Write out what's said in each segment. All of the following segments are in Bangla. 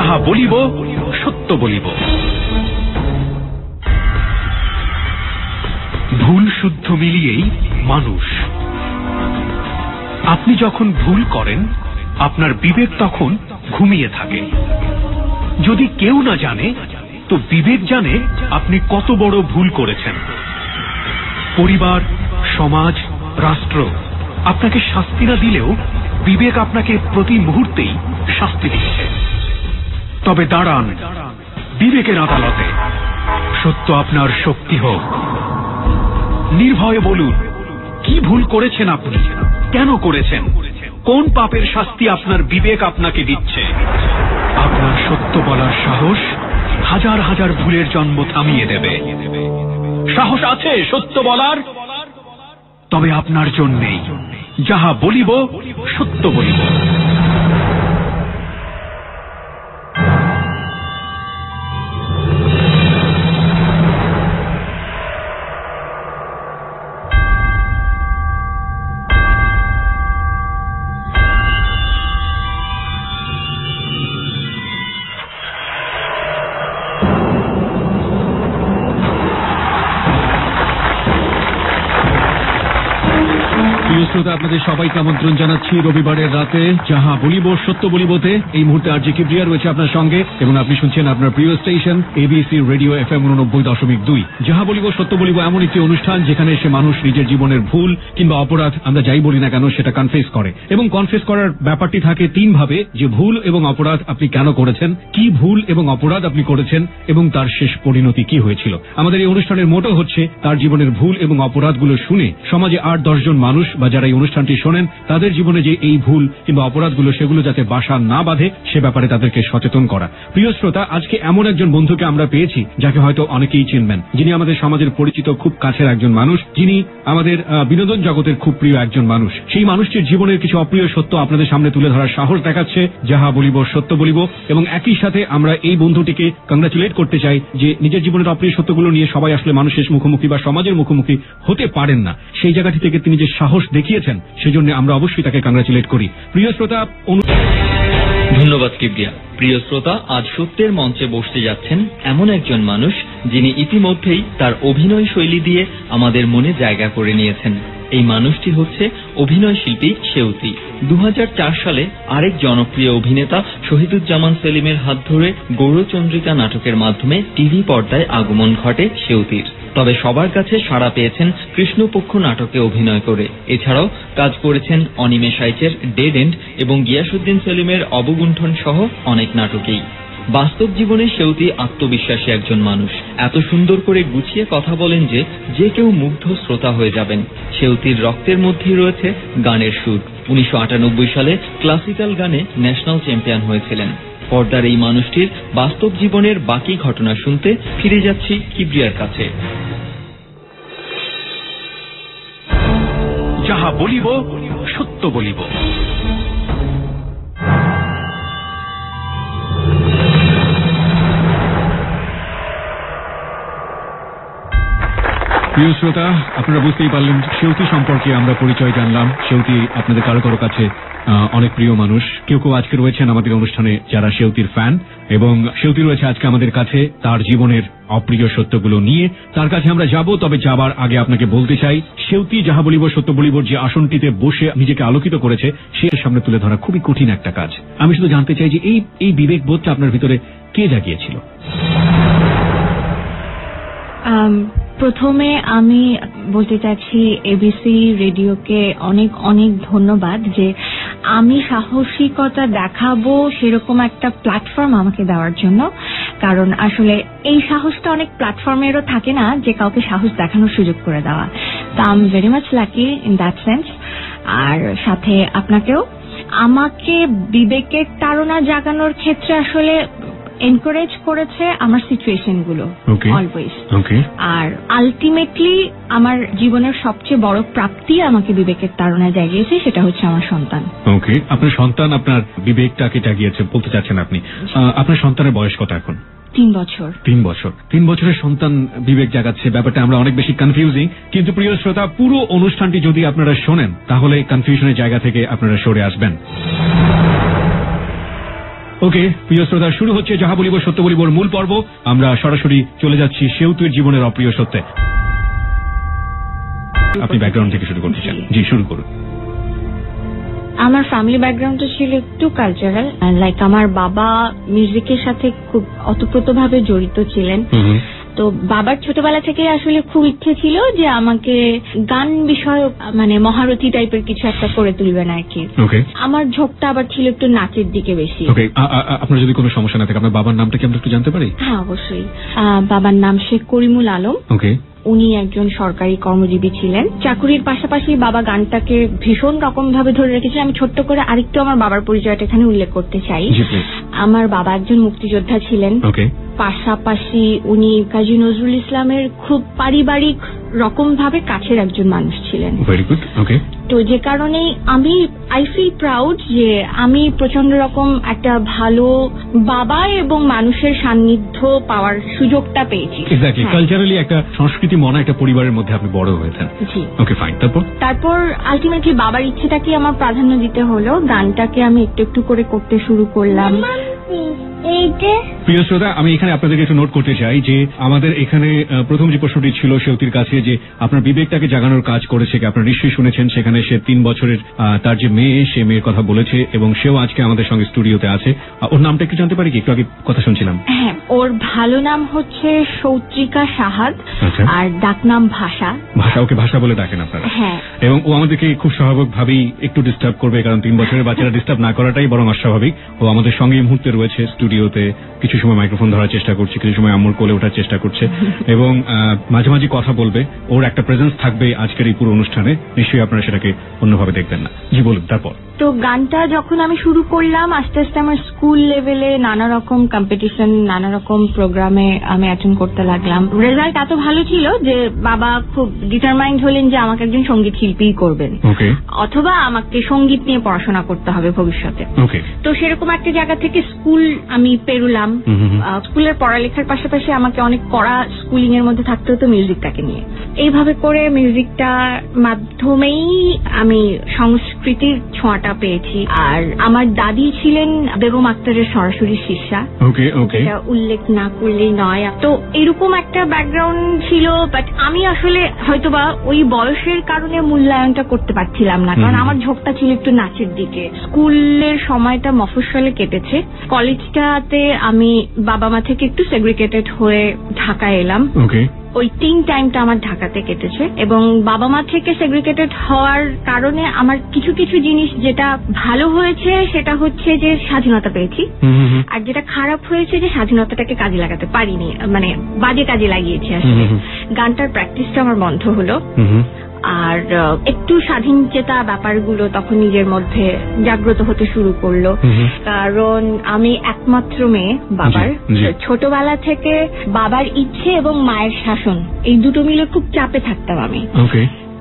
যাহা বলিব সত্য বলিব। ভুল শুদ্ধ মিলিয়েই মানুষ। আপনি যখন ভুল করেন আপনার বিবেক তখন ঘুমিয়ে থাকে। যদি কেউ না জানে তো বিবেক জানে আপনি কত বড় ভুল করেছেন। পরিবার, সমাজ, রাষ্ট্র আপনাকে শাস্তি না দিলেও বিবেক আপনাকে প্রতি মুহূর্তেই শাস্তি দিচ্ছে। তবে দাঁড়ান বিবেকের আদালতে, সত্য আপনার শক্তি হোক। নির্ভয়ে বলুন কি ভুল করেছেন আপনি, কেন করেছেন, কোন পাপের শাস্তি আপনার বিবেক আপনাকে দিচ্ছে। আপনার সত্য বলার সাহস হাজার হাজার ভুলের জন্ম থামিয়ে দেবে। সাহস আছে সত্য বলার? তবে আপনার জন্যেই যাহা বলিব সত্য বলিব। আপনাদের সবাইকে আমন্ত্রণ জানাচ্ছি রবিবারের রাতে যাহা বলিব সত্য বলিবতে। এই মুহূর্তে আরজি কিবরিয়া রয়েছে আপনার সঙ্গে এবং আপনি শুনছেন আপনার প্রিয় স্টেশন এবিসি রেডিও FM 89.2। যাহা বলিব সত্য বলিব এমন একটি অনুষ্ঠান যেখানে এসে মানুষ নিজের জীবনের ভুল কিংবা অপরাধ আমরা যাই বলি না কেন সেটা কনফেস করে, এবং কনফেস করার ব্যাপারটি থাকে তিন ভাবে, যে ভুল এবং অপরাধ আপনি কেন করেছেন, কি ভুল এবং অপরাধ আপনি করেছেন এবং তার শেষ পরিণতি কি হয়েছিল। আমাদের এই অনুষ্ঠানের মোটো হচ্ছে তার জীবনের ভুল এবং অপরাধগুলো শুনে সমাজে 8-10 জন মানুষ বা যারা এই অনুষ্ঠানটি শোনেন তাদের জীবনে যে এই ভুল কিংবা অপরাধগুলো সেগুলো যাতে বাসা না বাঁধে সে ব্যাপারে তাদেরকে সচেতন করা। প্রিয় শ্রোতা, আজকে এমন একজন বন্ধুকে আমরা পেয়েছি যাকে হয়তো অনেকেই চিনবেন, যিনি আমাদের সমাজের পরিচিত খুব কাছের একজন মানুষ, যিনি আমাদের বিনোদন জগতের খুব প্রিয় একজন মানুষ। সেই মানুষটির জীবনের কিছু অপ্রিয় সত্য আপনাদের সামনে তুলে ধরার সাহস দেখাচ্ছে যাহা বলিব সত্য বলিব। এবং একই সাথে আমরা এই বন্ধুটিকে কংগ্রাচুলেট করতে চাই যে নিজের জীবনের অপ্রিয় সত্যগুলো নিয়ে সবাই আসলে মানুষের মুখোমুখি বা সমাজের মুখোমুখি হতে পারেন না, সেই জায়গাটি থেকে তিনি যে সাহস দেখিয়েছেন সেজন্য আমরা অবশ্যই তাকে কংগ্রাচুলেট করি। প্রিয় শ্রোতা, ধন্যবাদ কিবরিয়া। প্রিয় শ্রোতা, আজ সত্যের মঞ্চে বসতে যাচ্ছেন এমন একজন মানুষ যিনি ইতিমধ্যেই তার অভিনয় শৈলী দিয়ে আমাদের মনে জায়গা করে নিয়েছেন। এই মানুষটি হচ্ছে অভিনয় শিল্পী সেউতি। 2004 সালে আরেক জনপ্রিয় অভিনেতা শহীদুজ্জামান সেলিমের হাত ধরে গৌরচন্দ্রিকা নাটকের মাধ্যমে টিভি পর্দায় আগমন ঘটে সেউতির। তবে সবার কাছে সাড়া পেয়েছেন কৃষ্ণপক্ষ নাটকে অভিনয় করে। এছাড়াও কাজ করেছেন অনিমেষ আইচের ডেড এন্ড এবং গিয়াসউদ্দিন সেলিমের অবগুণ্ঠন সহ অনেক নাটকেই। বাস্তব জীবনে সেউতি আত্মবিশ্বাসী একজন মানুষ। এত সুন্দর করে গুছিয়ে কথা বলেন যে যে কেউ মুগ্ধ শ্রোতা হয়ে যাবেন। সেউতির রক্তের মধ্যেই রয়েছে গানের সুর। 1998 সালে ক্লাসিক্যাল গানে ন্যাশনাল চ্যাম্পিয়ন হয়েছিলেন। পর্দার এই মানুষটির বাস্তব জীবনের বাকি ঘটনা শুনতে ফিরে যাচ্ছি কিবরিয়ার কাছে। যাহা বলিব সত্য বলিব। প্রিয় শ্রোতা, আপনারা বুঝতেই পারলেন সেউতি সম্পর্কে আমরা পরিচয় জানলাম। সেউতি আপনাদের কারো কারো কাছে অনেক প্রিয় মানুষ। কেউ কেউ আজকে রয়েছেন আমাদের অনুষ্ঠানে যারা সেউতির ফ্যান, এবং সেউতি রয়েছে আজকে আমাদের কাছে তার জীবনের অপ্রিয় সত্যগুলো নিয়ে। তার কাছে আমরা যাব, তবে যাবার আগে আপনাকে বলতে চাই সেউতি যাহা বলিব সত্য বলিবর যে আসনটিতে বসে নিজেকে আলোকিত করেছে সে সামনে তুলে ধরা খুবই কঠিন একটা কাজ। আমি শুধু জানতে চাই যে এই বিবেক বোধটা আপনার ভিতরে কে জাগিয়েছিল? প্রথমে আমি বলতে চাচ্ছি এবিসি রেডিওকে অনেক অনেক ধন্যবাদ যে আমি সাহসিকতা দেখাবো সেরকম একটা প্ল্যাটফর্ম আমাকে দেওয়ার জন্য। কারণ আসলে এই সাহসটা অনেক প্ল্যাটফর্মেরও থাকে না যে কাউকে সাহস দেখানোর সুযোগ করে দেওয়া। তো I am very much lucky in that sense. আর সাথে আপনাকেও। আমাকে বিবেকের তাড়না জাগানোর ক্ষেত্রে আসলে এনকারেজ করেছে আমার সিচুয়েশন গুলো অলওয়েজ। আর আলটিমেটলি আমার জীবনের সবচেয়ে বড় প্রাপ্তি আমাকে বিবেকের তাড়না জাগিয়েছে, সেটা হচ্ছে আমার সন্তান। ওকে, আপনার সন্তান আপনার বিবেকটাকে জাগিয়েছে বলতে চাচ্ছেন আপনি। আপনার সন্তানের বয়স কত এখন? 3 বছর। 3 বছরের সন্তান বিবেক জাগাচ্ছে, ব্যাপারটা আমরা অনেক বেশি কনফিউজিং। কিন্তু প্রিয় শ্রোতা, পুরো অনুষ্ঠানটি যদি আপনারা শোনেন তাহলে কনফিউশনের জায়গা থেকে আপনারা সরে আসবেন। ওকে, প্রিয় শ্রোতা, শুরু হচ্ছে যাহা বলিব সত্য বলিবর মূল পর্ব। আমরা সরাসরি চলে যাচ্ছি সেউতুর জীবনের অপ্রিয় সত্যে। আপনি ব্যাকগ্রাউন্ড থেকে শুরু করতে চান? জি, শুরু করুন। আমার ফ্যামিলি ব্যাকগ্রাউন্ডটা ছিল একটু কালচারাল, লাইক আমার বাবা মিউজিকের সাথে খুব অতপ্রতভাবে জড়িত ছিলেন। তো বাবার ছোটবেলা থেকে আসলে খুব ইচ্ছে ছিল যে আমাকে গান বিষয়ক মানে মহারথী টাইপের কিছু একটা করে তুলবেন আর কি। আমার ঝোঁকটা আবার ছিল একটু নাচের দিকে বেশি। আপনার যদি কোনো সমস্যা না থাকে, আপনার বাবার নামটা কি আমরা একটু জানতে পারি? হ্যাঁ, অবশ্যই। বাবার নাম শেখ করিমুল আলম। উনি একজন সরকারি কর্মজীবী ছিলেন। চাকুরির পাশাপাশি বাবা গানটাকে ভীষণ রকম ভাবে ধরে রেখেছেন। আমি ছোট্ট করে আরেকটু আমার বাবার পরিচয়টা এখানে উল্লেখ করতে চাই। আমার বাবা একজন মুক্তিযোদ্ধা ছিলেন, পাশাপাশি উনি কাজী নজরুল ইসলামের খুব পারিবারিক রকম ভাবে কাছের একজন মানুষ ছিলেন। তো যে কারণে আমি আই ফিল প্রাউড যে আমি প্রচন্ড রকম একটা ভালো বাবা এবং মানুষের সান্নিধ্য পাওয়ার সুযোগটা পেয়েছি। কালচারালি একটা সংস্কৃতি মনা একটা পরিবারের মধ্যে আপনি বড় হয়েছেন। জি, ওকে, ফাইন। তারপর আলটিমেটলি বাবার ইচ্ছেটাকে আমার প্রাধান্য দিতে হলো। গানটাকে আমি একটু একটু করে করতে শুরু করলাম। প্রিয় শ্রোতা, আমি এখানে আপনাদেরকে একটু নোট করতে চাই যে আমাদের এখানে প্রথম যে প্রশ্নটি ছিল সেউতির কাছে যে আপনার বিবেকটাকে জাগানোর কাজ করেছে, আপনারা নিশ্চয়ই শুনেছেন। সেখানে সে 3 বছরের তার যে মেয়ে, সে মেয়ের কথা বলেছে এবং সেও আজকে আমাদের সঙ্গে স্টুডিওতে আছে। ওর নামটা একটু জানতে পারি কি? একটু আগে কথা শুনছিলাম। হ্যাঁ, ওর ভালো নাম হচ্ছে সৌত্রিকা সাহাদ, আর ডাকনাম ভাষা। ওকে ভাষা বলে ডাকেন আপনারা? হ্যাঁ। এবং ও আমাদেরকে খুব স্বাভাবিকভাবেই একটু ডিস্টার্ব করবে, কারণ 3 বছরের বাচ্চারা ডিস্টার্ব না করাটাই বরং অস্বাভাবিক। ও আমাদের সঙ্গে এই মুহূর্তে রয়েছে স্টুডিওতে। কিছু সময় মাইক্রোফোন ধরার চেষ্টা করছে, কিছু সময় আম্মুর কোলে ওঠার চেষ্টা করছে এবং মাঝে মাঝে কথা বলবে। ওর একটা প্রেজেন্স থাকবে আজকের এই পুরো অনুষ্ঠানে। নিশ্চয়ই আপনারা সেটাকে অন্যভাবে দেখবেন না। জি, বলুন। তারপর তো গানটা যখন আমি শুরু করলাম, আস্তে আস্তে আমার স্কুল লেভেলে নানা রকম কম্পিটিশন, নানা রকম প্রোগ্রামে আমি অ্যাটেন্ড করতে লাগলাম। রেজাল্ট এত ভালো ছিল যে বাবা খুব ডিটারমাইন্ড হলেন যে আমাকে একজন সঙ্গীত শিল্পী করবেন, অথবা আমাকে সঙ্গীত নিয়ে পড়াশোনা করতে হবে ভবিষ্যতে। তো সেরকম একটা জায়গা থেকে স্কুল আমি পেরুলাম। স্কুলের পড়ালেখার পাশাপাশি আমাকে অনেক কড়া স্কুলিং এর মধ্যে থাকতে হতো মিউজিকটাকে নিয়ে। এইভাবে করে মিউজিকটার মাধ্যমেই আমি সংস্কৃতির ছোঁয়াটা পেয়েছি। আর আমার দাদি ছিলেন বেগম আক্তারের সরাসরি শিষ্যা, এটা উল্লেখ না করলেই নয়। তো এরকম একটা ব্যাকগ্রাউন্ড ছিল, বাট আমি আসলে হয়তোবা ওই বয়সের কারণে মূল্যায়নটা করতে পারছিলাম না, কারণ আমার ঝোঁকটা ছিল একটু নাচের দিকে। স্কুলের সময়টা মফস্বলে কেটেছে। কলেজটাতে আমি বাবা মা থেকে একটু সেগ্রিগেটেড হয়ে ঢাকায় এলাম। ওই 3 টাইমটা আমার ঢাকাতে কেটেছে এবং বাবা মা থেকে সেগ্রিগেটেড হওয়ার কারণে আমার কিছু কিছু জিনিস যেটা ভালো হয়েছে সেটা হচ্ছে যে স্বাধীনতা পেয়েছি, আর যেটা খারাপ হয়েছে যে স্বাধীনতাটাকে কাজে লাগাতে পারিনি, মানে বাজে কাজে লাগিয়েছি। আসলে গানটার প্র্যাকটিসটা আমার বন্ধ হলো, আর একটু স্বাধীন চেতা ব্যাপারগুলো তখন নিজের মধ্যে জাগ্রত হতে শুরু করলো। কারণ আমি একমাত্র মেয়ে বাবার। ছোটবেলা থেকে বাবার ইচ্ছে এবং মায়ের শাসন, এই দুটো মিলে খুব চাপে থাকতাম আমি।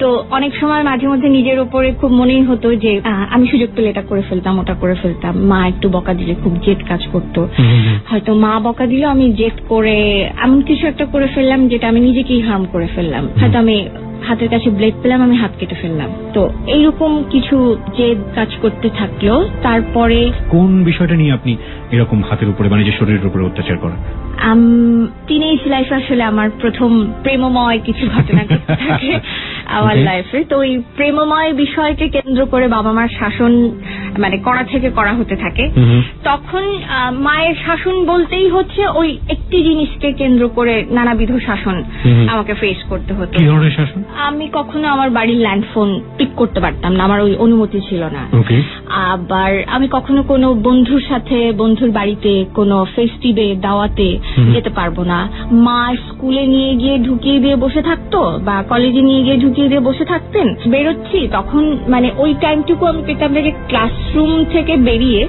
তো অনেক সময় মাঝে মধ্যে নিজের উপরে খুব মনেই হতো যে আমি সুযোগ পেলে এটা করে ফেলতাম, ওটা করে ফেলতাম। মা একটু বকা দিলে খুব জেদ কাজ করতো, হয়তো মা বকা দিলে আমি জেদ করে এমন কিছু একটা করে ফেললাম যেটা আমি নিজেকেই হার্ম করে ফেললাম। হয়তো আমি হাতের কাছে ব্লেড পেলাম, আমি হাত কেটে ফেললাম। তো এইরকম কিছু জেদ কাজ করতে থাকলো। তারপরে কোন বিষয়টা নিয়ে আপনি এরকম হাতের উপরে মানে যে শরীরের উপরে অত্যাচার করা? টিনেজ লাইফে আসলে আমার প্রথম প্রেমময় কিছু ঘটনা ঘটতে থাকে আমার লাইফে। তো ওই প্রেমময় বিষয়কে কেন্দ্র করে বাবা মার শাসন মানে কড়া থেকে করা হতে থাকে। তখন মায়ের শাসন বলতেই হচ্ছে ওই একটি জিনিসকে কেন্দ্র করে নানাবিধ শাসন আমাকে ফেস করতে হতো। কি ধরনের শাসন? আমি কখনো আমার বাড়ির ল্যান্ডফোন পিক করতে পারতাম না, আমার ওই অনুমতি ছিল না। আবার আমি কখনো কোনো বন্ধুর সাথে বন্ধুর বাড়িতে কোনো ফেস্টিভে দাওয়াতে যেতে পারবো না। মা স্কুলে নিয়ে গিয়ে ঢুকিয়ে দিয়ে বসে থাকতো বা কলেজে নিয়ে গিয়ে ঢুকিয়ে দিয়ে বসে থাকতেন। বেরোচ্ছি তখন মানে ওই টাইমটুকু আমি পেতাম না যে ক্লাসরুম থেকে বেরিয়ে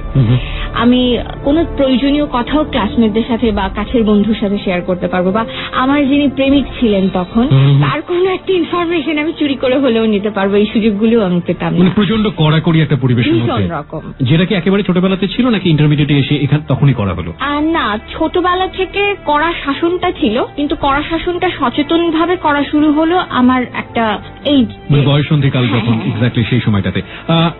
আমি কোনো প্রয়োজনীয় কথাও ক্লাসমেটদের সাথে বা কাছের বন্ধুর সাথে শেয়ার করতে পারবো, বা আমার যিনি প্রেমিক ছিলেন তখন তার কোনো একটা ইনফরমেশন আমি চুরি করে হলেও নিতে পারবো। এই সুযোগগুলো আমি পেতাম না। প্রচন্ড কড়াকড়ি একটা পরিবেশের মধ্যে রকম, যেটা কি একেবারে ছোটবেলাতে ছিল নাকি ইন্টারমিডিয়েটে এসে এখানে তখনই করা হলো? না, ছোটবেলা থেকে কড়া শাসনটা ছিল, কিন্তু কড়া শাসনটা সচেতন ভাবে করা শুরু হলো আমার একটা এই বয়সন্ধিকাল যখন এক্স্যাক্টলি সেই সময়টাতে।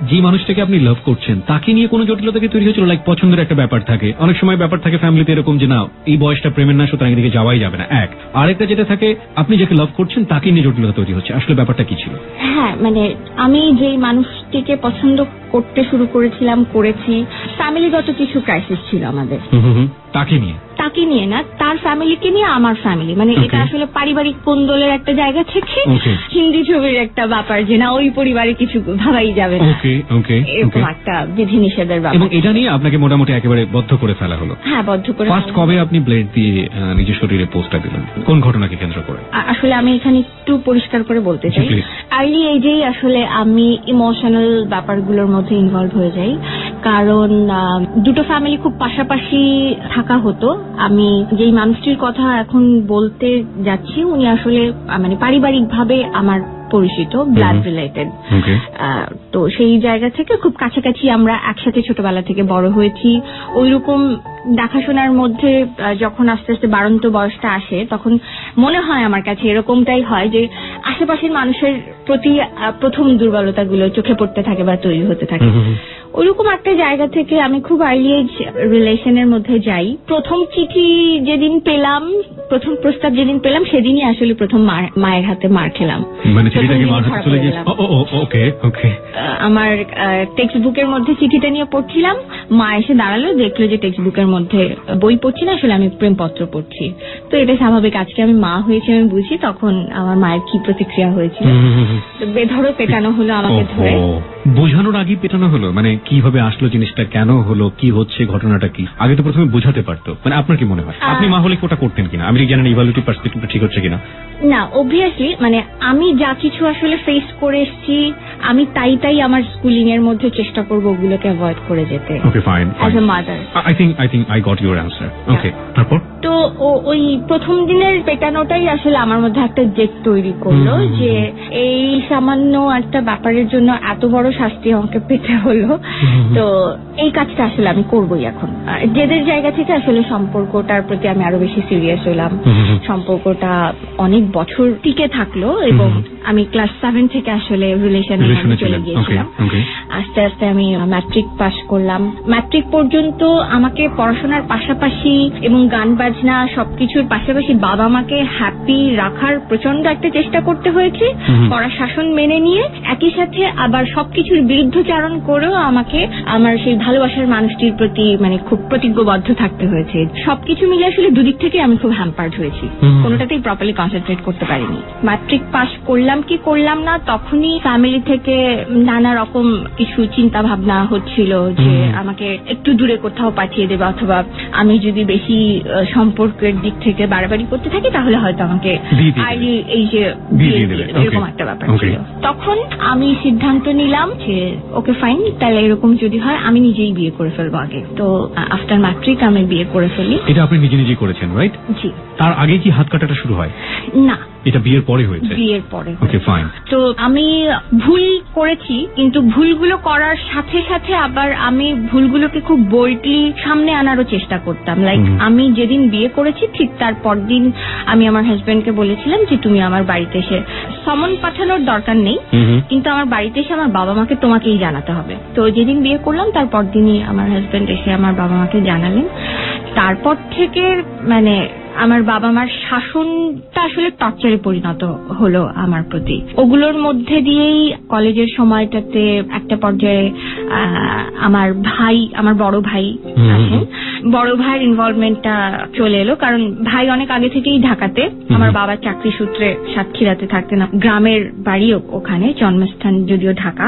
যে মানুষটাকে আপনি লাভ করছেন তাকে নিয়ে কোনো জটিলতা কি তৈরি হয়েছিল? লাইক পছন্দের একটা ব্যাপার থাকে, অনেক সময় ব্যাপার থাকে ফ্যামিলিতে এরকম যে না এই বয়সটা প্রেমের না, সুতরাং এদিকে যাওয়াই যাবে না। এক আরেকটা যেটা থাকে আপনি যাকে লাভ করছেন তাকে নিয়ে জটিলতা তৈরি হচ্ছে। আসলে ব্যাপারটা কি ছিল? হ্যাঁ, মানে আমি যেই মানুষটিকে পছন্দ করতে শুরু করেছি, ফ্যামিলিগত কিছু ক্রাইসিস ছিল আমাদের। তাকে নিয়ে না, তার ফ্যামিলিকে নিয়ে আমার ফ্যামিলি, মানে এটা আসলে পারিবারিক কোন্দলের একটা জায়গা থেকে হিন্দি ছবির একটা ব্যাপার যে না ওই পরিবারে কিছু ভাবাই যাবে না, এরকম একটা বিধিনিষেধের ব্যাপার। এবং এটা নিয়ে আপনাকে মোটামুটি একেবারে বদ্ধ করে ফেলা হলো? হ্যাঁ, বদ্ধ করে। ফার্স্ট কবে আপনি ব্লেড দিয়ে নিজের শরীরে পোস্টটা দিলেন? কোন ঘটনাকে কেন্দ্র করে? আসলে আমি এখানে একটু পরিষ্কার করে বলতে চাই, আর্লি এজেই আসলে আমি ইমোশনাল ব্যাপারগুলোর মধ্যে ইনভলভ হয়ে যাই, কারণ দুটো ফ্যামিলি খুব পাশাপাশি থাকা হতো। আমি যেই মানুষটির কথা এখন বলতে যাচ্ছি উনি আসলে মানে পারিবারিকভাবে আমার পরিচিত, ব্লাড রিলেটেড। তো সেই জায়গা থেকে খুব কাছাকাছি আমরা একসাথে ছোটবেলা থেকে বড় হয়েছি। ওইরকম দেখাশোনার মধ্যে যখন আস্তে আস্তে বাড়ন্ত বয়সটা আসে তখন মনে হয় আমার কাছে এরকমটাই হয় যে আশেপাশের মানুষের প্রতি প্রথম দুর্বলতাগুলো চোখে পড়তে থাকে বা তৈরি হতে থাকে। ওইরকম একটা জায়গা থেকে আমি খুব আর্লি এজ রিলেশনের মধ্যে যাই। প্রথম চিঠি যেদিন পেলাম, প্রথম প্রস্তাব যেদিন পেলাম সেদিনই আসলে প্রথম মায়ের হাতে মার খেলাম। আমার টেক্সট বুকের মধ্যে চিঠিটা নিয়ে পড়ছিলাম, মা এসে দাঁড়ালো, দেখলো যে টেক্সট বুকের মধ্যে বই পড়ছি না, আসলে আমি প্রেমপত্র পড়ছি। তো এটা স্বাভাবিক, আজকে আমি মা হয়েছি আমি বুঝি তখন আমার মায়ের কি প্রতিক্রিয়া হয়েছিল। বেধড়ো পেটানো হলো আমাকে ধরে। বোঝানোর আগে পেটানো হলো? মানে কিভাবে আসলো জিনিসটা, কেন হলো, কি হচ্ছে, ঘটনাটা কি? আগে তো প্রথমে বোঝাতে পারতো। মানে আপনার কি মনে হয় আপনি মা হলে কোটা করতেন কিনা? আমি জানেন ইভালুয়েটিভ পার্সপেক্টিভটা ঠিক হচ্ছে কিনা? না, অবভিয়াসলি মানে আমি যা কিছু আসলে ফেস করে এসেছি আমি তাই আমার স্কুলিং এর মধ্যে চেষ্টা করবো ওগুলোকে অ্যাভয়েড করে যেতে। Okay, fine. As a mother I think I got your answer. Okay, তারপর তো ওই প্রথম দিনের পেটানোটাই আসলে আমার মধ্যে একটা জেদ তৈরি করলো যে এই সামান্য একটা ব্যাপারের জন্য এত বড় শাস্তি আমাকে পেতে হলো। তো এই কাজটা আসলে আমি করবোই এখন। জেদের জায়গা থেকে আসলে সম্পর্কটার প্রতি আমি আরো বেশি সিরিয়াস হলাম। সম্পর্কটা অনেক বছর টিকে থাকলো এবং আমি ক্লাস 7 থেকে আসলে রিলেশনে চলে গিয়েছিলাম। আস্তে আস্তে আমি ম্যাট্রিক পাস করলাম। ম্যাট্রিক পর্যন্ত আমাকে পড়াশোনার পাশাপাশি এবং গান বাজনা সবকিছুর পাশাপাশি বাবা মাকে হ্যাপি রাখার প্রচন্ড একটা চেষ্টা করতে হয়েছে, পড়া শাসন মেনে নিয়ে একই সাথে আবার সবকিছুর বিরুদ্ধচারণ করেও আমাকে আমার সেই ভালোবাসার মানুষটির প্রতি মানে খুব প্রতিজ্ঞবদ্ধ থাকতে হয়েছে। সবকিছু মিলে আসলে দুদিক থেকে আমি খুব হ্যাম্পার্ড হয়েছি, কোনোটাতেই প্রপারলি কনসেন্ট্রেট করতে পারিনি। ম্যাট্রিক পাস করলাম কি করলাম না তখনই ফ্যামিলি থেকে নানা রকম কিছু চিন্তা ভাবনা হচ্ছিল যে আমাকে একটু দূরে কোথাও পাঠিয়ে দেবে, অথবা আমি যদি বেশি সম্পর্কের দিক থেকে বাড়াবাড়ি করতে থাকি তাহলে হয়তো আমাকে এই যে এরকম একটা ব্যাপার ছিল। তখন আমি সিদ্ধান্ত নিলাম যে ওকে ফাইন, তাহলে এরকম যদি হয় আমি নিজেই বিয়ে করে ফেলবো আগে। তো আফটার ম্যাট্রিক আমি বিয়ে করে ফেলি। এটা আপনি নিজে করেছেন, রাইট? জি। তার আগে কি হাত কাটাটা শুরু হয়? না, এটা বিয়ের পরে হয়েছে? বিয়ের পরে। ওকে, ফাইন। তো আমি ভুল করেছি, কিন্তু ভুলগুলো করার সাথে সাথে আবার আমি ভুলগুলোকে খুব বোল্ডলি সামনে আনারও চেষ্টা করতাম। লাইক আমি যেদিন বিয়ে করেছি ঠিক তার পরদিন আমি আমার হাজবেন্ডকে বলেছিলাম যে তুমি আমার বাড়িতে এসে, সমন পাঠানোর দরকার নেই, কিন্তু আমার বাড়িতে এসে আমার বাবা মাকে তোমাকেই জানাতে হবে। তো যেদিন বিয়ে করলাম তার পরদিনই আমার হাজবেন্ড এসে আমার বাবা মাকে জানালেন। তারপর থেকে মানে আমার বাবা মার শাসনটা আসলে টর্চারে পরিণত হলো আমার প্রতি। ওগুলোর মধ্যে দিয়েই কলেজের সময়টাতে একটা পর্যায়ে আমার বড় ভাই আসেন। বড় ভাইয়ের ইনভলভমেন্টটা চলে এলো, কারণ ভাই অনেক আগে থেকেই ঢাকাতে, আমার বাবার চাকরি সূত্রে সাতক্ষীরাতে থাকতেন, গ্রামের বাড়ি ওখানে, জন্মস্থান যদিও ঢাকা।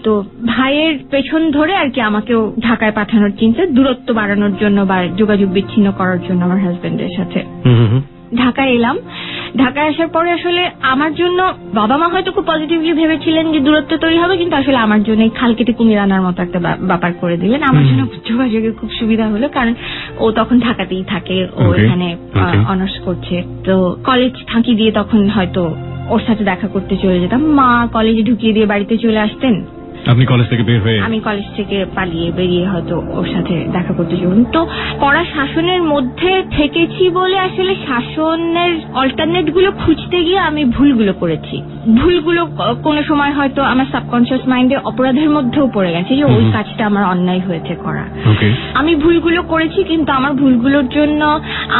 তো ভাইয়ের পেছন ধরে আর কি আমাকেও ঢাকায় পাঠানোর চিন্তা, দূরত্ব বাড়ানোর জন্য বা যোগাযোগ বিচ্ছিন্ন করার জন্য আমার হাজবেন্ডের সাথে ঢাকায় এলাম। ঢাকায় আসার পরে আসলে আমার জন্য বাবা মা হয়তো খুব পজিটিভলি ভেবেছিলেন যে দূরত্ব তৈরি হবে, কিন্তু আসলে আমার জন্য খাল কেটে কুমির আনার মতো একটা ব্যাপার করে দিলেন। আমার জন্য যোগাযোগের খুব সুবিধা হলো, কারণ ও তখন ঢাকাতেই থাকে, ও এখানে অনার্স করছে। তো কলেজ ফাঁকি দিয়ে তখন হয়তো ওর সাথে দেখা করতে চলে যেতাম। মা কলেজে ঢুকিয়ে দিয়ে বাড়িতে চলে আসতেন, আপনি কলেজ থেকে বের হয়ে? আমি কলেজ থেকে পালিয়ে বেরিয়ে হয়তো ওর সাথে দেখা করতে যাব। তো কড়া শাসনের মধ্যে থেকেছি বলে আসলে শাসনের অল্টারনেট গুলো খুঁজতে গিয়ে আমি ভুলগুলো করেছি। ভুলগুলো কোনো সময় হয়তো আমার সাবকনসিয়াস মাইন্ডে অপরাধের মধ্যেও পড়ে গেছে যে ওই কাজটা আমার অন্যায় হয়েছে করা। আমি ভুলগুলো করেছি, কিন্তু আমার ভুলগুলোর জন্য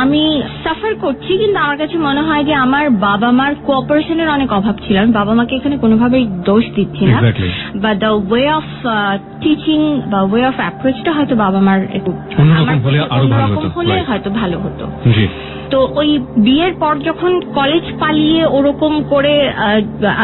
আমি সাফার করছি, কিন্তু আমার কাছে মনে হয় যে আমার বাবা মার কোঅপারেশনের অনেক অভাব ছিল। আমি বাবা মাকে এখানে কোনোভাবেই দোষ দিচ্ছি না, বা দ্য ওয়ে অফ টিচিং বা ওয়ে অফ অ্যাপ্রোচটা হয়তো বাবা মার একটু অন্যরকম হলে হয়তো ভালো হতো। তো ওই বিয়ের পর যখন কলেজ পালিয়ে ওরকম করে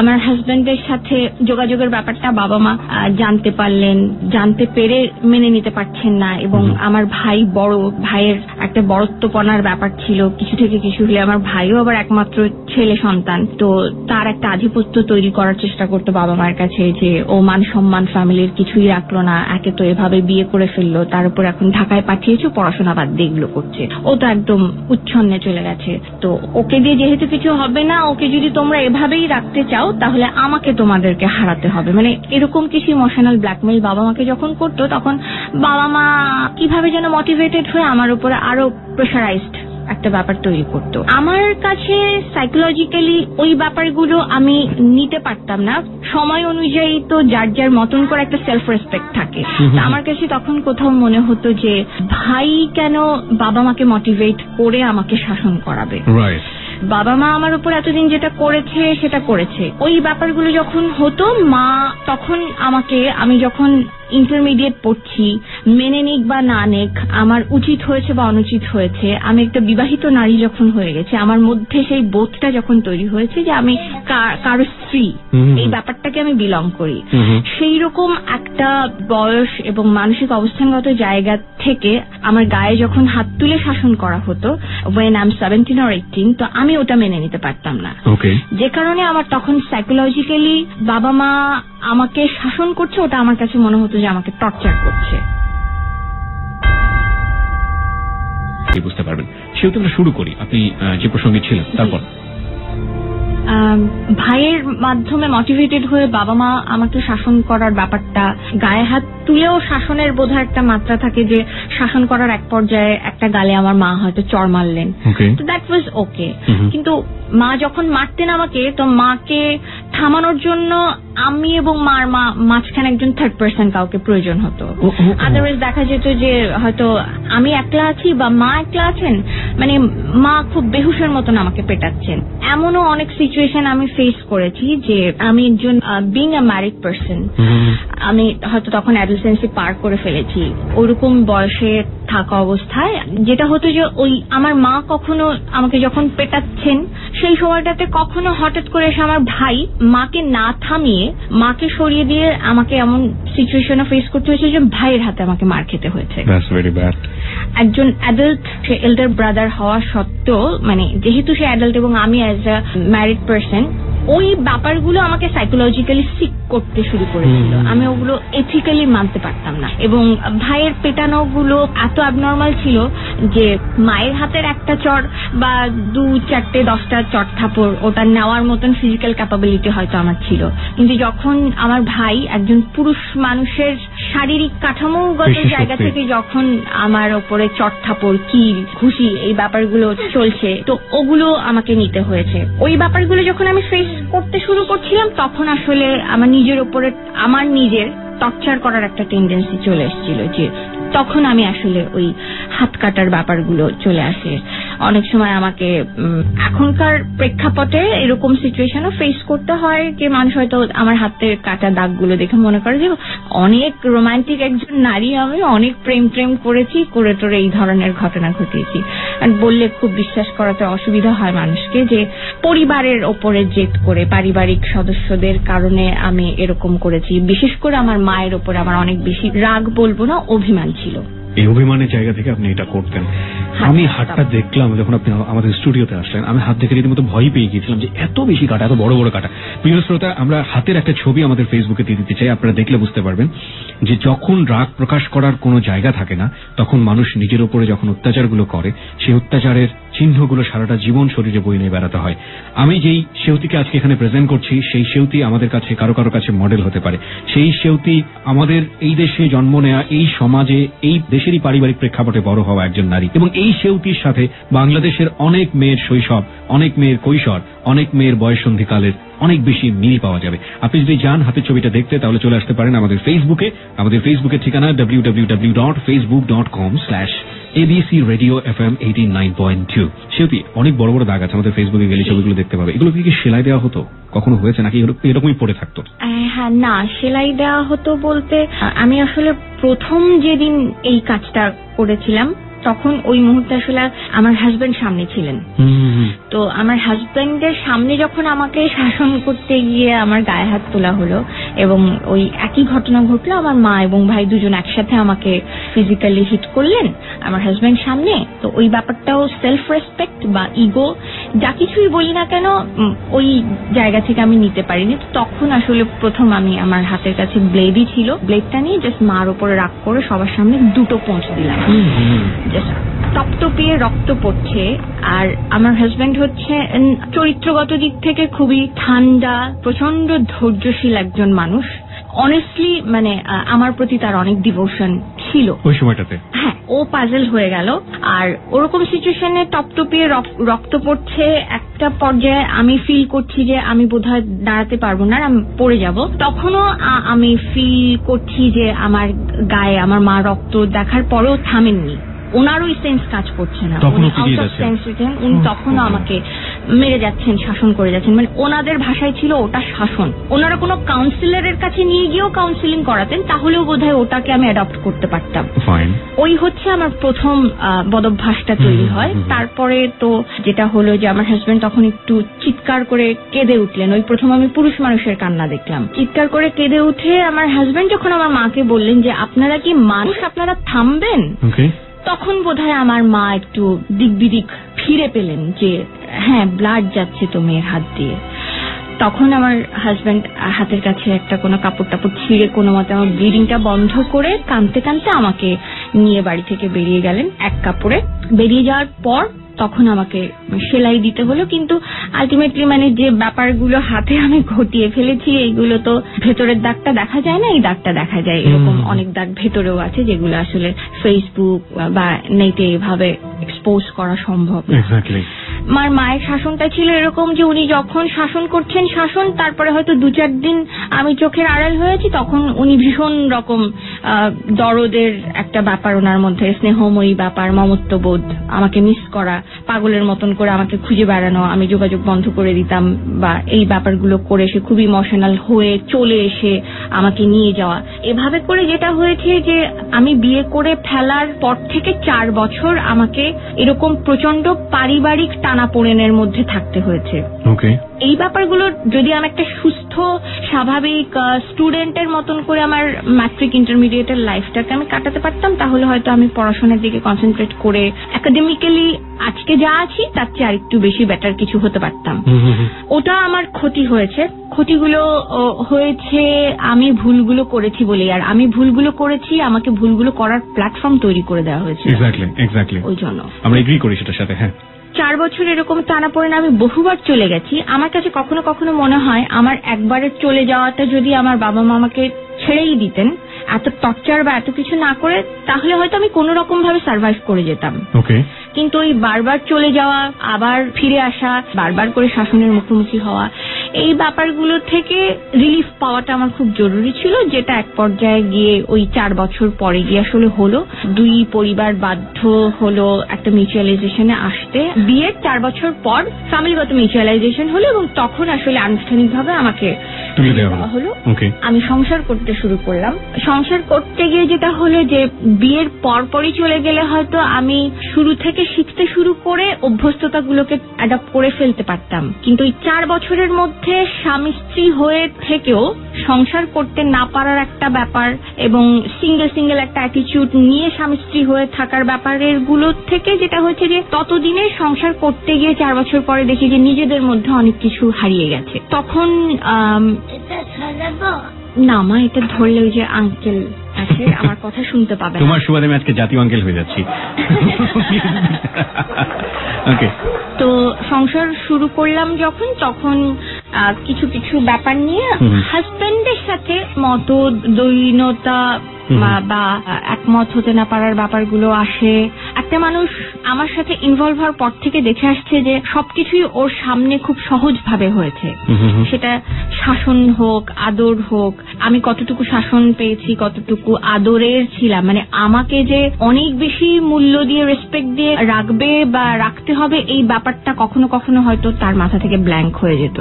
আমার হাজবেন্ডের সাথে যোগাযোগের ব্যাপারটা বাবা মা জানতে পারলেন, জানতে পেরে মেনে নিতে পারছেন না, এবং আমার ভাই বড়, ভাইয়ের একটা বড়ত্বপনার ব্যাপার ছিল কিছু থেকে কিছু হলে। আমার ভাইও আবার একমাত্র ছেলে সন্তান, তো তার একটা আধিপত্য তৈরি করার চেষ্টা করতো বাবা মায়ের কাছে যে ও মান সম্মান ফ্যামিলির কিছুই রাখলো না, একে তো এভাবে বিয়ে করে ফেললো, তার উপর এখন ঢাকায় পাঠিয়েছো, পড়াশোনা বাদ দিয়ে এগুলো করছে, ও তো একদম উচ্ছন্নে চলে গেছে, তো ওকে দিয়ে যেহেতু কিছু হবে না, ওকে যদি তোমরা এভাবেই রাখতে চাও তাহলে আমাকে তোমাদেরকে হারাতে হবে, মানে এরকম কিছু ইমোশনাল ব্ল্যাকমেইল বাবা মাকে যখন করতো, তখন বাবা মা কিভাবে যেন মোটিভেটেড হয়ে আমার উপরে আরো প্রেশারাইজড একটা ব্যাপার তৈরি করতো। আমার কাছে সাইকোলজিক্যালি ওই ব্যাপারগুলো আমি নিতে পারতাম না। সময় অনুযায়ী তো যার যার মতন করে একটা সেলফ রেসপেক্ট থাকে। আমার কাছে তখন কোথাও মনে হতো যে ভাই কেন বাবা মাকে মোটিভেট করে আমাকে শাসন করাবে। বাবা মা আমার উপর এতদিন যেটা করেছে সেটা করেছে। ওই ব্যাপারগুলো যখন হতো, মা তখন আমাকে, আমি যখন ইন্টারমিডিয়েট পড়ছি, মেনে নিক বা না নিক, আমার উচিত হয়েছে বা অনুচিত হয়েছে, আমি একটা বিবাহিত নারী যখন হয়ে গেছে, আমার মধ্যে সেই বোধটা যখন তৈরি হয়েছে যে আমি কারো স্ত্রী, এই ব্যাপারটাকে আমি বিলং করি, সেই রকম একটা বয়স এবং মানসিক অবস্থানগত জায়গা থেকে আমার গায়ে যখন হাত তুলে শাসন করা হতো when I'm 17 or 18, তো আমি ওটা মেনে নিতে পারতাম না। যে কারণে আমার তখন সাইকোলজিক্যালি বাবা মা আমাকে শাসন করছে, ওটা আমার কাছে মনে হতো যে আমাকে টর্চার করছে। বুঝতে পারবেন, সেহেতু আমরা শুরু করি। আপনি যে প্রসঙ্গে ছিলেন, তারপর ভাইয়ের মাধ্যমে মোটিভেটেড হয়ে বাবা মা আমাকে শাসন করার ব্যাপারটা, গায়ে হাত তুলেও শাসনের বোধহয় একটা মাত্রা থাকে যে শাসন করার এক পর্যায়ে একটা গালে আমার মা হয়তো চড় মারলেন, তো দ্যাট ওয়াজ ওকে। কিন্তু মা যখন মারতেন আমাকে, তো মাকে থামানোর জন্য আমি এবং মার মাঝখানে একজন থার্ড পার্সন কাউকে প্রয়োজন হতো। আদারওয়াইজ দেখা যেত যে হয়তো আমি একলা আছি বা মা একলা আছেন, মানে মা খুব বেহুশের মতন আমাকে পেটাচ্ছেন। এমনও অনেক সিচুয়েশন আমি ফেস করেছি যে আমি একজন বিং আ ম্যারিড পার্সন, আমি হয়তো তখন অ্যাডোলেসেন্সি পার করে ফেলেছি, ওরকম বয়সে থাকা অবস্থায় যেটা হতো যে ওই আমার মা কখনো আমাকে যখন পেটাচ্ছেন সেই সময়টাতে কখনো হঠাৎ করে এসে আমার ভাই মাকে না থামিয়ে মাকে সরিয়ে দিয়ে আমাকে এমন সিচুয়েশনে ফেস করতে হয়েছে যে ভাইয়ের হাতে আমাকে মার খেতে হয়েছে। একজন অ্যাডাল্ট, সে এল্ডার ব্রাদার হওয়া সত্ত্বেও, মানে যেহেতু সে অ্যাডাল্ট এবং আমি অ্যাজ আ ম্যারিড পার্সন, ওই ব্যাপারগুলো আমাকে সাইকোলজিক্যালি সিক করতে শুরু করেছিল। আমি ওগুলো এথিক্যালি মানতে পারতাম না, এবং ভাইয়ের পেটানো গুলো এত অ্যাবনর্মাল ছিল যে মায়ের হাতের একটা চড় বা 2, 4, 10টা চড় থাপড় ওটা নেওয়ার মতন ফিজিক্যাল ক্যাপাবিলিটি হয়তো আমার ছিল, কিন্তু যখন আমার ভাই একজন পুরুষ মানুষের শারীরিক কাঠামোগত জায়গা থেকে যখন আমার ওপরে চড় থাপড়, কিল, ঘুষি, এই ব্যাপারগুলো চলছে, তো ওগুলো আমাকে নিতে হয়েছে। ওই ব্যাপারগুলো যখন আমি ফেস করতে শুরু করছিলাম, তখন আসলে আমার নিজের ওপরে আমার নিজের টর্চার করার একটা টেন্ডেন্সি চলে এসেছিল, যে তখন আমি আসলে ওই হাত কাটার ব্যাপারগুলো চলে আসে। অনেক সময় আমাকে এখনকার প্রেক্ষাপটে এরকম সিচুয়েশনও ফেস করতে হয় যে মানুষ হয়তো আমার হাতের কাটা দাগগুলো দেখে মনে করে যে অনেক রোমান্টিক একজন নারী, আমি অনেক প্রেম করেছি, করে টোরে এই ধরনের ঘটনা ঘটিয়েছি। আর বললে খুব বিশ্বাস করাতে অসুবিধা হয় মানুষকে যে পরিবারের ওপরে জেদ করে, পারিবারিক সদস্যদের কারণে আমি এরকম করেছি। বিশেষ করে আমার মায়ের ওপরে আমার অনেক বেশি রাগ বলবো না, অভিমান ছিল। এই অভিমানের জায়গা থেকে আপনি এটা করতেন। আমি হাতটা দেখলাম যখন আপনি আমাদের স্টুডিওতে আসলেন, আমি হাত দেখে রীতিমতো ভয় পেয়ে গিয়েছিলাম যে এত বেশি কাটা, এত বড় বড় কাটা। প্রিয় শ্রোতা, আমরা হাতের একটা ছবি আমাদের ফেসবুকে দিয়ে দিতে চাই, আপনারা দেখলে বুঝতে পারবেন যে যখন রাগ প্রকাশ করার কোনো জায়গা থাকে না, তখন মানুষ নিজের ওপরে যখন অত্যাচারগুলো করে, সেই অত্যাচারের চিহ্নগুলো সারাটা জীবন শরীরে বয়ে নিয়ে বেড়াতে হয়। আমি যেই সেউতিকে আজকে এখানে প্রেজেন্ট করছি, সেই সেউতি আমাদের কাছে কারো কারো কাছে মডেল হতে পারে। সেই সেউতি আমাদের এই দেশে জন্ম নেওয়া, এই সমাজে, এই দেশেরই পারিবারিক প্রেক্ষাপটে বড় হওয়া একজন নারী, এবং এই সেউতির সাথে বাংলাদেশের অনেক মেয়ের শৈশব, অনেক মেয়ের কৈশোর, অনেক মেয়ের বয়ঃসন্ধিকালের অনেক বেশি মিল পাওয়া যাবে। আপনি যদি যান হাতের ছবিটা দেখতে, তাহলে চলে আসতে পারেন আমাদের ফেসবুকে। আমাদের ফেসবুকের ঠিকানা www.facebook.com/ABC Radio FM 89.2। সেউতি, অনেক বড় বড় দাগ আছে, আমাদের ফেসবুকে গেলে ছবিগুলো দেখতে পাবে। এগুলো কি সেলাই দেওয়া হতো, কখনো হয়েছে নাকি এরকমই পড়ে থাকতো? হ্যাঁ, না, সেলাই দেওয়া হতো বলতে আমি আসলে প্রথম যেদিন এই কাজটা করেছিলাম তখন ওই মুহূর্তে আসলে আমার হাজবেন্ড সামনে ছিলেন। তো আমার হাজবেন্ডের সামনে যখন আমাকে শাসন করতে গিয়ে আমার গায়ে হাত তোলা হলো এবং ওই একই ঘটনা ঘটলো, আমার মা এবং ভাই দুজন একসাথে আমাকে ফিজিক্যালি হিট করলেন আমার হাজবেন্ড সামনে। তো ওই ব্যাপারটাও সেলফ রেসপেক্ট বা ইগো যা কিছুই বলি না কেন, ওই জায়গা থেকে আমি নিতে পারিনি। তো তখন আসলে প্রথম আমি আমার হাতের কাছে ব্লেডই ছিল, ব্লেডটা নিয়ে জাস্ট মার উপরে রাগ করে সবার সামনে দুটো পোঁচ দিলাম। জাস্ট টপটপিয়ে রক্ত পড়ছে। আর আমার হাজবেন্ড হচ্ছে চরিত্রগত দিক থেকে খুবই ঠান্ডা, প্রচন্ড ধৈর্যশীল একজন মানুষ। অনেস্টলি মানে আমার প্রতি তার অনেক ডিভোশন ছিল ওই সময়টাতে। হ্যাঁ, ও পাজল হয়ে গেল। আর ওরকম সিচুয়েশনে টপটপিয়ে রক্ত পড়ছে, একটা পর্যায়ে আমি ফিল করছি যে আমি বোধহয় দাঁড়াতে পারবো না, আমি পড়ে যাব। তখনও আমি ফিল করছি যে আমার গায়ে আমার মা রক্ত দেখার পরেও থামেননি, ওনার ওই সেন্স কাজ করছে না, উনি তখনও আমাকে মেরে যাচ্ছেন, শাসন করে যাচ্ছেন। মানে ওনাদের ভাষায় ছিল ওটা শাসন। ওনারা কোনো কাউন্সিলরের কাছে নিয়ে গিয়েও কাউন্সিলিং করাতেন, তাহলেও বোধহয় ওটাকে আমি অ্যাডপ্ট করতে পারতাম। ওই হচ্ছে আমার প্রথম বদভ্যাসটা তৈরি হয়। তারপরে তো যেটা হলো যে আমার হাজবেন্ড তখন একটু চিৎকার করে কেঁদে উঠলেন। ওই প্রথম আমি পুরুষ মানুষের কান্না দেখলাম। চিৎকার করে কেঁদে উঠে আমার হাজবেন্ড যখন আমার মাকে বললেন যে আপনারা কি মানুষ, আপনারা থামবেন, তখন বোধহয় আমার মা একটু দিক বিদিক ফিরে পেলেন যে হ্যাঁ, ব্লাড যাচ্ছে তো মেয়ের হাত দিয়ে। তখন আমার হাজবেন্ড হাতের কাছে একটা কোনো কাপড় টাপড় ছিঁড়ে কোনো মতে আমার ব্লিডিংটা বন্ধ করে কাঁদতে কাঁদতে আমাকে নিয়ে বাড়ি থেকে বেরিয়ে গেলেন এক কাপড়ে। বেরিয়ে যাওয়ার পর তখন আমাকে সেলাই দিতে হলো। কিন্তু আলটিমেটলি মানে যে ব্যাপারগুলো হাতে আমি ঘটিয়ে ফেলেছি, এইগুলো তো ভেতরের দাগটা দেখা যায় না, এই দাগটা দেখা যায়। এরকম অনেক দাগ ভেতরেও আছে যেগুলো আসলে ফেসবুক বা নেটে এভাবে এক্সপোজ করা সম্ভব না। মায়ের শাসনটা ছিল এরকম যে উনি যখন শাসন করছেন শাসন, তারপরে হয়তো 2-4 দিন আমি চোখের আড়াল হয়েছি, তখন উনি ভীষণ রকম দরদের একটা ব্যাপার ওনার মধ্যে, স্নেহময়ী ব্যাপার, মমত্ববোধ, আমাকে মিস করা, পাগলের মতন করে আমাকে খুঁজে বেড়ানো, আমি যোগাযোগ বন্ধ করে দিতাম বা এই ব্যাপারগুলো করে সে খুব ইমোশনাল হয়ে চলে এসে আমাকে নিয়ে যাওয়া। এভাবে করে যেটা হয়েছে যে আমি বিয়ে করে ফেলার পর থেকে 4 বছর আমাকে এরকম প্রচন্ড পারিবারিক টানাপোড়েনের মধ্যে থাকতে হয়েছে। এই ব্যাপারগুলো যদি আমি একটা সুস্থ স্বাভাবিক স্টুডেন্টের মতন করে আমার ম্যাট্রিক ইন্টারমিডিয়েটের লাইফটাকে আমি কাটাতে পারতাম, তাহলে হয়তো আমি পড়াশোনার দিকে কনসেন্ট্রেট করে একাডেমিক্যালি আজকে যা আছি তার চেয়ে আরেকটু বেশি বেটার কিছু হতে পারতাম। ওটা আমার ক্ষতি হয়েছে। ক্ষতিগুলো হয়েছে আমি ভুলগুলো করেছি বলে, আর আমি ভুলগুলো করেছি, আমাকে ভুলগুলো করার প্ল্যাটফর্ম তৈরি করে দেওয়া হয়েছে। ওই জন্য আমরা এগ্রি করি সেটার সাথে। হ্যাঁ, 4 বছর এরকম টানাপোড়েন আমি বহুবার চলে গেছি। আমার কাছে কখনো কখনো মনে হয় আমার একবারের চলে যাওয়াটা যদি আমার বাবা মা আমাকে ছেড়েই দিতেন, এত টর্চার বা এত কিছু না করে, তাহলে হয়তো আমি কোনো রকম ভাবে সার্ভাইভ করে যেতাম। কিন্তু ওই বারবার চলে যাওয়া, আবার ফিরে আসা, বারবার করে শাসনের মুখোমুখি হওয়া, এই ব্যাপারগুলো থেকে রিলিফ পাওয়াটা আমার খুব জরুরি ছিল, যেটা এক পর্যায়ে গিয়ে ওই 4 বছর পরে গিয়ে আসলে হলো। 2 পরিবার বাধ্য হলো একটা মিউচুয়ালাইজেশনে আসতে। বিয়ের 4 বছর পর ফ্যামিলিগত মিউচুয়ালাইজেশন হলো এবং তখন আসলে আনুষ্ঠানিকভাবে আমাকে তুলে দেওয়া হলো। আমি সংসার করতে শুরু করলাম। সংসার করতে গিয়ে যেটা হলো যে বিয়ের পরপরই চলে গেলে হয়তো আমি শুরু থেকে শিখতে শুরু করে অভ্যস্ততাগুলোকে অ্যাডপ্ট করে ফেলতে পারতাম, কিন্তু এই 4 বছরের মধ্যে স্বামী স্ত্রী হয়ে থেকেও সংসার করতে না পারার একটা ব্যাপার এবং সিঙ্গেল একটা অ্যাটিটিউড নিয়ে স্বামী স্ত্রী হয়ে থাকার ব্যাপারের গুলো থেকে যেটা হচ্ছে যে ততদিনে সংসার করতে গিয়ে 4 বছর পরে দেখি যে নিজেদের মধ্যে অনেক কিছু হারিয়ে গেছে। তখন না মা, এটা ধরলে ওই যে আঙ্কেল আছে, আমার কথা শুনতে পাবে না। তোমার সুবাদে আমি আজকে জাতীয় আঙ্কেল হয়ে যাচ্ছি। ওকে, তো সংসার শুরু করলাম যখন, তখন কিছু কিছু ব্যাপার নিয়ে হাজবেন্ডের সাথে মতদ্বৈনতা বা একমত হতে না পারার ব্যাপারগুলো আসে। একটা মানুষ আমার সাথে ইনভলভ হওয়ার পর থেকে দেখে আসছে যে সবকিছুই ওর সামনে খুব সহজ ভাবে হয়েছে, সেটা শাসন হোক, আদর হোক। আমি কতটুকু শাসন পেয়েছি, কতটুকু আদরের ছিলাম, মানে আমাকে যে অনেক বেশি মূল্য দিয়ে, রেসপেক্ট দিয়ে রাখবে বা রাখতে হবে, এই ব্যাপারটা কখনো কখনো হয়তো তার মাথা থেকে ব্ল্যাঙ্ক হয়ে যেত,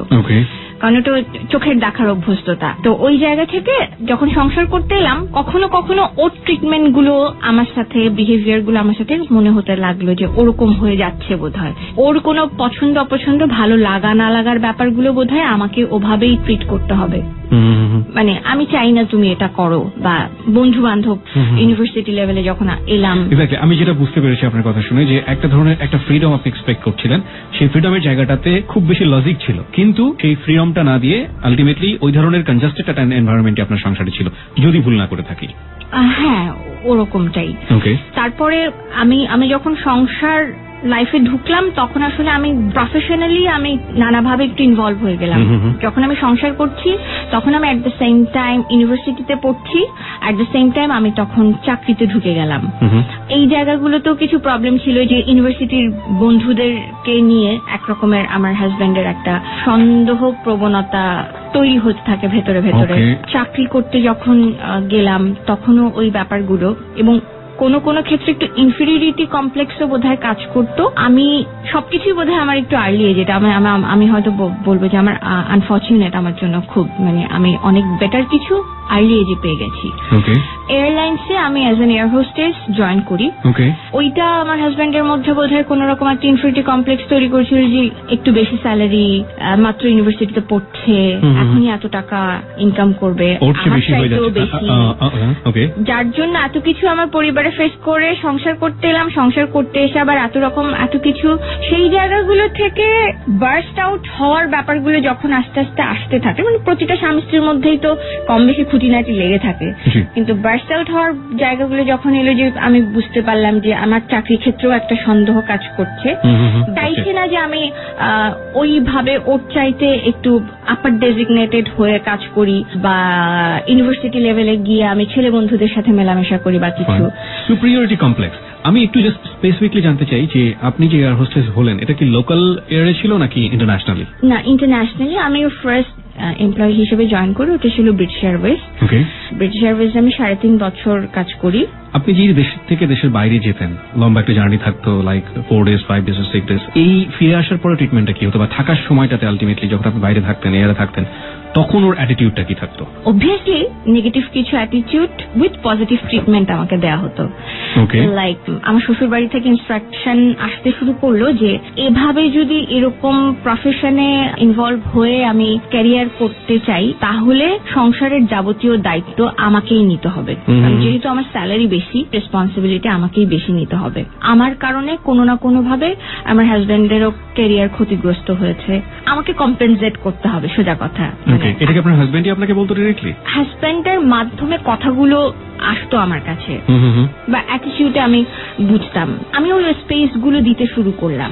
কারণ এটা চোখের দেখার অভ্যস্ততা। তো ওই জায়গা থেকে যখন সংসার করতে এলাম, কখনো কখনো ওর ট্রিটমেন্ট গুলো আমার সাথে, বিহেভিয়ার গুলো আমার সাথে মনে হতে লাগলো যে ওরকম হয়ে যাচ্ছে বোধহয়, ওর কোনো পছন্দ অপছন্দ, ভালো লাগা না লাগার ব্যাপারগুলো বোধহয় আমাকে ওভাবেই ট্রিট করতে হবে। মানে আমি চাই না তুমি এটা করো, বা বন্ধু বান্ধব ইউনিভার্সিটি লেভেলে যখন এলাম। আমি যেটা বুঝতে পেরেছি আপনার কথা শুনে, যে একটা ধরনের একটা ফ্রিডম আপনি এক্সপেক্ট করছিলেন, সেই ফ্রিডমের জায়গাটাতে খুব বেশি লজিক ছিল, কিন্তু সেই ফ্রিডমটা না দিয়ে আলটিমেটলি ওই ধরনের কনজাস্টেড একটা এনভায়রনমেন্টে আপনার সংসারে ছিল, যদি ভুল না করে থাকি। হ্যাঁ, ওরকমটাই। তারপরে আমি যখন সংসার লাইফে ঢুকলাম, তখন আসলে আমি প্রফেশনালি আমি নানাভাবে একটু ইনভলভ হয়ে গেলাম। যখন আমি সংসার করছি, তখন আমি এট দ্য সেম টাইম ইউনিভার্সিটিতে পড়ছি, এট দ্য সেম টাইম আমি তখন চাকরিতে ঢুকে গেলাম। এই জায়গাগুলোতেও কিছু প্রবলেম ছিল, যে ইউনিভার্সিটির বন্ধুদেরকে নিয়ে একরকমের আমার হাজবেন্ডের একটা সন্দেহ প্রবণতা তৈরি হতে থাকে ভেতরে ভেতরে। চাকরি করতে যখন গেলাম, তখনও ওই ব্যাপারগুলো, এবং কোনো কোনো ক্ষেত্রে একটু ইনফিরিয়রিটি কমপ্লেক্সও বোধহয় কাজ করতো। আমি সবকিছুই বোধহয় আমার একটু আর্লি এজ, এটা আমি হয়তো বলবো যে আমার আনফর্চুনেট, আমার জন্য খুব, মানে আমি অনেক বেটার কিছু আর্লি এজে পেয়ে গেছি। এয়ারলাইন্সে আমি as an air hostess join করি। ওইটা আমার হাজবেন্ডের মধ্যে বোধহয় কোন রকম একটা ইনফিরিয়রিটি কমপ্লেক্স তৈরি করেছিল, যে একটু বেশি স্যালারি, মাত্র ইউনিভার্সিটিতে পড়ছে, এখনই এত টাকা ইনকাম করবে, যার জন্য এত কিছু আমার পরিবারে ফেস করে সংসার করতে এলাম। সংসার করতে এসে আবার এত কিছু, সেই জায়গাগুলো থেকে বার্স্ট আউট হওয়ার ব্যাপারগুলো যখন আস্তে আস্তে আসতে থাকে, মানে প্রতিটা স্বামী স্ত্রীর মধ্যেই তো কম বেশি খুঁটিনাটি লেগে থাকে, কিন্তু বার্স্ট আউট হওয়ার জায়গাগুলো যখন এলো, যে আমি বুঝতে পারলাম যে আমার চাকরির ক্ষেত্রেও একটা সন্দেহ কাজ করছে। চাইছে না যে আমি ওইভাবে ওর চাইতে একটু আপার ডেজিগনেটেড হয়ে কাজ করি, বা ইউনিভার্সিটি লেভেলে গিয়ে আমি ছেলে বন্ধুদের সাথে মেলামেশা করি বা কিছু। Superiority complex. আমি একটু জাস্ট স্পেসিফিকলি জানতে চাই যে আপনি যে এয়ার হোস্টেস হলেন, এটা কি লোকাল এয়ারে ছিল নাকি ইন্টারন্যাশনালি? না, ইন্টারন্যাশনালি। আমি ফার্স্ট এমপ্লয়ি হিসেবে জয়েন করি, ওটা ছিল ব্রিটিশ এয়ারওয়েজ। ব্রিটিশ এয়ারওয়েজ আমি 3.5 বছর কাজ করি। আপনি যে দেশ থেকে দেশের বাইরে যেতেন, লম্বা একটা জার্নি থাকতো, লাইক 4 days, 5 days, 6 days, এই ফিরে আসার পরে ট্রিটমেন্টটা কি হতো, বা থাকার সময়টাতে আলটিমেটলি যখন আপনি বাইরে থাকতেন, এয়ারে থাকতেন, তখন ওর অ্যাটিটিউডটা কি থাকতো? অবভিয়াসলি নেগেটিভ কিছু অ্যাটিটিউড উইথ পজিটিভ ট্রিটমেন্ট আমাকে দেওয়া হতো। লাইক আমার শ্বশুর বাড়ি থেকে ইনস্ট্রাকশন আসতে শুরু করলো যে এভাবে যদি এরকম প্রফেশনে ইনভলভ হয়ে আমি ক্যারিয়ার করতে চাই, তাহলে সংসারের যাবতীয় দায়িত্ব আমাকেই নিতে হবে। যেহেতু আমার স্যালারি বেশি, রেসপন্সিবিলিটি আমাকেই বেশি নিতে হবে। আমার কারণে কোনো না কোনো ভাবে আমার হাজবেন্ডেরও ক্যারিয়ার ক্ষতিগ্রস্ত হয়েছে, আমাকে কম্পেনসেট করতে হবে, সোজা কথা। এটা কি আপনার হাজবেন্ডই আপনাকে বলতো ডিরেক্টলি? হাজবেন্ডের মাধ্যমে কথাগুলো আসতো আমার কাছে, বা অ্যাটিটিউডে আমি বুঝতাম। আমি ওই স্পেস গুলো দিতে শুরু করলাম।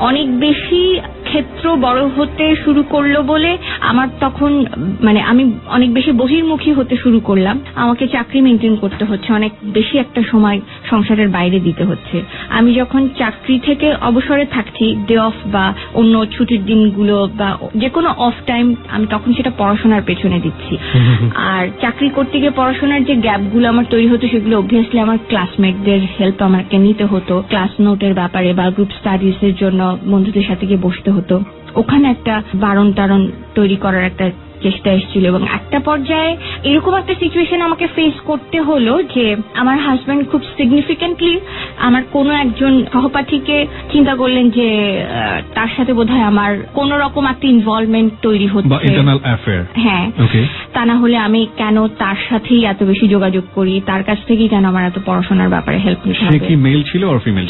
অনেক বেশি ক্ষেত্র বড় হতে শুরু করলো বলে আমার তখন, মানে আমি অনেক বেশি বহির্মুখী হতে শুরু করলাম। আমাকে চাকরি মেনটেন করতে হচ্ছে, অনেক বেশি একটা সময় সংসারের বাইরে দিতে হচ্ছে। আমি যখন চাকরি থেকে অবসরে থাকছি, ডে অফ বা অন্য ছুটির দিনগুলো বা যে কোনো অফ টাইম, আমি তখন সেটা পড়াশোনার পেছনে দিচ্ছি। আর চাকরি করতে গিয়ে পড়াশোনার যে গ্যাপগুলো আমার তৈরি হতো, সেগুলো অবভিয়াসলি আমার ক্লাসমেটদের হেল্প আমাকে নিতে হতো। ক্লাস নোটের ব্যাপারে বা গ্রুপ স্টাডিজ এর জন্য বন্ধুদের সাথে গিয়ে বসতে হতো। ওখানে একটা বারণ টারণ তৈরি করার একটা চেষ্টা এসেছিল, এবং একটা পর্যায়ে এরকম একটা সিচুয়েশন আমাকে ফেস করতে হলো যে আমার হাজবেন্ড খুব সিগনিফিকেন্টলি আমার কোনো একজন সহপাঠীকে চিন্তা করলেন যে তার সাথে বোধহয় আমার কোন রকম একটা ইনভলভমেন্ট তৈরি হচ্ছে, হ্যাঁ, তা না হলে আমি কেন তার সাথেই এত বেশি যোগাযোগ করি, তার কাছ থেকেই কেন আমার এত পড়াশোনার ব্যাপারে হেল্প নিতে হবে। সে কি মেল ছিল আর ফিমেল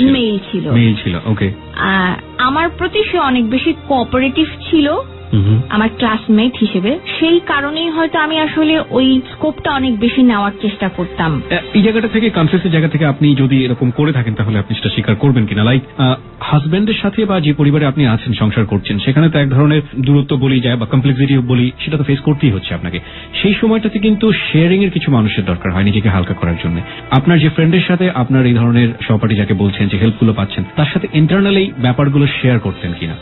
ছিল? মেল ছিল। আমার প্রতি সে অনেক বেশি কোঅপারেটিভ ছিল, আমার ক্লাসমেট হিসেবে, সেই কারণেই হয়তো আমি আসলে ওই স্কোপটা অনেক বেশি নেওয়ার চেষ্টা করতাম। এই জায়গাটা থেকে, কনফিউজের জায়গা থেকে আপনি যদি এরকম করে থাকেন তাহলে আপনি সেটা স্বীকার করবেন কিনা? লাইক হাজবেন্ডের সাথে বা যে পরিবারে আপনি আছেন, সংসার করছেন, সেখানে তো এক ধরনের দূরত্ব বলি যায় বা কমপ্লেক্সিটি বলি, সেটা তো ফেস করতেই হচ্ছে আপনাকে। সেই সময়টাতে কিন্তু শেয়ারিং এর কিছু মানুষের দরকার হয় নিজেকে হালকা করার জন্য। আপনার যে ফ্রেন্ডের সাথে আপনার এই ধরনের সহপাঠী যাকে বলছেন যে হেল্পগুলো পাচ্ছেন, তার সাথে ইন্টারনালি ব্যাপারগুলো শেয়ার করতেন কিনা?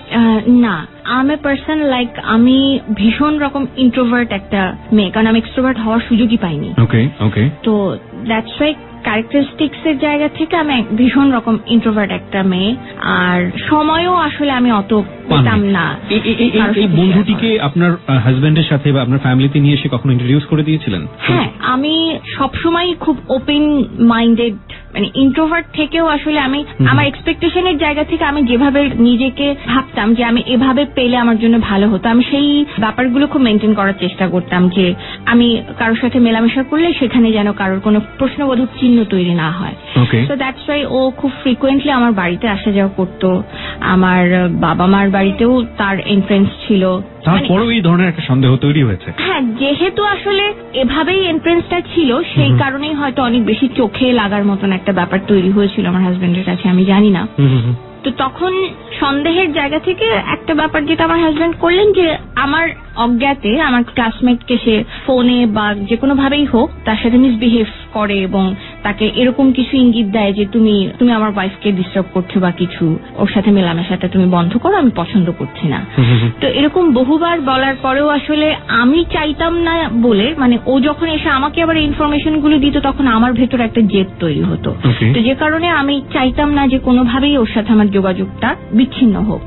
না, I M a person like, আমি ভীষণ রকম ইন্ট্রোভার্ট একটা মেয়ে, কারণ আমি এক্সট্রোভার্ট হওয়ার সুযোগই পাইনি। ওকে। তো দ্যাটস ওয়াই ক্যারেক্টারিস্টিক্স এর জায়গা থেকে আমি ভীষণ রকম ইন্ট্রোভার্ট একটা মেয়ে, আর সময়ও আসলে আমি অত পেতাম না। এই বন্ধুটিকে আপনার হাজবেন্ডের সাথে বা আপনার ফ্যামিলিতে নিয়ে এসে কখনো ইন্ট্রোডিউস করে দিয়েছিলেন? হ্যাঁ, আমি সবসময় খুব ওপেন মাইন্ডেড, মানে ইন্ট্রোভার্ট থেকেও আসলে আমি আমার এক্সপেকটেশনের জায়গা থেকে আমি যেভাবে নিজেকে ভাবতাম যে আমি এভাবে পেলে আমার জন্য ভালো হতো, আমি সেই ব্যাপারগুলো খুব মেনটেন করার চেষ্টা করতাম, যে আমি কারোর সাথে মেলামেশা করলে সেখানে যেন কারোর কোনো প্রশ্নবোধক চিহ্ন তৈরি না হয়। সো দ্যাটস ওয়াই ও খুব ফ্রিকুয়েন্টলি আমার বাড়িতে আসা যাওয়া করতো। আমার বাবা মার বাড়িতেও তার এন্ট্রেন্স ছিল। তারপরেও এই ধরনের একটা সন্দেহ তৈরি হয়েছে? হ্যাঁ, যেহেতু আসলে এভাবেই এন্ট্রেন্সটা ছিল, সেই কারণেই হয়তো অনেক বেশি চোখে লাগার মতন একটা ব্যাপার তৈরি হয়েছিল আমার হাজবেন্ডের কাছে, আমি জানি না। তো তখন সন্দেহের জায়গা থেকে একটা ব্যাপার যেটা আমার হাজবেন্ড করলেন, যে আমার অজ্ঞাতে আমার ক্লাসমেটকে সে ফোনে বা যে কোনো ভাবেই হোক তার সাথে মিসবিহেভ করে এবং তাকে এরকম কিছু ইঙ্গিত দেয় যে তুমি আমার ওয়াইফকে ডিস্টার্ব করছো বা কিছু, ওর সাথে মেলামেশাটা তুমি বন্ধ করো, আমি পছন্দ করছি না। তো এরকম বহুবার বলার পরেও আসলে আমি চাইতাম না বলে, মানে ও যখন এসে আমাকে আবার ইনফরমেশন গুলো দিত, তখন আমার ভেতর একটা জেদ তৈরি হতো। তো যে কারণে আমি চাইতাম না যে কোনোভাবেই ওর সাথে আমার যোগাযোগটা বিচ্ছিন্ন হোক।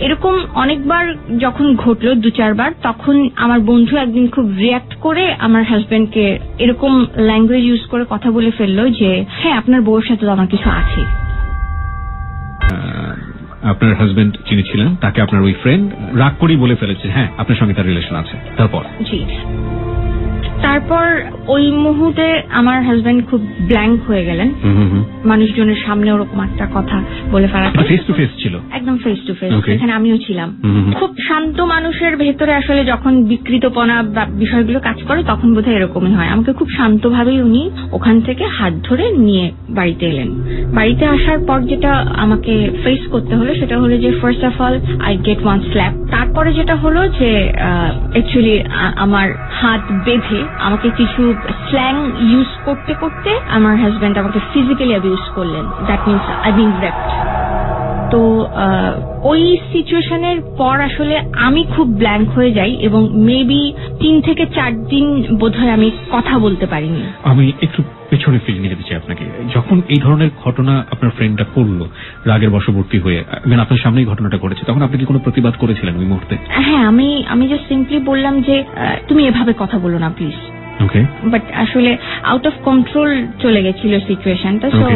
এরকম অনেকবার যখন ঘটলো, 2-4 বার, তখন আমার বন্ধু একদিন খুব রিয়াক্ট করে আমার হাজবেন্ডকে এরকম ল্যাঙ্গুয়েজ ইউজ করে কথা বলে ফেললো যে হ্যাঁ, আপনার বউয়ের সাথে তো আমার কিছু আছে। আপনার হাজবেন্ড যিনি ছিলেন তাকে আপনার ওই ফ্রেন্ড রাগ করেই বলে ফেলেছে হ্যাঁ আপনার সঙ্গে তার রিলেশন আছে। তারপর ওই মুহূর্তে আমার হাজবেন্ড খুব ব্ল্যাঙ্ক হয়ে গেলেন। মানুষজনের সামনে ওরকম একটা কথা বলে ফেলা, ফেস টু ফেস ছিল, একদম ফেস টু ফেস, এখানে আমিও ছিলাম। খুব শান্ত মানুষের ভেতরে আসলে যখন বিকৃতপনা বা বিষয়গুলো কাজ করে তখন বোধহয় এরকমই হয়। আমাকে খুব শান্তভাবেই উনি ওখান থেকে হাত ধরে নিয়ে বাড়িতে এলেন। বাড়িতে আসার পর যেটা আমাকে ফেস করতে হলো সেটা হলো যে first of all I get one slap. তারপরে যেটা হলো যে অ্যাকচুয়ালি আমার হাত বেঁধে আমাকে কিছু স্ল্যাং ইউজ করতে করতে আমার হাজবেন্ড আমাকে ফিজিক্যালি অ্যাবিউজ করলেন। That means I been raped. তো ওই সিচুয়েশনের পর আসলে আমি খুব ব্ল্যাঙ্ক হয়ে যাই এবং মেবি 3 থেকে 4 দিন বোধহয় আমি কথা বলতে পারিনি। আমি একটু পেছনে ফিরে নিয়ে যেতে চাই আপনাকে। যখন এই ধরনের ঘটনা আপনার ফ্রেন্ডটা করলো রাগের বশবর্তী হয়ে, আপনার সামনেই ঘটনাটা করেছে, তখন আপনি কি কোনো প্রতিবাদ করেছিলেন ওই মুহূর্তে? হ্যাঁ, আমি জাস্ট সিম্পলি বললাম যে তুমি এভাবে কথা বলো না প্লিজ। বাট আসলে আউট অফ কন্ট্রোল চলে গেছিল সিচুয়েশনটা। তো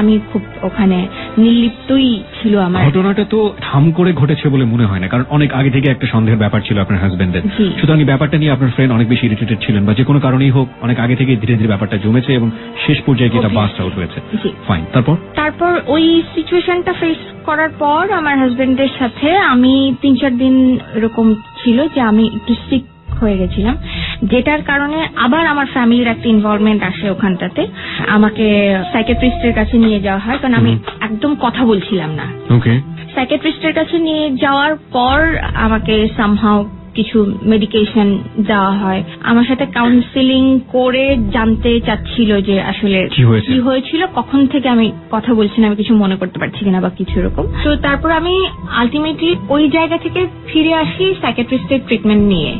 আমি খুব ওখানে নির্লিপ্তই ছিল। আমার ঘটনাটা তো ধাম করে ঘটেছে বলে মনে হয় না, কারণ অনেক আগে থেকে একটা সন্দেহের ব্যাপার ছিল আপনার হাজবেন্ডের। সুতরাং ব্যাপারটা নিয়ে আপনার ফ্রেন্ড অনেক বেশি ইরিটেটেড ছিলেন, বা যে কোনো কারণেই হোক অনেক আগে থেকে ধীরে ধীরে ব্যাপারটা জমেছে এবং শেষ পর্যায়ে এটা বাস্ট আউট হয়েছে। ফাইন, তারপর ওই সিচুয়েশনটা ফেস করার পর আমার হাজবেন্ডের সাথে আমি 3-4 দিন এরকম ছিল যে আমি একটু সিক হয়ে গেছিলাম, যেটার কারণে আবার আমার ফ্যামিলির একটা ইনভলভমেন্ট আসে ওখানটাতে। আমাকে সাইকিয়াট্রিস্টের কাছে নিয়ে যাওয়া হয়, কারণ আমি একদম কথা বলছিলাম না। সাইকিয়াট্রিস্টের কাছে নিয়ে যাওয়ার পর আমাকে সামহাউ কিছু মেডিকেশন দেওয়া হয়। আমার সাথে কাউন্সিলিং করে জানতে চাচ্ছিল যে আসলে কি হয়েছিল, কখন থেকে আমি কথা বলছি না, আমি কিছু মনে করতে পারছি কিনা বা কিছু এরকম। তো তারপর আমি আলটিমেটলি ওই জায়গা থেকে ফিরে আসি সাইকিয়াট্রিস্টের ট্রিটমেন্ট নিয়ে।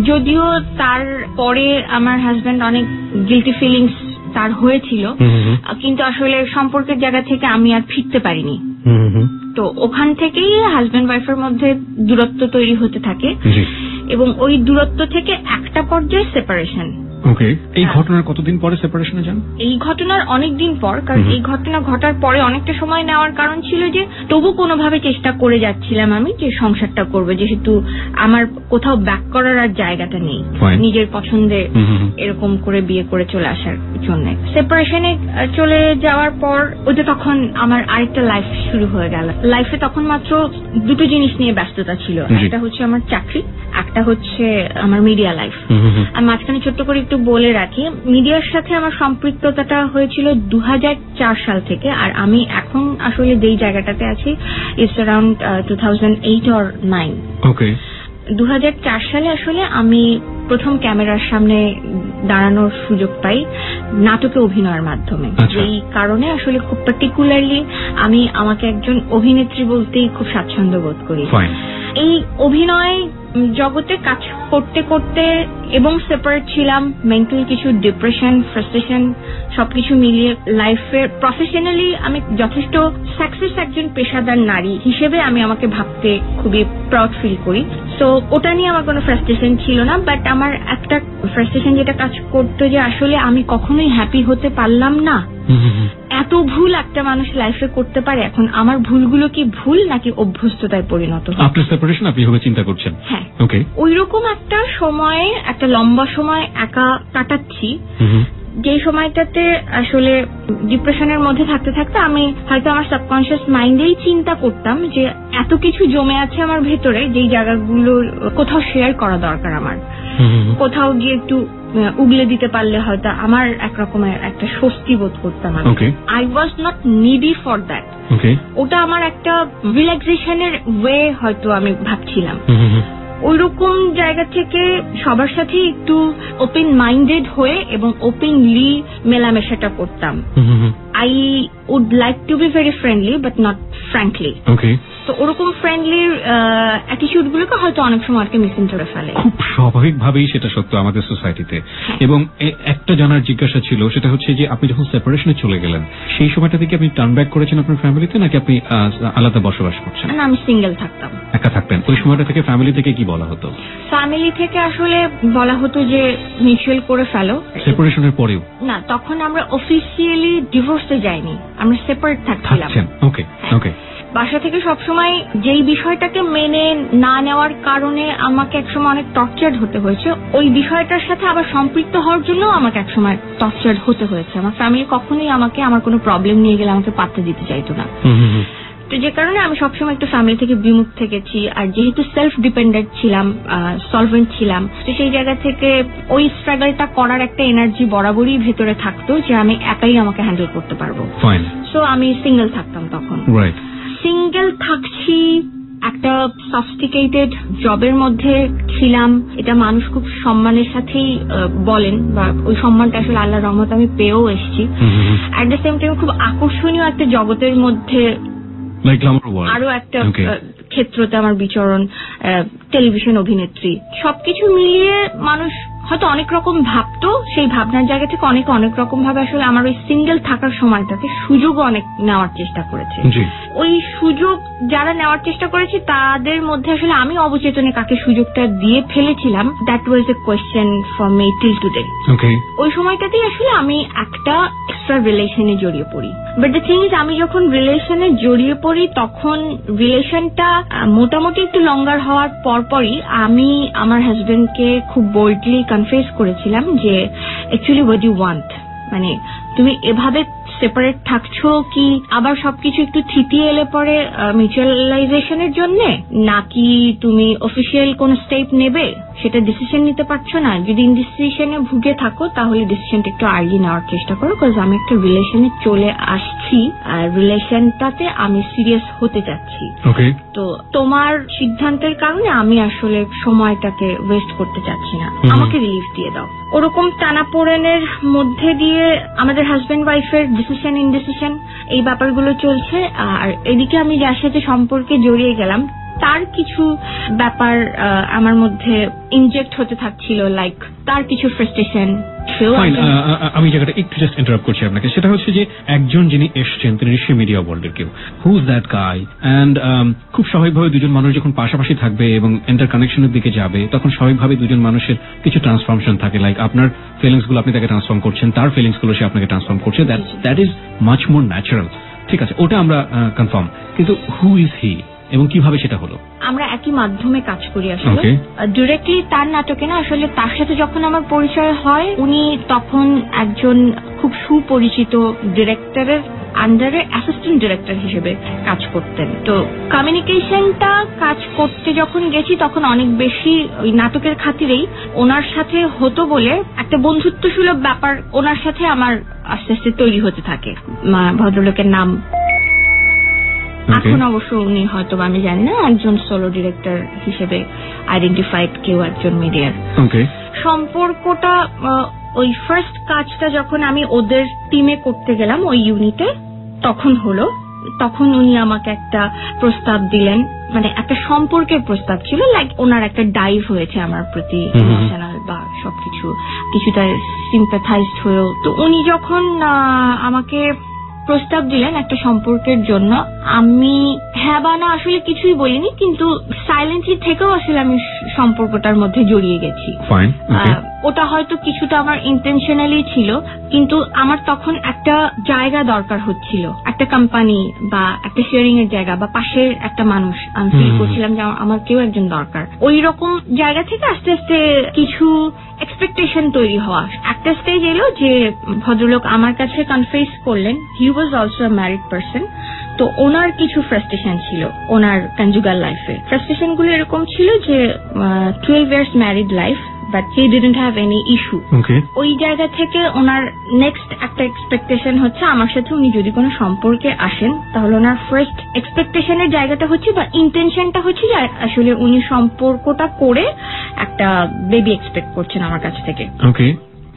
যদিও তার পরে আমার হাজবেন্ড অনেক গিল্টি ফিলিংস তার হয়েছিল, কিন্তু আসলে সম্পর্কের জায়গা থেকে আমি আর ফিরতে পারিনি। তো ওখান থেকেই হাজবেন্ড ওয়াইফের মধ্যে দূরত্ব তৈরি হতে থাকে এবং ওই দূরত্ব থেকে একটা পর্যায়ে সেপারেশন। ওকে, এই ঘটনার কতদিন পরে সেপারেশনে যান? এই ঘটনার অনেক দিন পর, কারণ এই ঘটনা ঘটার পরে অনেকটা সময় নেওয়ার কারণ ছিল যে তবু কোনোভাবে চেষ্টা করে যাচ্ছিলাম আমি যে সংসারটা করবে, যেহেতু আমার কোথাও ব্যাক করার আর জায়গাটা নেই নিজের পছন্দে এরকম করে বিয়ে করে চলে আসার জন্য। সেপারেশনে চলে যাওয়ার পর ওটা তখন আমার আরেকটা লাইফ শুরু হয়ে গেল। লাইফে তখন মাত্র দুটো জিনিস নিয়ে ব্যস্ততা ছিল, একটা হচ্ছে আমার চাকরি, একটা হচ্ছে আমার মিডিয়া লাইফ। আমি মাঝখানে ছোট্ট করে একটু বলে রাখি, মিডিয়ার সাথে আমার সম্পৃক্ততাটা হয়েছিল 2004 সাল থেকে, আর আমি এখন আসলে যেই জায়গাটাতে আছি ইটস অ্যারাউন্ড 2008 or 9। ওকে, 2004 সালে আসলে আমি প্রথম ক্যামেরার সামনে দাঁড়ানোর সুযোগ পাই নাটকে অভিনয়ের মাধ্যমে। এই কারণে আসলে খুব পার্টিকুলারলি আমি আমাকে একজন অভিনেত্রী বলতেই খুব স্বাচ্ছন্দ্য বোধ করি। এই অভিনয় জগতে কাজ করতে করতে এবং সেপারেট ছিলাম, মেন্টাল কিছু ডিপ্রেশন, ফ্রাস্ট্রেশন সবকিছু মিলিয়ে লাইফে প্রফেশনালি আমি যথেষ্ট সাকসেস একজন পেশাদার নারী হিসেবে আমি আমাকে ভাবতে খুবই প্রাউড ফিল করি। সো ওটা নিয়ে আমার কোনো ফ্রাস্ট্রেশন ছিল না, বাট আমার একটা ফ্রাস্ট্রেশন যেটা কাজ করতো যে আসলে আমি কখনোই হ্যাপি হতে পারলাম না। এত ভুল একটা মানুষ লাইফে করতে পারে, এখন আমার ভুলগুলো কি ভুল নাকি অভ্যস্ততায় পরিণত? আপনার সেপারেশন আপনি হবে চিন্তা করছেন? হ্যাঁ, ওকে। ওইরকম একটা সময়ে একটা লম্বা সময় একা কাটাচ্ছি, যে সময়টাতে আসলে ডিপ্রেশনের মধ্যে থাকতে থাকতে আমি হয়তো আমার সাবকনশিয়াস মাইন্ডেই চিন্তা করতাম যে এত কিছু জমে আছে আমার ভেতরে, যেই জায়গাগুলো কোথাও শেয়ার করা দরকার আমার, কোথাও গিয়ে একটু উগলে দিতে পারলে হয়তো আমার একরকমের একটা স্বস্তি বোধ করতাম। I was not needy for that. ওটা আমার একটা রিল্যাক্সেশনের ওয়ে হয়তো আমি ভাবছিলাম। ওইরকম জায়গা থেকে সবার সাথে একটু ওপেন মাইন্ডেড হয়ে এবং ওপেনলি মেলামেশাটা করতাম। I would like to be very friendly but not frankly. তো ওরকম ফ্রেন্ডলি অ্যাটিটিউড গুলোকে হয়তো অনেক সময় আর কি মিসিং করে ফেলে। খুব স্বাভাবিকভাবেই সেটা সত্য আমাদের সোসাইটিতে। এবং একটা জানার জিজ্ঞাসা ছিল, সেটা হচ্ছে যে আপনি যখন সেপারেশনে চলে গেলেন সেই সময়টা থেকে আপনি টার্ন ব্যাক করেছেন আপনার ফ্যামিলিতে, নাকি আপনি আলাদা বসবাস করছেন? না, আমি সিঙ্গেল থাকতাম, একা থাকতেন। ওই সময়টা থেকে ফ্যামিলি থেকে কি বলা হতো? ফ্যামিলি থেকে আসলে বলা হতো যে মিউচুয়াল করে ফেলো। সেপারেশনের পরেও? না, তখন আমরা অফিসিয়ালি ডিভোর্সে যাইনি, আমরা সেপারেট থাকছিলাম। ওকে ওকে। বাসা থেকে সবসময় যেই বিষয়টাকে মেনে না নেওয়ার কারণে আমাকে একসময় অনেক টর্চার্ড হতে হয়েছে, ওই বিষয়টার সাথে আবার সম্পৃক্ত হওয়ার জন্য আমাকে একসময় টর্চার্ড হতে হয়েছে। আমার ফ্যামিলি কখনোই আমাকে আমার কোনো প্রবলেম নিয়ে গেলে আমাকে পাত্তা দিতে চাইতো না। তো যে কারণে আমি সবসময় একটু ফ্যামিলি থেকে বিমুখ থেকেছি। আর যেহেতু সেলফ ডিপেন্ডেন্ট ছিলাম, সলভেন্ট ছিলাম, তো সেই জায়গা থেকে ওই স্ট্রাগলটা করার একটা এনার্জি বরাবরই ভেতরে থাকতো যে আমি একাই আমাকে হ্যান্ডেল করতে পারবো। সো আমি সিঙ্গেল থাকতাম তখন। সিঙ্গেল থাকছি, একটা সফিস্টিকেটেড জবের মধ্যে ছিলাম, এটা মানুষ খুব সম্মানের সাথেই বলেন, বা ওই সম্মানটা আসলে আল্লাহর রহমতে আমি পেয়েও এসেছি। অ্যাট দ্য সেম টাইম খুব আকর্ষণীয় একটা জগতের মধ্যে আরো একটা ক্ষেত্রতে আমার বিচরণ, টেলিভিশন অভিনেত্রী, সবকিছু মিলিয়ে মানুষ হয়তো অনেক রকম ভাবতো। সেই ভাবনার জায়গা থেকে অনেক রকম ভাবে আসলে আমার ওই সিঙ্গেল থাকার সময়টাতে সুযোগও অনেক নেওয়ার চেষ্টা করেছে। ওই সুযোগ যারা নেওয়ার চেষ্টা করেছে তাদের মধ্যে আসলে আমি অবচেতনে কাকে সুযোগটা দিয়ে ফেলেছিলাম, that was a question for me till today. ওই সময়টাতেই আসলে আমি একটা এক্সট্রা রিলেশনে জড়িয়ে পড়ি। বাট দ্য থিং ইজ, আমি যখন রিলেশনে জড়িয়ে পড়ি তখন রিলেশনটা মোটামুটি একটু লঙ্গার হওয়ার পরপরই আমি আমার হাজবেন্ডকে খুব বোল্ডলি কনফেস করেছিলাম যে অ্যাকচুয়ালি হোয়াট ইউ ওয়ান্ট, মানে তুমি এভাবে সেপারেট থাকছো কি আবার সবকিছু একটু থিতিয়ে এলে পরে মিউচুয়ালাইজেশনের জন্য, নাকি তুমি অফিসিয়াল কোন স্টেপ নেবে সেটা ডিসিশন নিতে পারছো না? যদি ইনডিসিশনে ভুগে থাকো তাহলে ডিসিশনটা একটু আর্লি নেওয়ার চেষ্টা করো, বিকজ আমি একটা রিলেশনে চলে আসছি আর রিলেশনটাতে আমি সিরিয়াস হতে যাচ্ছি। তো তোমার সিদ্ধান্তের কারণে আমি আসলে সময়টাকে ওয়েস্ট করতে চাচ্ছি না, আমাকে রিলিফ দিয়ে দাও। ওরকম টানাপোড়েনের মধ্যে দিয়ে আমাদের হাজবেন্ড ওয়াইফের ডিসিশন ইনডিসিশন এই ব্যাপারগুলো চলছে। আর এদিকে আমি যার সাথে সম্পর্কে জড়িয়ে গেলাম তার কিছু ব্যাপার আমার মধ্যে ইনজেক্ট হতে থাকছিল, লাইক তার কিছু ফ্রাস্ট্রেশন, ফাইন, আমি জায়গাটা একটু জাস্ট ইন্টারাপ্ট করছি আপনাকে। সেটা হচ্ছে যে একজন যিনি এসছেন তিনি নিশ্চয়ই মিডিয়া ওয়ার্ল্ডের কেউ, who is that guy, and খুব স্বাভাবিকভাবে দুজন মানুষ যখন পাশাপাশি থাকবে এবং এন্টার কানেকশনের দিকে যাবে তখন স্বাভাবিকভাবে দুজন মানুষের কিছু ট্রান্সফরমেশন থাকে, লাইক আপনার ফিলিংস গুলো আপনি তাকে ট্রান্সফর্ম করছেন, তার ফিলিংস গুলো সে আপনাকে ট্রান্সফর্ম করছে, that is much more natural. ঠিক আছে, ওটা আমরা কনফার্ম, কিন্তু হু ইজ হি এবং কিভাবে সেটা হলো? আমরা একই মাধ্যমে কাজ করি আসলে, ডিরেক্টলি তার নাটকে না, আসলে তার সাথে যখন আমার পরিচয় হয় উনি তখন একজন খুব সুপরিচিত ডিরেক্টরের আন্ডারে অ্যাসিস্ট্যান্ট ডিরেক্টর হিসেবে কাজ করতেন। তো কমিউনিকেশনটা কাজ করতে যখন গেছি তখন অনেক বেশি ওই নাটকের খাতিরেই ওনার সাথে হতো বলে একটা বন্ধুত্ব সুলভ ব্যাপার ওনার সাথে আমার আস্তে আস্তে তৈরি হতে থাকে। ভদ্রলোকের নাম এখন অবশ্য উনি হয়তো আমি জানি না, একজন সোলো ডিরেক্টর হিসেবে আইডেন্টিফাইড কেউ একজন মিডিয়ার। সম্পর্কটা ওই ফার্স্ট কাজটা যখন আমি ওদের টিমে করতে গেলাম ওই ইউনিটে তখন হলো, তখন উনি আমাকে একটা প্রস্তাব দিলেন, মানে একটা সম্পর্কের প্রস্তাব ছিল, লাইক ওনার একটা ডাইভ হয়েছে আমার প্রতি ইমোশনাল বা সবকিছু কিছুটা সিম্প্যাথাইজড হয়েও। তো উনি যখন আমাকে প্রস্তাব দিলেন একটা সম্পর্কের জন্য, আমি হ্যাঁ বা না আসলে কিছুই বলিনি, কিন্তু সাইলেন্টলি থেকেও আসলে আমি সম্পর্কটার মধ্যে জড়িয়ে গেছি। ওটা হয়তো কিছুটা আমার ইন্টেনশনালি ছিল, কিন্তু আমার তখন একটা জায়গা দরকার হচ্ছিল, একটা কোম্পানি বা একটা শেয়ারিং এর জায়গা বা পাশের একটা মানুষ আমি ফিল করছিলাম যে আমার কেউ একজন দরকার। ওই রকম জায়গা থেকে আস্তে আস্তে কিছু এক্সপেকটেশন তৈরি হওয়া, একটা স্টেজ এলো যে ভদ্রলোক আমার কাছে কনফেস করলেন he was also a married person. তো ওনার কিছু ফ্রাস্ট্রেশন ছিল ওনার কনজুগাল লাইফে। ফ্রাস্ট্রেশন গুলো এরকম ছিল যে 12 years married life, but he didn't have any issue. ওই জায়গা থেকে ওনার নেক্সট একটা এক্সপেকটেশন হচ্ছে আমার সাথে উনি যদি কোনো সম্পর্কে আসেন তাহলে ওনার ফার্স্ট এক্সপেকটেশনের জায়গাটা হচ্ছে বা ইন্টেনশনটা হচ্ছে যে আসলে উনি সম্পর্কটা করে একটা বেবি এক্সপেক্ট করছেন আমার কাছ থেকে।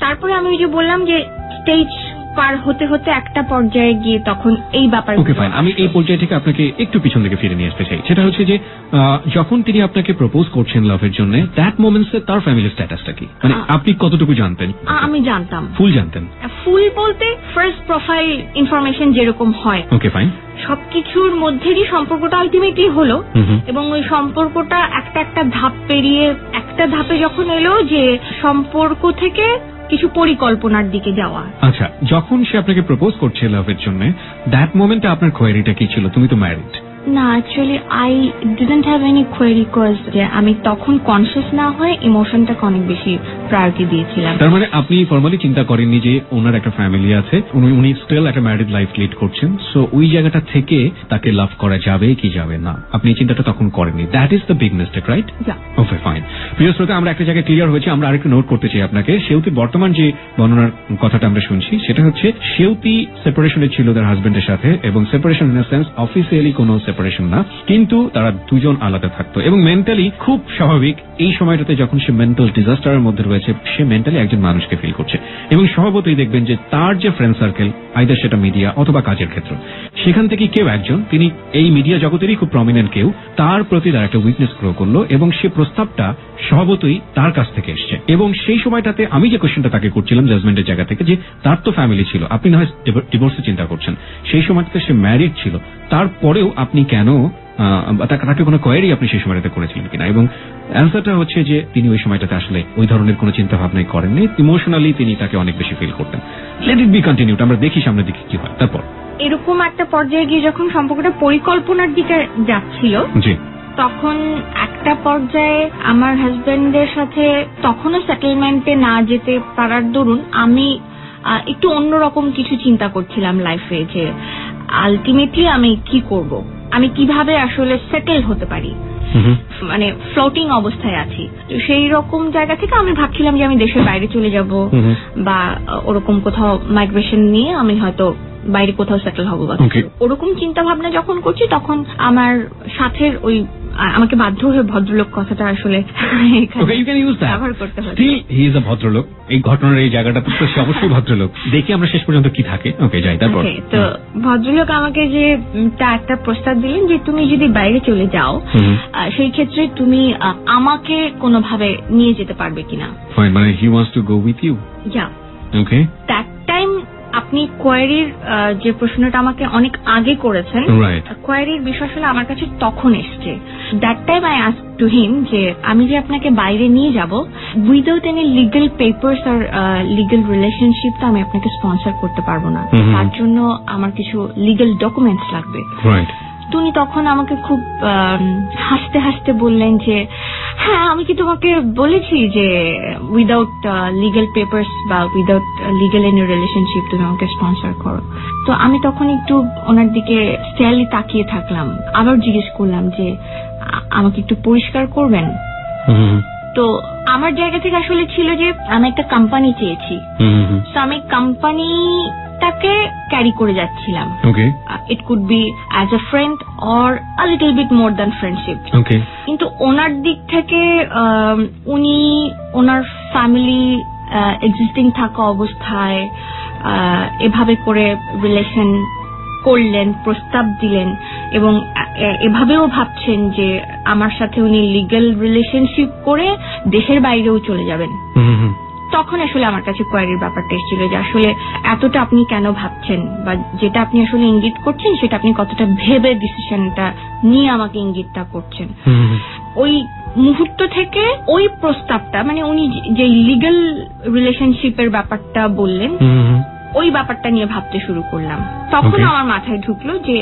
তারপরে আমি ওই যে বললাম যে স্টেজ পার হতে হতে একটা পর্যায়ে গিয়ে তখন এই ব্যাপার। আমি এই পর্যায়ে থেকে আপনাকে একটু পিছন দিকে ফিরে নিয়ে আসতে চাই। সেটা হচ্ছে যে যখন তিনি আপনাকে প্রপোজ করছেন লাভের জন্য, দ্যাট মোমেন্টসে তার ফ্যামিলি স্ট্যাটাসটা কি, মানে আপনি কতটুকু জানতেন? আমি জানতাম, ফুল জানতেন। ফুল বলতে ফার্স্ট প্রোফাইল ইনফরমেশন যেরকম হয়, ওকে ফাইন, সবকিছুর মধ্যেই সম্পর্কটা আলটিমেটলি হলো, এবং ওই সম্পর্কটা একটা একটা ধাপ পেরিয়ে একটা ধাপে যখন এলো যে সম্পর্ক থেকে কিছু পরিকল্পনার দিকে যাওয়া। আচ্ছা, যখন সে আপনাকে প্রপোজ করছে লাভের জন্য, দ্যাট মোমেন্টে আপনার কোয়েরিটা কি ছিল? তুমি তো ম্যারিড। না, actually I didn't have any query, cause যে আমি তখন কনসিয়াস না হয়ে ইমোশনটাকে অনেক বেশি প্রায়োরিটি দিয়েছিলাম। তার মানে আপনি ফর্মালি চিন্তা করেননি যে ওনার একটা ফ্যামিলি আছে, উনি স্টিল একটা ম্যারিড লাইফ লিড করছেন, সো ওই জায়গাটা থেকে তাকে লাভ করা যাবে কি যাবে না আপনি চিন্তাটা তখন করেননি। That is the big mistake, right? Okay fine. প্রিয় শ্রোতা, আমরা একটা জায়গায় ক্লিয়ার হয়েছে, আমরা আরেকটু নোট করতে চাই আপনাকে। সেউতির বর্তমান যে বর্ণনার কথাটা আমরা শুনছি সেটা হচ্ছে সেউতি সেপারেশনে ছিল তার হাজবেন্ডের সাথে, এবং সেপারেশন ইন সেন্স অফিসিয়ালি কোনো সেপারেশন না, কিন্তু তারা দুজন আলাদা থাকতো এবং মেন্টালি খুব স্বাভাবিক এই সময়টাতে যখন সে মেন্টাল ডিজাস্টারের মধ্যে রয়েছে সে মেন্টালি একজন মানুষকে ফিল করছে, এবং স্বভাবতই দেখবেন যে তার যে ফ্রেন্ড সার্কেল, আইদার সেটা মিডিয়া অথবা কাজের ক্ষেত্র, সেখান থেকে কেউ একজন, তিনি এই মিডিয়া জগতেরই খুব প্রমিনেন্ট কেউ, তার প্রতি তার একটা উইকনেস গ্রো করলো এবং সে প্রস্তাবটা স্বভাবতই তার কাছ থেকে এসছে। এবং সেই সময়টাতে আমি যে কোশ্চেনটা তাকে করছিলাম জাজমেন্টের জায়গা থেকে, যে তার তো ফ্যামিলি ছিল, আপনি না হয় ডিভোর্সের চিন্তা করছেন, সেই সময়টাতে সে ম্যারিড ছিল, তারপরেও আপনি কেন তাকে কোনো কোয়েরি আপনি সেই সময়টাতে করেছিলেন কিনা? এবং অ্যান্সারটা হচ্ছে যে তিনি ওই সময়টাতে আসলে ওই ধরনের কোনো চিন্তা ভাবনাই করেননি, ইমোশনালি তিনি তাকে অনেক বেশি ফিল করতেন। লেট ইট বি কন্টিনিউড, আমরা দেখি সামনে দিকে কি হয়। তারপর এরকম একটা পর্যায়ে গিয়ে যখন সম্পর্কটা পরিকল্পনার দিকে যাচ্ছিল, জি, তখন একটা পর্যায়ে আমার হাজবেন্ডের সাথে তখনও সেটেলমেন্টে না যেতে পারার দরুন আমি একটু অন্যরকম কিছু চিন্তা করছিলাম লাইফে, যে আলটিমেটলি আমি কি করব, আমি কিভাবে আসলে সেটেল হতে পারি, মানে ফ্লোটিং অবস্থায় আছি। সেই রকম জায়গা থেকে আমি ভাবছিলাম যে আমি দেশের বাইরে চলে যাব বা ওরকম কোথাও মাইগ্রেশন নিয়ে আমি হয়তো বাইরে কোথাও সেটেল হবো বা Okay. ওরকম চিন্তা ভাবনা যখন করছি তখন আমার সাথের ওই আমাকে বাধ্য হয়ে ভদ্রলোক কথাটা আসলে Okay, you can use that. ব্যবহার করতে হবে। Still, he is a ভদ্রলোক। এই ঘটনার এই জায়গাটা তো সে অবশ্যই ভদ্রলোক। দেখি আমরা শেষ পর্যন্ত কি থাকে। ওকে, যাই তারপর। Okay, তো ভদ্রলোক আমাকে যে একটা প্রস্তাব দিলেন যে তুমি যদি বাইরে চলে যাও সেই ক্ষেত্রে তুমি আমাকে কোনোভাবে নিয়ে যেতে পারবে কিনা। Fine, মানে he wants to go with you. Yeah. Okay. That time আপনি কোয়ারির যে প্রশ্নটা আমাকে অনেক আগে করেছেন, Right. কোয়ারির বিষয় আসলে আমার কাছে তখন এসছে। That time I ask to him যে আমি যে আপনাকে বাইরে নিয়ে যাব উইদাউট এনি লিগ্যাল পেপারস আর লিগ্যাল রিলেশনশিপ তো আমি আপনাকে স্পন্সর করতে পারবো না, তার জন্য আমার কিছু লিগ্যাল ডকুমেন্টস লাগবে। Right. তুমি তখন আমাকে খুব হাসতে হাসতে বললেন যে হ্যাঁ আমি কি তোমাকে বলেছি যে উইদাউট লিগ্যাল পেপারস বা উইদাউট লিগ্যাল এনি রিলেশনশিপ তুমি আমাকে স্পন্সর করো। তো আমি তখন একটু ওনার দিকে স্টেলি তাকিয়ে থাকলাম, আবার জিজ্ঞেস করলাম যে আমাকে একটু পরিষ্কার করবেন। তো আমার জায়গা থেকে আসলে ছিল যে আমি একটা কোম্পানি চেয়েছি, তো আমি কোম্পানিটাকে ক্যারি করে যাচ্ছিলাম। Okay. It could be as a friend or a little bit more than friendship. Okay. কিন্তু ওনার দিক থেকে উনি ওনার ফ্যামিলি এক্সিস্টিং থাকা অবস্থায় এভাবে করে রিলেশন করলেন, প্রস্তাব দিলেন এবং এভাবেও ভাবছেন যে আমার সাথে উনি লিগ্যাল রিলেশনশিপ করে দেশের বাইরেও চলে যাবেন। তখন আসলে আমার কাছে কোয়ারির ব্যাপারটা এসেছিল যে আসলে এতটা আপনি কেন ভাবছেন বা যেটা আপনি আসলে ইঙ্গিত করছেন সেটা আপনি কতটা ভেবে ডিসিশনটা নিয়ে আমাকে ইঙ্গিতটা করছেন। ওই মুহূর্ত থেকে ওই প্রস্তাবটা মানে উনি যে লিগ্যাল রিলেশনশিপের ব্যাপারটা বললেন ওই ব্যাপারটা নিয়ে ভাবতে শুরু করলাম। তখন আমার মাথায় ঢুকলো যে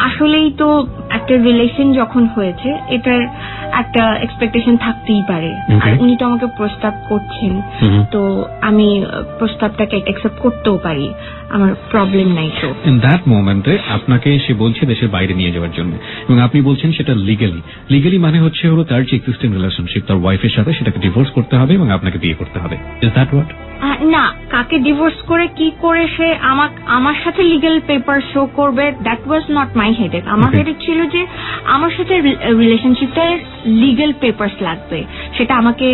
আসলেই তো একটা রিলেশন যখন হয়েছে এটার একটা এক্সপেকটেশন থাকতেই পারে, আর উনি তো আমাকে প্রস্তাব করছেন, তো আমি প্রস্তাবটাকে অ্যাকসেপ্ট করতেও পারি, আমার প্রবলেম নাই। তো ইন দ্যাট মোমেন্টে আপনাকে সে বলছে দেশের বাইরে নিয়ে যাওয়ার জন্য এবং আপনি বলছেন সেটা লিগালি মানে হচ্ছে হলো তার যে এক্সিস্টিং রিলেশনশিপ তার ওয়াইফের সাথে সেটাকে ডিভোর্স করতে হবে এবং আপনাকে বিয়ে করতে হবে। Is that what? না, কাকে ডিভোর্স করে কি করে সে আমার সাথে লিগ্যাল পেপার শো করবে, that was not my headache. আমার হেডেক ছিল যে আমার সাথে রিলেশনশিপটার লিগ্যাল পেপারস লাগবে, সেটা আমাকে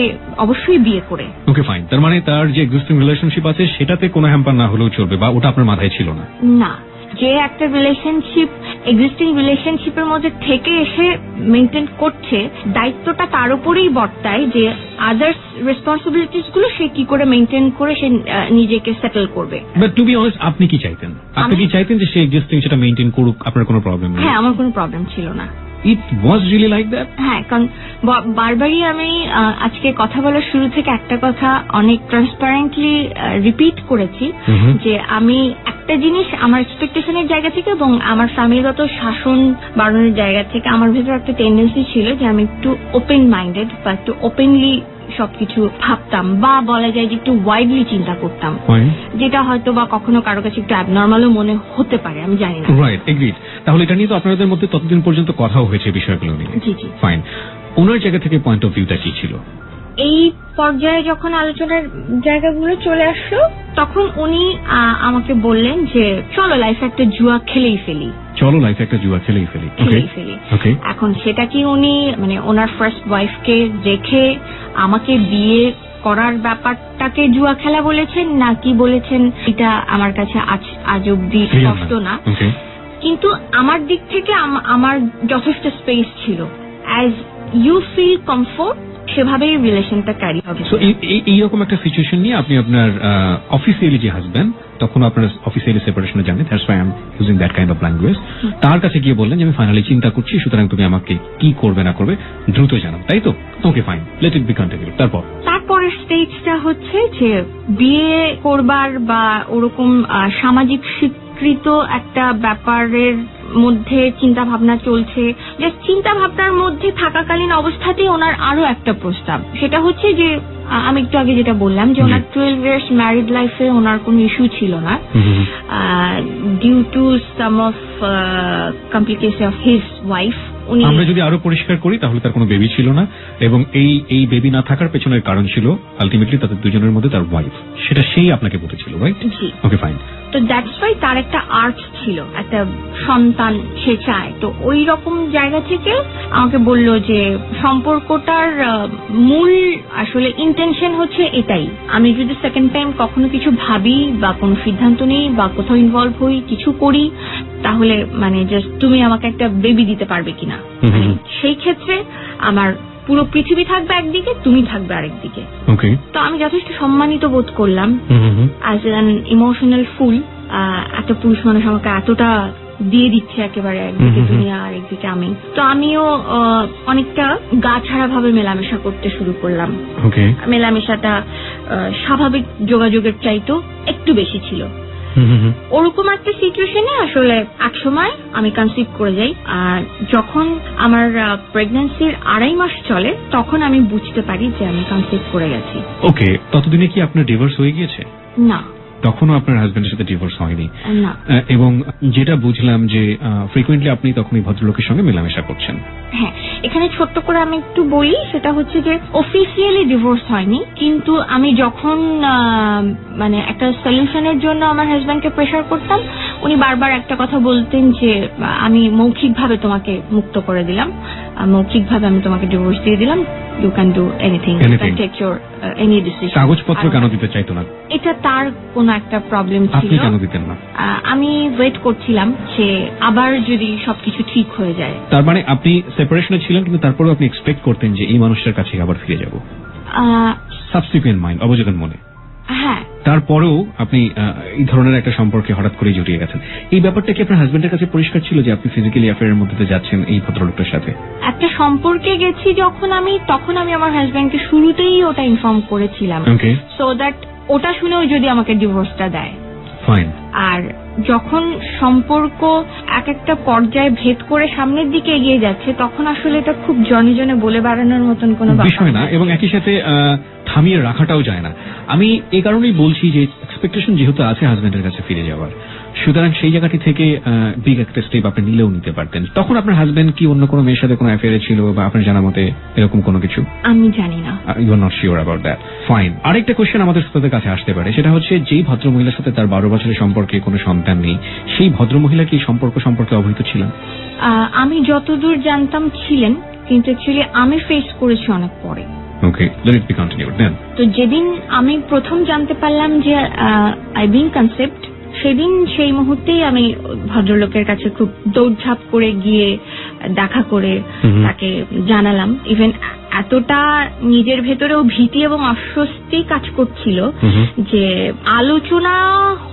অবশ্যই বিয়ে করে। ওকে ফাইন, তার মানে তার যে এক্সিস্টিং রিলেশনশিপ আছে সেটাতে কোনো হ্যাম্পার না হলেও চলবে বা ওটা আপনার মাথায় ছিল না? না, যে একটা রিলেশনশিপ এক্সিস্টিং রিলেশনশিপের মধ্যে থেকে এসে মেনটেন করছে দায়িত্বটা তার উপরেই বর্তায় যে আদার্স রেসপন্সিবিলিটিস গুলো সে কি করে মেনটেন করে সে নিজেকে সেটেল করবে। বাট টু বি অনেস্ট আপনি কি চাইতেন? আপনি কি চাইতেন যে সে এক্সিস্টিং সেটা মেনটেন করুক, আপনার কোনো প্রবলেম নেই? হ্যাঁ, আমার কোনো প্রবলেম ছিল না। It was really like that? হ্যাঁ, কারণ বারবারই আমি আজকে কথা বলার শুরু থেকে একটা কথা অনেক ট্রান্সপারেন্টলি রিপিট করেছি যে আমি একটা জিনিস আমার এক্সপেকটেশনের জায়গা থেকে এবং আমার ফ্যামিলিগত শাসন বাড়ানোর জায়গা থেকে আমার ভেতর একটা টেন্ডেন্সি ছিল যে আমি একটু ওপেন মাইন্ডেড বা একটু ওপেনলি সবকিছু ভাবতাম বা বলা যায় যে একটু ওয়াইডলি চিন্তা করতাম, যেটা হয়তো বা কখনো কারো কাছে একটু অ্যাবনর্মালও মনে হতে পারে, আমি জানি না। Right, agreed. তাহলে এটা নিয়ে তো আপনাদের মধ্যে ততদিন পর্যন্ত কথাও হয়েছে বিষয়গুলো নিয়ে। জি জি, ফাইন। ওনার জায়গা থেকে পয়েন্ট অফ ভিউটা কি ছিল? এই পর্যায়ে যখন আলোচনার জায়গাগুলো চলে আসলো তখন উনি আমাকে বললেন যে চলো লাইফে একটা জুয়া খেলেই ফেলি। এখন সেটা কি উনি মানে ওনার ফার্স্ট ওয়াইফকে রেখে আমাকে বিয়ে করার ব্যাপারটাকে জুয়া খেলা বলেছেন না কি বলেছেন এটা আমার কাছে আজ অব্দি স্পষ্ট না, কিন্তু আমার দিক থেকে আমার যথেষ্ট স্পেস ছিল। অ্যাজ ইউ ফিল কমফোর্ট সেভাবেই রিলেশনটা ক্যারি হবে। সো এইরকম একটা সিচুয়েশন নিয়ে আপনি আপনার অফিসিয়ালি যে হাজবেন্ড তখন আপনার অফিসিয়ালি সেপারেশনে জানেন, that's why I am using that kind of language, তার কাছে গিয়ে বললেন যে আমি ফাইনালি চিন্তা করছি, সুতরাং তুমি আমাকে কি করবে না করবে দ্রুত জানাও, তাই তো? Okay fine, let it be continue. তারপরের স্টেজটা হচ্ছে যে বিয়ে করবার বা ওরকম সামাজিক স্বীকৃত একটা ব্যাপারের মধ্যে চিন্তা ভাবনা চলছে। যে চিন্তা ভাবনার মধ্যে থাকাকালীন অবস্থাতেই ওনার আরো একটা প্রস্তাব, সেটা হচ্ছে যে আমি একটু আগে যেটা বললাম যে ওনার 12 ইয়ার্স ম্যারিড লাইফে ওনার কোনো ইস্যু ছিল না, due to some of complication of his wife উনি আমরা যদি আরো পরিষ্কার করি তাহলে তার কোনো বেবি ছিল না, এবং এই বেবি না থাকার পেছনের কারণ ছিল আলটিমেটলি তাদের দুজনের মধ্যে তার ওয়াইফ, সেটা সেই আপনাকে বলেছিল, রাইট? জি। ওকে, ফাইন। তো দ্যাটস ওয়াই তার একটা আর্ট ছিল, একটা সন্তান সে চায়। তো ওই রকম জায়গা থেকে আমাকে বলল যে সম্পর্কটার মূল আসলে ইন্টেনশন হচ্ছে এটাই, আমি যদি সেকেন্ড টাইম কখনো কিছু ভাবি বা কোনো সিদ্ধান্ত নেই বা কোথাও ইনভলভ হই, কিছু করি, তাহলে মানে জাস্ট তুমি আমাকে একটা বেবি দিতে পারবে কিনা। সেই ক্ষেত্রে আমার পুরো পৃথিবী থাকবে একদিকে, তুমি থাকবে আরেকদিকে। ওকে। তো আমি যথেষ্ট সম্মানিত বোধ করলাম অ্যাজ অ্যান ইমোশনাল ফুল। একটা পুরুষ মানুষ আমাকে এতটা দিয়ে দিচ্ছে, একেবারে একদিকে দুনিয়া আর একদিকে আমি। তো আমিও অনেকটা গা ছাড়া ভাবে মেলামেশা করতে শুরু করলাম। মেলামেশাটা স্বাভাবিক যোগাযোগের চাইতেও একটু বেশি ছিল। ওরকম একটা সিচুয়েশনে আসলে এক সময় আমি কনসিভ করে যাই। আর যখন আমার প্রেগন্যান্সির 2.5 মাস চলে, তখন আমি বুঝতে পারি যে আমি কনসিভ করে গেছি। ওকে, ততদিনে কি আপনার ডিভোর্স হয়ে গিয়েছে? না, তখনও আপনার হাজবেন্ডের সাথে ডিভোর্স হয়নি? না। এবং যেটা বুঝলাম যে ফ্রিকুয়েন্টলি আপনি তখন এই ভদ্রলোকের সঙ্গে মেলামেশা করছেন। হ্যাঁ, এখানে ছোট্ট করে আমি একটু বলি, সেটা হচ্ছে যে অফিসিয়ালি ডিভোর্স হয়নি, কিন্তু আমি যখন মানে একটা সলিউশনের জন্য আমার হাজব্যান্ডকে প্রেসার করতাম, উনি বারবার একটা কথা বলতেন যে আমি মৌখিকভাবে তোমাকে মুক্ত করে দিলাম, মৌখিকভাবে আমি তোমাকে ডিভোর্স দিয়ে দিলাম, you can do anything, you can take your any decision. কাগজপত্র কেন দিতে চাইতো না? এটা তার কোন একটা প্রবলেম ছিল। আপনি কেন দিতেন না? আমি ওয়েট করছিলাম যে আবার যদি সবকিছু ঠিক হয়ে যায়। তার মানে আপনি সেপারেশনে ছিলেন, কিন্তু তারপরেও আপনি এক্সপেক্ট করতেন যে এই মানুষটার কাছে আবার ফিরে যাব, সাবসিকুয়েন্ট মাইন্ড, অবচেতন মনে। হ্যাঁ। তারপরেও আপনি এই ধরনের একটা সম্পর্কে হঠাৎ করে জড়িয়ে গেছেন। এই ব্যাপারটা কি আপনার হাজবেন্ডের কাছে পরিষ্কার ছিল যে আপনি ফিজিক্যালি অ্যাফেয়ারের মধ্যে যাচ্ছেন এই ভদ্রলোকটার সাথে? একটা সম্পর্কে গেছি যখন আমি, তখন আমি আমার হাজবেন্ডকে শুরুতেই ওটা ইনফর্ম করেছিলাম, সো দ্যাট ওটা শুনেও যদি আমাকে ডিভোর্সটা দেয়। ফাইন। আর যখন সম্পর্ক এক একটা পর্যায়ে ভেদ করে সামনের দিকে এগিয়ে যাচ্ছে, তখন আসলে এটা খুব জনে জনে বলে বেড়ানোর মতন কোনো বিষয় না, এবং একই সাথে থামিয়ে রাখাটাও যায় না। আমি এই কারণেই বলছি যে এক্সপেকটেশন যেহেতু আছে হাজবেন্ডের কাছে ফিরে যাওয়ার, সুতরাং সেই জায়গাটি থেকে বিগ একটা স্টেপ আপনি নিলেও নিতে পারতেন। তখন আপনার হাজবেন্ড কি অন্য কোনো মেয়ের সাথে কোনো অ্যাফেয়ারে ছিল বা আপনার জানা মতে এরকম কোনো কিছু? আমি জানি না। You are not sure about that. Fine. আরেকটা কোয়েশ্চেন আমাদের শ্রোতাদের কাছে আসতে পারে, সেটা হচ্ছে যেই ভদ্রমহিলার সাথে তার 12 বছরের সম্পর্কে কোনো সন্তান নেই, সেই ভদ্রমহিলা কি সম্পর্ক সম্পর্কে অবহিত ছিলেন? আমি যতদূর জানতাম ছিলেন, কিন্তু অ্যাকচুয়ালি আমি ফেস করেছি অনেক পরে। ওকে, লেট ইট বি কন্টিনিউড দেন। তো যেদিন আমি প্রথম জানতে পারলাম যে আই বিং কনসেপ্ট, সেদিন সেই মুহূর্তেই আমি ভদ্রলোকের কাছে খুব দৌড়ঝাঁপ করে গিয়ে দেখা করে তাকে জানালাম। ইভেন এতটা নিজের ভেতরেও ভীতি এবং অস্বস্তি কাজ করছিল যে আলোচনা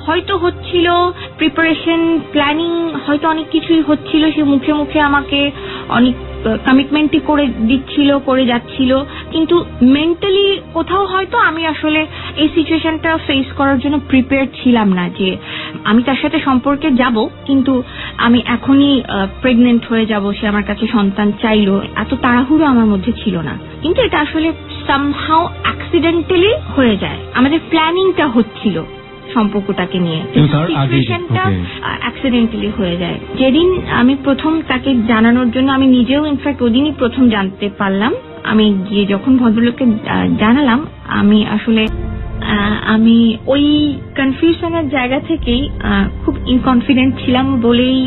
হয়তো হচ্ছিল, প্রিপারেশন, প্ল্যানিং হয়তো অনেক কিছুই হচ্ছিল, সে মুখে মুখে আমাকে অনেক কমিটমেন্টই করে দিচ্ছিল, করে যাচ্ছিল, কিন্তু মেন্টালি কোথাও হয়তো আমি আসলে এই সিচুয়েশনটা ফেস করার জন্য প্রিপেয়ার ছিলাম না, যে আমি তার সাথে সম্পর্কে যাব কিন্তু আমি এখনই প্রেগনেন্ট হয়ে যাব, সে আমার কাছে সন্তান চাইলো, এত তাড়াহুড়ো আমার মধ্যে ছিল না। কিন্তু এটা আসলে সামহাউ অ্যাক্সিডেন্টালি হয়ে যায়, আমাদের প্ল্যানিংটা হচ্ছিল সম্পর্কটাকে নিয়ে, সিচুয়েশনটা অ্যাক্সিডেন্টালি হয়ে যায়। যেদিন আমি প্রথম তাকে জানানোর জন্য, আমি নিজেও ইনফ্যাক্ট ওদিনই প্রথম জানতে পারলাম, আমি গিয়ে যখন ভদ্রলোককে জানালাম, আমি আসলে আমি ওই কনফিউশনের জায়গা থেকেই খুব ইনকনফিডেন্ট ছিলাম বলেই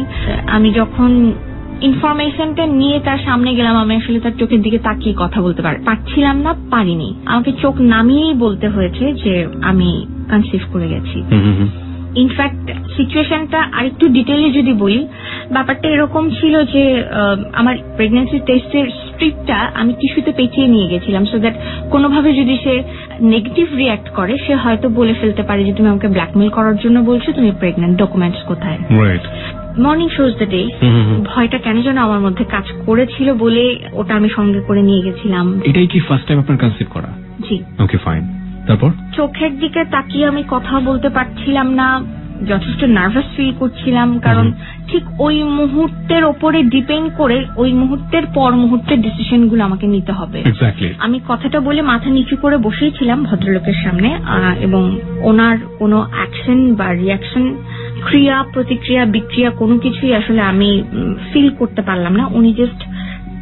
আমি যখন ইনফরমেশনটা নিয়ে তার সামনে গেলাম, আমি আসলে তার চোখের দিকে তাকিয়ে কথা বলতে পারছিলাম না, পারিনি। আমাকে চোখ নামিয়েই বলতে হয়েছে যে আমি কনসিভ করে গেছি। ইনফ্যাক্ট সিচুয়েশনটা আরেকটু ডিটেইলে যদি বলি, ব্যাপারটা এরকম ছিল যে আমার প্রেগন্যান্সি টেস্টের স্ট্রিপটা আমি টিস্যুতে পেঁচিয়ে নিয়ে গেছিলাম, সো দ্যাট কোনোভাবে যদি সে নেগেটিভ রিয়াক্ট করে, সে হয়তো বলে ফেলতে পারে যে তুমি আমাকে ব্ল্যাকমেল করার জন্য বলছো, তুমি প্রেগন্যান্ট, ডকুমেন্টস কোথায়? Morning shows the day. ভয়টা কেন যেন আমার মধ্যে কাজ করেছিল বলে ওটা আমি সঙ্গে করে নিয়ে গেছিলাম। এটাই কি ফার্স্ট টাইম আপনার কনসিভ করা? জি। ওকে, ফাইন। তারপর চোখের দিকে তাকিয়ে আমি কথা বলতে পারছিলাম না, যথেষ্ট নার্ভাস ফিল করছিলাম, কারণ ঠিক ওই মুহূর্তের ওপরে ডিপেন্ড করে ওই মুহূর্তের পর মুহূর্তের ডিসিশন গুলো আমাকে নিতে হবে। আমি কথাটা বলে মাথা নিচু করে বসেছিলাম ভদ্রলোকের সামনে, এবং ওনার কোনো অ্যাকশন বা রিয়াকশন ক্রিয়া প্রতিক্রিয়া বিক্রিয়া কোনো কিছুই আসলে আমি ফিল করতে পারলাম না। উনি জাস্ট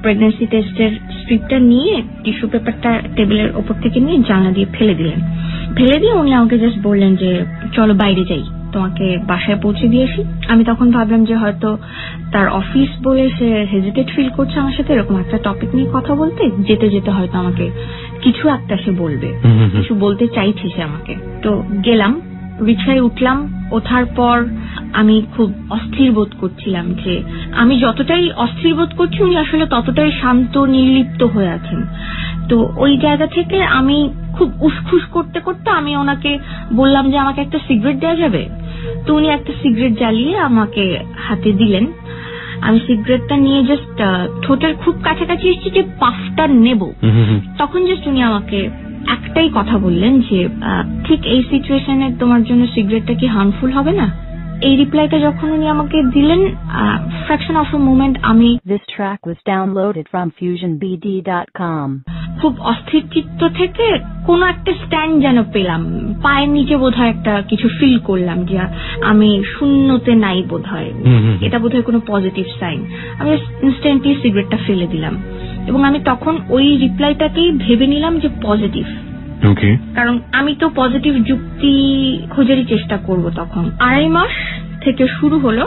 প্রেগন্যান্সি টেস্টের স্ট্রিপটা নিয়ে টিস্যু পেপারটা টেবিলের ওপর থেকে নিয়ে জানলা দিয়ে ফেলে দিলেন। ফেলে দিয়ে উনি আমাকে জাস্ট বললেন যে চলো বাইরে যাই, তোমাকে বাসায় পৌঁছে দিয়ে আসি। আমি তখন ভাবলাম যে হয়তো তার অফিস বলে সে হেজিটেট ফিল করছে আমার সাথে এরকম একটা টপিক নিয়ে কথা বলতে, যেতে যেতে হয়তো আমাকে কিছু একটা সে বলবে, কিছু বলতে চাইছে সে আমাকে। তো গেলাম, রিক্সায় উঠলাম। ওঠার পর আমি খুব অস্থির বোধ করছিলাম যে আমি যতটাই অস্থির বোধ করছি উনি আসলে ততটাই শান্ত নির্লিপ্ত হয়ে আছেন। তো ওই জায়গা থেকে আমি খুব উসখুস করতে করতে আমি ওনাকে বললাম যে আমাকে একটা সিগারেট দেওয়া যাবে। তো উনি একটা সিগারেট জ্বালিয়ে আমাকে হাতে দিলেন। আমি সিগারেটটা নিয়ে জাস্ট ঠোঁটের খুব কাছাকাছি এসেছি যে পাফটা নেব, তখন জাস্ট উনি আমাকে একটাই কথা বললেন যে ঠিক এই সিচুয়েশনে তোমার জন্য সিগারেটটা কি হার্মফুল হবে না। এই রিপ্লাইটা যখন উনি আমাকে দিলেন, ফ্র্যাকশন অফ আ মোমেন্ট আমি This track was downloaded from fusionbd.com. খুব অস্থির চিত্ত থেকে কোন একটা স্ট্যান্ড যেন পেলাম, পায়ের নিচে বোধহয় একটা কিছু ফিল করলাম যে আমি শূন্যতে নাই বোধহয়, এটা বোধহয় কোনো পজিটিভ সাইন। আমি ইনস্ট্যান্টলি সিগারেটটা ফেলে দিলাম এবং আমি তখন ওই রিপ্লাইটাকেই ভেবে নিলাম যে পজিটিভ, কারণ আমি তো পজিটিভ যুক্তি খোঁজারই চেষ্টা করব। তখন 2.5 মাস থেকে শুরু হলো,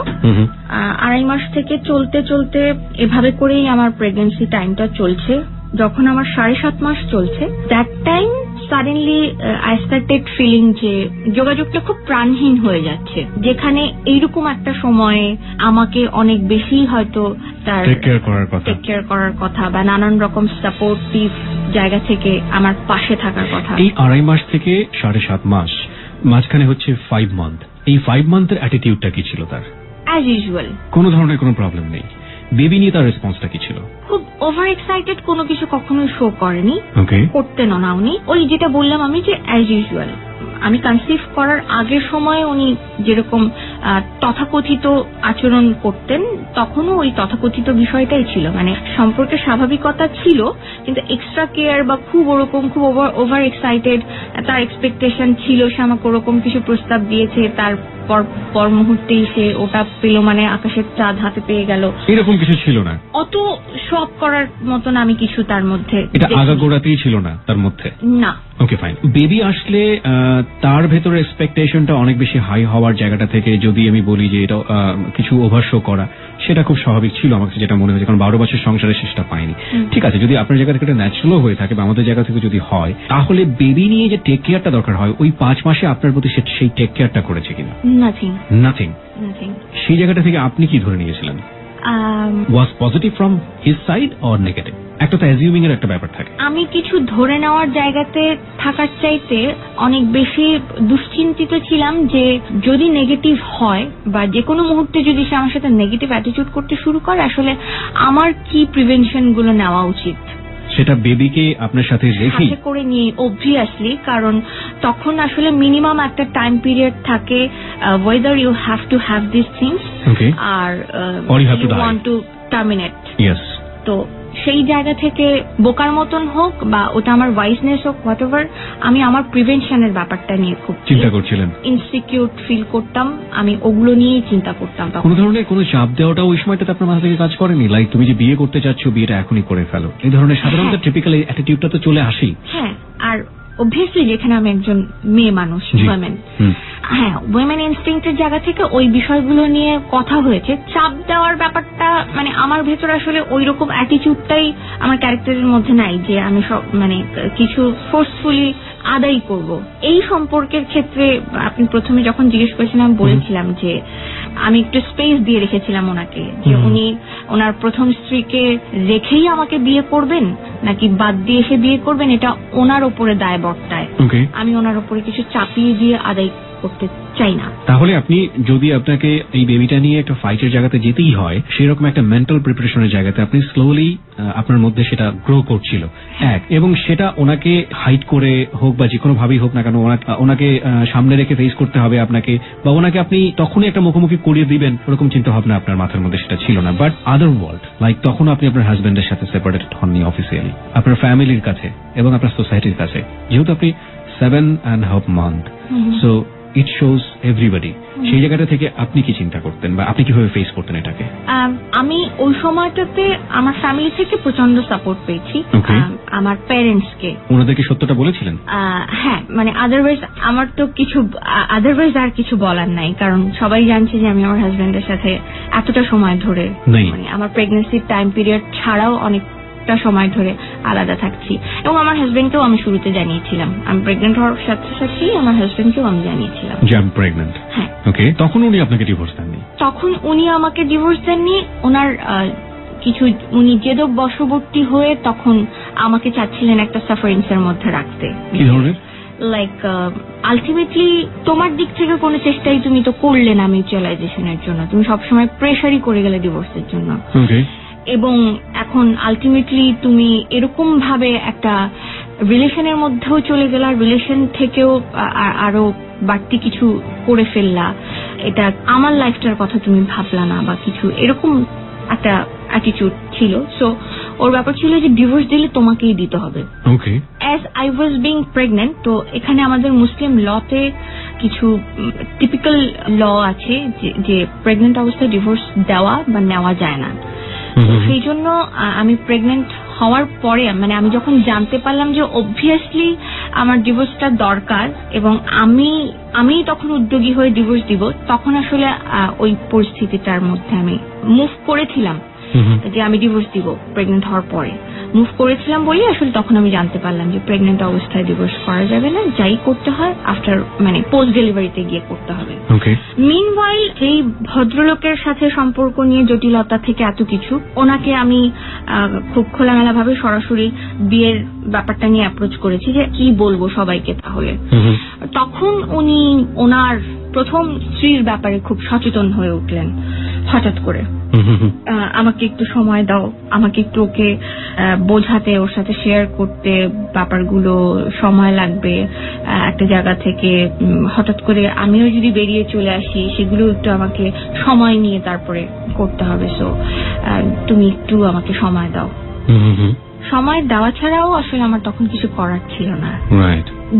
2.5 মাস থেকে চলতে চলতে এভাবে করেই আমার প্রেগন্যান্সি টাইমটা চলছে। যখন আমার 7.5 মাস চলছে, that time suddenly I started feeling যে যোগাযোগটা খুব প্রাণহীন হয়ে যাচ্ছে, যেখানে এইরকম একটা সময়ে আমাকে অনেক বেশি হয়তো তার টেক কেয়ার করার কথা বা নানান রকম সাপোর্টিভ জায়গা থেকে আমার পাশে থাকার কথা। এই 2.5 মাস থেকে 7.5 মাস মাঝখানে হচ্ছে 5 মান্থ। এই 5 মান্থের অ্যাটিটিউডটা কি ছিল তার? অ্যাজ ইউজুয়াল, কোনো ধরনের কোনো প্রবলেম নেই। বেবি নিয়ে তার রেসপন্সটা কি ছিল? খুব ওভার এক্সাইটেড কোনো কিছু কখনোই শো করেনি, করতেন না উনি। ওই যেটা বললাম আমি যে অ্যাজ ইউজুয়াল, আমি কনসিভ করার আগের সময়ে উনি যেরকম তথাকথিত আচরণ করতেন তখনও ওই তথাকথিত বিষয়টাই ছিল, মানে সম্পর্কে স্বাভাবিকতা ছিল কিন্তু এক্সট্রা কেয়ার বা খুব ওরকম খুব ওভার এক্সাইটেড তার এক্সপেকটেশন ছিল, সে আমাকে ওরকম কিছু প্রস্তাব দিয়েছে, তার পর মুহূর্তেই সে ওটা পেল, মানে আকাশের চাঁদ হাতে পেয়ে গেল, এরকম কিছু ছিল না। অত সব করার মতন আমি কিছু তার মধ্যে এটা আগাগোড়াতেই ছিল না তার মধ্যে, না। Okay fine. বেবি আসলে তার ভেতরে এক্সপেকটেশনটা অনেক বেশি হাই হওয়ার জায়গাটা থেকে যদি আমি বলি যে এটা কিছু ওভার শো করা, সেটা খুব স্বাভাবিক ছিল আমার কাছে যেটা মনে হয়েছে, কারণ 12 বছর সংসারে শেষটা পায়নি। ঠিক আছে, যদি আপনার জায়গা থেকে এটা ন্যাচারাল হয়ে থাকে বা আমাদের জায়গা থেকে যদি হয়, তাহলে বেবি নিয়ে যে টেক কেয়ারটা দরকার হয় ওই 5 মাসে আপনার প্রতি সেই টেক কেয়ারটা করেছে কিনা? নাথিং। সেই জায়গাটা থেকে আপনি কি ধরে নিয়েছিলেন? Was positive from his side or negative? একটা তো অ্যাজিউমিং এর একটা ব্যাপার থাকে। আমি কিছু ধরে নেওয়ার জায়গাতে থাকার চাইতে অনেক বেশি দুশ্চিন্তিত ছিলাম যে যদি নেগেটিভ হয় বা যে কোনো মুহূর্তে যদি সে আমার সাথে নেগেটিভ অ্যাটিটিউড করতে শুরু করে, আসলে আমার কি প্রিভেনশন গুলো নেওয়া উচিত, সেটা বেবিকে আপনার সাথে রেখে করে নিয়ে অবভিয়াসলি, কারণ তখন আসলে মিনিমাম একটা টাইম পিরিয়ড থাকে whether you have to have this things or you want to terminate. তো সেই জায়গা থেকে বোকার মতন হোক বা ওটা আমার ওয়াইজনেস হোক, হোয়াটএভার, আমি আমার প্রিভেনশনের ব্যাপারটা নিয়ে খুব চিন্তা করছিলেন, ইনসিকিউর ফিল করতাম, আমি ওগুলো নিয়েই চিন্তা করতাম। কোন ধরনের কোনো চাপ দেওয়াটা ওই সময়টাতে আপনার মাথা থেকে কাজ করেনি? লাইক তুমি যে বিয়ে করতে চাচ্ছ, বিয়েটা এখনই করে ফেলো, এই ধরনের সাধারণত টিপিক্যাল অ্যাটিটিউডটা তো চলে আসেই। হ্যাঁ, আর অবভিয়াসলি যেখানে আমি একজন মেয়ে মানুষ, ওয়েমেন, হ্যাঁ, ওয়েমেন ইনস্টিংক্টের জায়গা থেকে ওই বিষয়গুলো নিয়ে কথা হয়েছে। চাপ দেওয়ার ব্যাপারটা মানে আমার ভেতর আসলে ওই রকম অ্যাটিটিউডটাই আমার ক্যারেক্টারের মধ্যে নাই যে আমি সব মানে কিছু ফোর্সফুলি আদায় করব। এই সম্পর্কের ক্ষেত্রে আপনি প্রথমে যখন জিজ্ঞেস করেছিলাম বলেছিলাম যে আমি একটু স্পেস দিয়ে রেখেছিলাম ওনাকে, যে উনি ওনার প্রথম স্ত্রীকে রেখেই আমাকে বিয়ে করবেন নাকি বাদ দিয়ে এসে বিয়ে করবেন, এটা ওনার ওপরে দায় বর্তায়। আমি ওনার ওপরে কিছু চাপিয়ে দিয়ে আদায় করতে চাই না। তাহলে আপনি যদি আপনাকে এই বেবিটা নিয়ে একটা ফাইটের জায়গাতে যেতেই হয়, সেরকম একটা মেন্টাল প্রিপারেশনের জায়গাতে আপনি স্লোলি আপনার মধ্যে সেটা গ্রো করছিল এক, এবং সেটা ওনাকে হাইড করে হোক বা যে কোনো ভাবেই হোক না কেন ওনাকে সামনে রেখে ফেস করতে হবে আপনাকে, বা ওনাকে আপনি তখনই একটা মুখোমুখি করিয়ে দিবেন ওরকম চিন্তা ভাবনা আপনার মাথার মধ্যে সেটা ছিল না। বাট আদার ওয়ার্ল্ড, লাইক তখন আপনি আপনার হাজবেন্ডের সাথে সেপারেটেড হননি অফিসিয়ালি, আপনার ফ্যামিলির কাছে এবং আপনার সোসাইটির কাছে, যেহেতু আপনি 7.5 months, so it shows everybody, সেই জায়গাটা থেকে আপনি কি চিন্তা করতেন বা আপনি কিভাবে ফেস করতেন এটাকে? আমি ওই সময়টাতে আমার ফ্যামিলি থেকে প্রচন্ড সাপোর্ট পেয়েছি। আমার প্যারেন্টসকে ওনাদেরকে সত্যটা বলেছিলেন? হ্যাঁ, মানে আদারওয়াইজ আমার তো কিছু আর কিছু বলার নাই, কারণ সবাই জানছে যে আমি আমার হাজবেন্ডের সাথে এতটা সময় ধরে, মানে আমার প্রেগন্যান্সির টাইম পিরিয়ড ছাড়াও অনেকটা সময় ধরে আলাদা থাকছি। এবং আমার হাজবেন্ডকেও আমি শুরুতে জানিয়েছিলাম, আমি প্রেগনেন্ট হওয়ার সাথে সাথেই আমার হাজবেন্ডকেও আমি জানিয়েছিলাম যে আমি প্রেগনেন্ট। হ্যাঁ। ওকে, তখন উনি আপনাকে ডিভোর্স দেননি? তখন উনি আমাকে ডিভোর্স দেননি। ওনার কিছু উনি জেদব বশবর্তী হয়ে তখন আমাকে চাচ্ছিলেন একটা সাফারিংস এর মধ্যে রাখতে। কি ধরনের? লাইক আলটিমেটলি তোমার দিক থেকে কোনো চেষ্টাই তুমি তো করলে না মিউচুয়ালাইজেশনের জন্য, তুমি সবসময় প্রেশারই করে গেলে ডিভোর্সের জন্য। এবং এখন আলটিমেটলি তুমি এরকম ভাবে একটা রিলেশনের মধ্যেও চলে গেলা, রিলেশন থেকেও আরো বাড়তি কিছু করে ফেললা, এটা আমার লাইফটার কথা তুমি ভাবলা না বা কিছু এরকম একটা অ্যাটিটিউড ছিল। সো ওর ব্যাপার ছিল যে ডিভোর্স দিলে তোমাকেই দিতে হবে। Okay. As I was being pregnant, তো এখানে আমাদের মুসলিম লতে কিছু টিপিক্যাল ল আছে যে প্রেগনেন্ট অবস্থায় ডিভোর্স দেওয়া বা নেওয়া যায় না। সেই জন্য আমি প্রেগনেন্ট হওয়ার পরে, মানে আমি যখন জানতে পারলাম যে অবভিয়াসলি আমার ডিভোর্সটা দরকার এবং আমি তখন উদ্যোগী হয়ে ডিভোর্স দিব, তখন আসলে ওই পরিস্থিতিটার মধ্যে আমি মুভ করেছিলাম যে আমি ডিভোর্স দিব প্রেগনেন্ট হওয়ার পরে। মুভ করেছিলাম বলেই আসলে তখন আমি জানতে পারলাম যে প্রেগনেন্ট অবস্থায় ডিভোর্স করা যাবে না, যাই করতে হয় আফটার মানে পোস্ট ডেলিভারিতে গিয়ে করতে হবে। মিনওয়াইল এই ভদ্রলোকের সাথে সম্পর্ক নিয়ে জটিলতা থেকে এত কিছু, ওনাকে আমি খুব খোলামেলা ভাবে সরাসরি বিয়ের ব্যাপারটা নিয়ে অ্যাপ্রোচ করেছি যে কি বলবো সবাইকে। তাহলে তখন উনি ওনার প্রথম স্ত্রীর ব্যাপারে খুব সচেতন হয়ে উঠলেন হঠাৎ করে। আমাকে একটু সময় দাও, আমাকে একটু ওকে বোঝাতে, ওর সাথে শেয়ার করতে ব্যাপারগুলো সময় লাগবে একটা জায়গা থেকে। হঠাৎ করে আমিও যদি বেরিয়ে চলে আসি সেগুলো একটু আমাকে সময় নিয়ে তারপরে করতে হবে। সো তুমি একটু আমাকে সময় দাও। সময় দেওয়া ছাড়াও আসলে আমার তখন কিছু করার ছিল না।